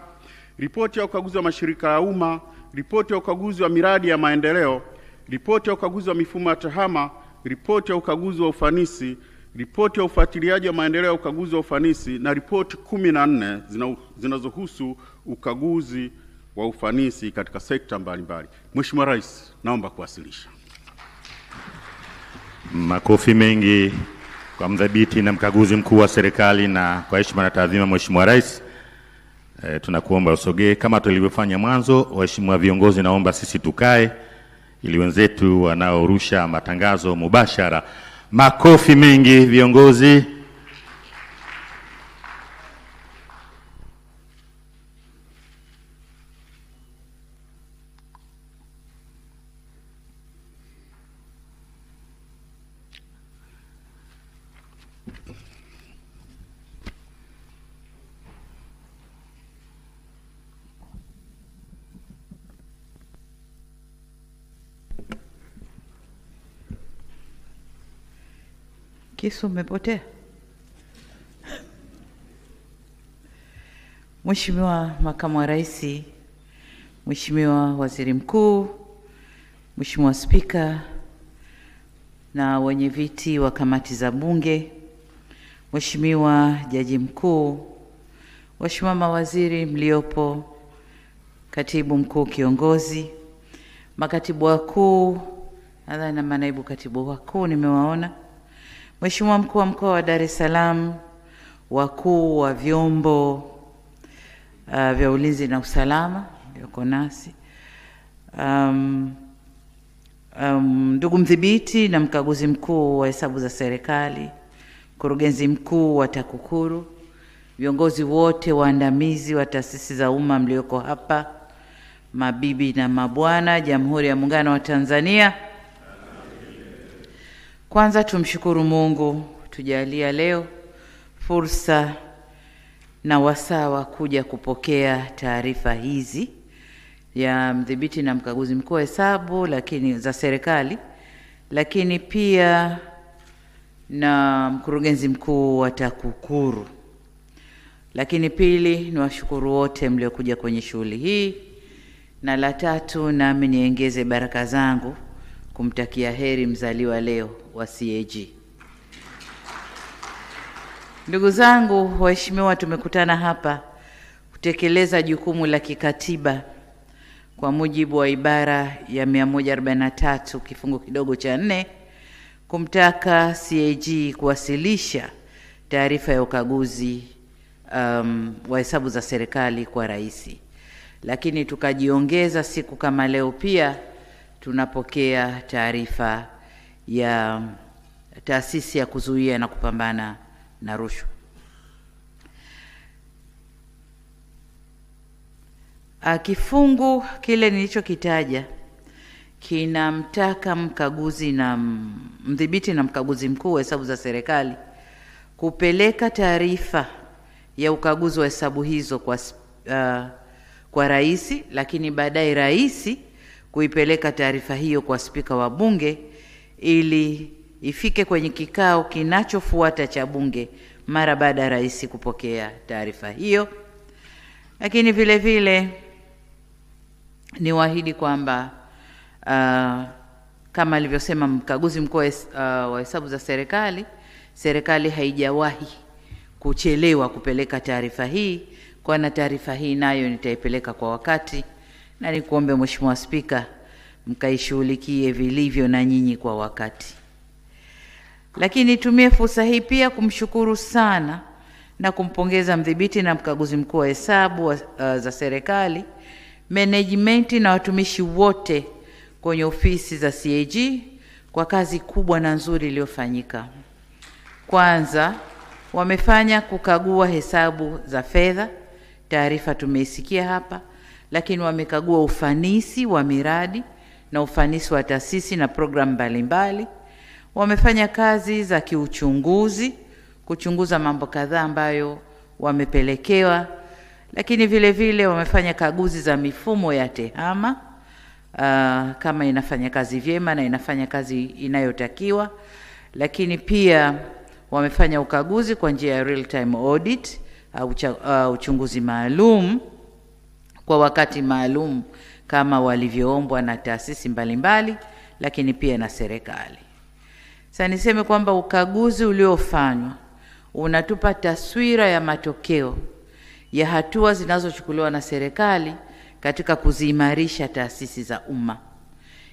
ripoti ya ukaguzi wa mashirika ya umma, ripoti ya ukaguzi wa miradi ya maendeleo, ripoti ya ukaguzi wa mifumo ya tehama, ripoti ya ukaguzi wa ufanisi ripoti ya ufuatiliaji wa maendeleo ya ukaguzi wa ufanisi na ripoti 14 zinazohusu ukaguzi wa ufanisi katika sekta mbalimbali. Mheshimiwa Rais, naomba kuwasilisha. Makofi mengi kwa mdhibiti na mkaguzi mkuu wa serikali, na kwa heshima na taadhima Mheshimiwa Rais, tunakuomba usogee kama tulivyofanya mwanzo. Waheshimiwa viongozi, naomba sisi tukae ili wenzetu wanaorusha matangazo mubashara. Makofi mengi viongozi. Kisu umepotea. Mheshimiwa Makamu wa Rais, Mheshimiwa Waziri Mkuu, Mheshimiwa Spika na wenye viti wa kamati za Bunge, Mheshimiwa Jaji Mkuu, Mheshimiwa mawaziri mliopo, Katibu Mkuu Kiongozi, makatibu wakuu, nadhani na manaibu katibu wakuu nimewaona, Mheshimiwa Mkuu wa Mkoa wa Dar es Salaam, wakuu wa vyombo vya ulinzi na usalama yuko nasi, ndugu mdhibiti na mkaguzi mkuu wa hesabu za serikali, mkurugenzi mkuu wa TAKUKURU, viongozi wote waandamizi wa taasisi za umma mlioko hapa, mabibi na mabwana, Jamhuri ya Muungano wa Tanzania. Kwanza tumshukuru Mungu tujalia leo fursa na wasaa wa kuja kupokea taarifa hizi ya mdhibiti na mkaguzi mkuu wa hesabu lakini za serikali, lakini pia na mkurugenzi mkuu wa TAKUKURU. Lakini pili, ni washukuru wote mliokuja kwenye shughuli hii, na la tatu, nami niongeze baraka zangu kumtakia heri mzaliwa leo wa CAG. Ndugu zangu waheshimiwa, tumekutana hapa kutekeleza jukumu la kikatiba kwa mujibu wa ibara ya 143 kifungu kidogo cha 4 kumtaka CAG kuwasilisha taarifa ya ukaguzi wa hesabu za serikali kwa rais. Lakini tukajiongeza siku kama leo pia tunapokea taarifa ya taasisi ya kuzuia na kupambana na rushwa. Kifungu kile nilichokitaja kinamtaka mkaguzi na mdhibiti na mkaguzi mkuu wa hesabu za serikali kupeleka taarifa ya ukaguzi wa hesabu hizo kwa rais, lakini baadaye rais kuipeleka taarifa hiyo kwa spika wa bunge ili ifike kwenye kikao kinachofuata cha bunge mara baada ya rais kupokea taarifa hiyo. Lakini vile vile niwaahidi kwamba kama alivyosema mkaguzi mkuu wa hesabu za serikali, serikali haijawahi kuchelewa kupeleka taarifa hii, kwa na taarifa hii nayo nitaipeleka kwa wakati, na nikuombe Mheshimiwa Spika mkaishughulikie vilivyo na nyinyi kwa wakati. Lakini nitumie fursa hii pia kumshukuru sana na kumpongeza mdhibiti na mkaguzi mkuu wa hesabu za serikali, management na watumishi wote kwenye ofisi za CAG kwa kazi kubwa na nzuri iliyofanyika. Kwanza, wamefanya kukagua hesabu za fedha, taarifa tumeisikia hapa, lakini wamekagua ufanisi wa miradi na ufanisi wa taasisi na programu mbalimbali. Wamefanya kazi za kiuchunguzi, kuchunguza mambo kadhaa ambayo wamepelekewa, lakini vile vile wamefanya kaguzi za mifumo ya TEHAMA kama inafanya kazi vyema na inafanya kazi inayotakiwa, lakini pia wamefanya ukaguzi kwa njia ya real time audit au uchunguzi maalum kwa wakati maalum kama walivyoombwa na taasisi mbalimbali, lakini pia na serikali. Sasa niseme kwamba ukaguzi uliofanywa unatupa taswira ya matokeo ya hatua zinazochukuliwa na serikali katika kuziimarisha taasisi za umma.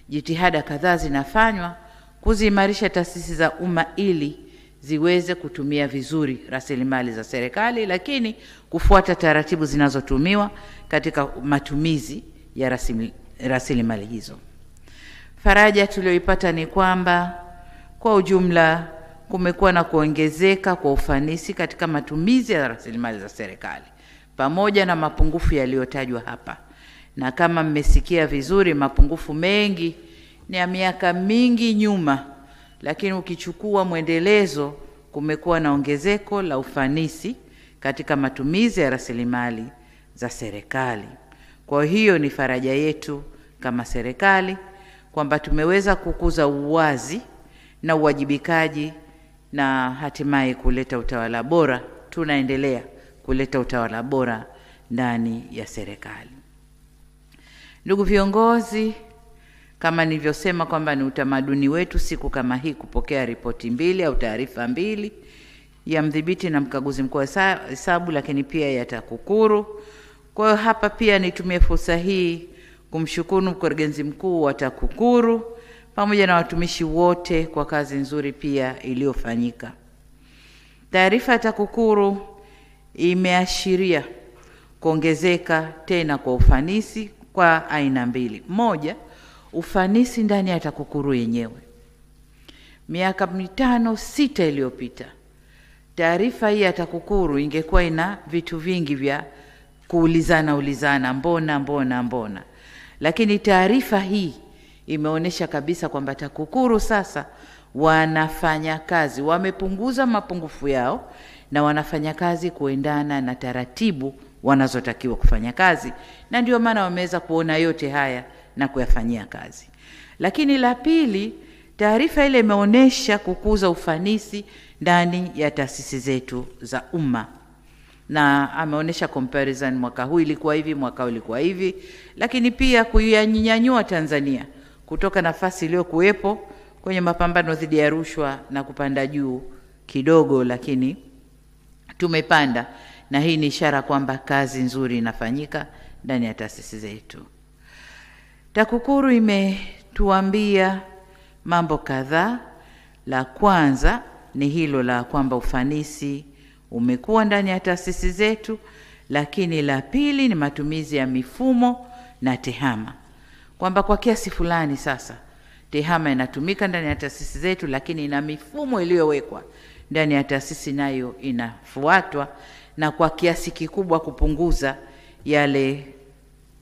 Jitihada kadhaa zinafanywa kuziimarisha taasisi za umma ili ziweze kutumia vizuri rasilimali za serikali, lakini kufuata taratibu zinazotumiwa katika matumizi ya rasilimali hizo. Faraja tulioipata ni kwamba kwa ujumla kumekuwa na kuongezeka kwa ufanisi katika matumizi ya rasilimali za serikali, pamoja na mapungufu yaliyotajwa hapa. Na kama mmesikia vizuri, mapungufu mengi ni ya miaka mingi nyuma, lakini ukichukua mwendelezo kumekuwa na ongezeko la ufanisi katika matumizi ya rasilimali za serikali. Kwa hiyo ni faraja yetu kama serikali kwamba tumeweza kukuza uwazi na uwajibikaji na hatimaye kuleta utawala bora. Tunaendelea kuleta utawala bora ndani ya serikali. Ndugu viongozi, kama nilivyosema kwamba ni utamaduni wetu siku kama hii kupokea ripoti mbili au taarifa mbili, ya mdhibiti na mkaguzi mkuu wa hesabu, lakini pia ya TAKUKURU. Kwa hiyo hapa pia nitumie fursa hii kumshukuru mkurugenzi mkuu wa TAKUKURU pamoja na watumishi wote kwa kazi nzuri pia iliyofanyika. Taarifa ya TAKUKURU imeashiria kuongezeka tena kwa ufanisi kwa aina mbili. Moja, ufanisi ndani ya TAKUKURU yenyewe. Miaka 5-6 iliyopita, taarifa hii ya TAKUKURU ingekuwa ina vitu vingi vya kuulizana, mbona. Lakini taarifa hii imeonyesha kabisa kwamba TAKUKURU sasa wanafanya kazi, wamepunguza mapungufu yao na wanafanya kazi kuendana na taratibu wanazotakiwa kufanya kazi, na ndio maana wameweza kuona yote haya na kuyafanyia kazi. Lakini la pili, taarifa ile imeonyesha kukuza ufanisi ndani ya taasisi zetu za umma, na ameonyesha comparison, mwaka huu ilikuwa hivi, mwaka huu ilikuwa hivi, lakini pia kuyanyanyua Tanzania kutoka nafasi iliyokuwepo kwenye mapambano dhidi ya rushwa na kupanda juu kidogo, lakini tumepanda, na hii ni ishara kwamba kazi nzuri inafanyika ndani ya taasisi zetu. TAKUKURU imetuambia mambo kadhaa. La kwanza ni hilo la kwamba ufanisi umekuwa ndani ya taasisi zetu, lakini la pili ni matumizi ya mifumo na tehama, kwamba kwa kiasi fulani sasa tehama inatumika ndani ya taasisi zetu, lakini na mifumo iliyowekwa ndani ya taasisi nayo inafuatwa, na kwa kiasi kikubwa kupunguza yale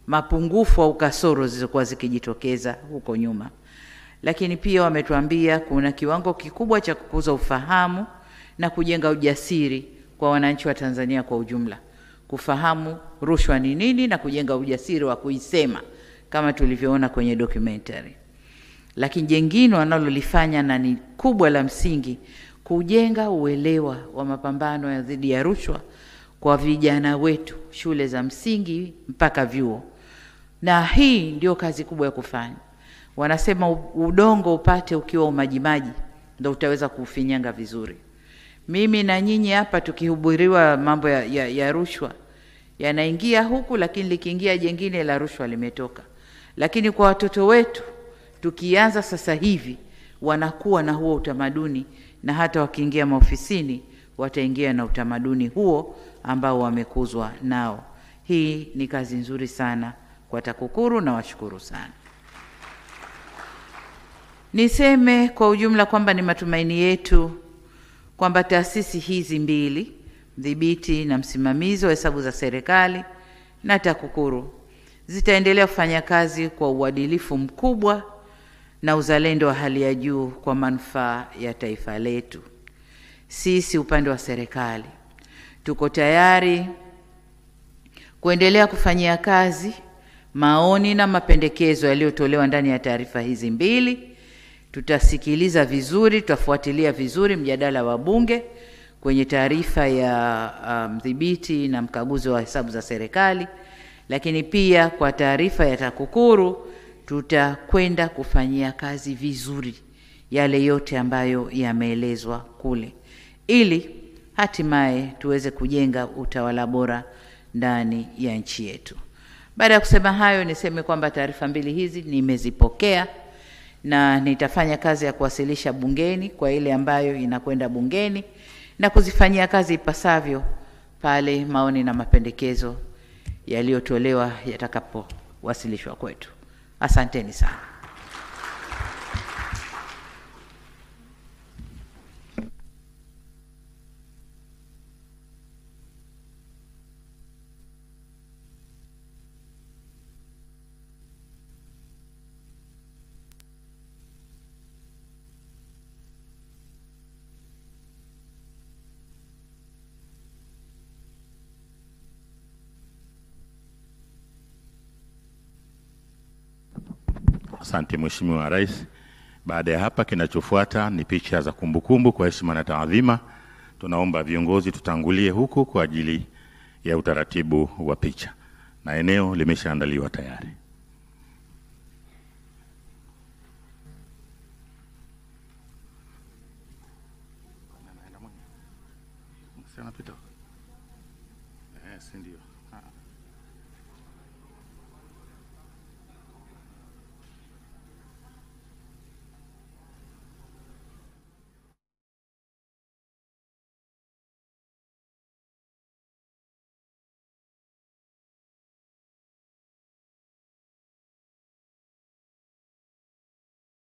mapungufu au kasoro zilizokuwa zikijitokeza huko nyuma. Lakini pia wametuambia kuna kiwango kikubwa cha kukuza ufahamu na kujenga ujasiri kwa wananchi wa Tanzania kwa ujumla, kufahamu rushwa ni nini na kujenga ujasiri wa kuisema kama tulivyoona kwenye documentary. Lakini jengine wanalolifanya na ni kubwa la msingi, kujenga uelewa wa mapambano ya dhidi ya rushwa kwa vijana wetu shule za msingi mpaka vyuo. Na hii ndio kazi kubwa ya kufanya. Wanasema udongo upate ukiwa umajimaji ndio utaweza kufinyanga vizuri. Mimi na nyinyi hapa tukihubiriwa mambo ya rushwa yanaingia huku, lakini likiingia jengine la rushwa limetoka. Lakini kwa watoto wetu tukianza sasa hivi wanakuwa na huo utamaduni, na hata wakiingia maofisini wataingia na utamaduni huo ambao wamekuzwa nao. Hii ni kazi nzuri sana kwa TAKUKURU na washukuru sana. Niseme kwa ujumla kwamba ni matumaini yetu kwamba taasisi hizi mbili, mdhibiti na msimamizi wa hesabu za serikali na TAKUKURU, zitaendelea kufanya kazi kwa uadilifu mkubwa na uzalendo wa hali ya juu kwa manufaa ya taifa letu. Sisi upande wa serikali tuko tayari kuendelea kufanyia kazi maoni na mapendekezo yaliyotolewa ndani ya taarifa hizi mbili. Tutasikiliza vizuri, tutafuatilia vizuri mjadala wa bunge kwenye taarifa ya mdhibiti na mkaguzi wa hesabu za serikali, lakini pia kwa taarifa ya TAKUKURU tutakwenda kufanyia kazi vizuri yale yote ambayo yameelezwa kule, ili hatimaye tuweze kujenga utawala bora ndani ya nchi yetu. Baada ya kusema hayo, niseme kwamba taarifa mbili hizi nimezipokea na nitafanya kazi ya kuwasilisha bungeni kwa ile ambayo inakwenda bungeni na kuzifanyia kazi ipasavyo pale maoni na mapendekezo yaliyotolewa yatakapowasilishwa kwetu. Asanteni sana. Asante Mheshimiwa Rais. Baada ya hapa, kinachofuata ni picha za kumbukumbu. Kwa heshima na taadhima, tunaomba viongozi tutangulie huku kwa ajili ya utaratibu wa picha, na eneo limeshaandaliwa tayari. Ndio.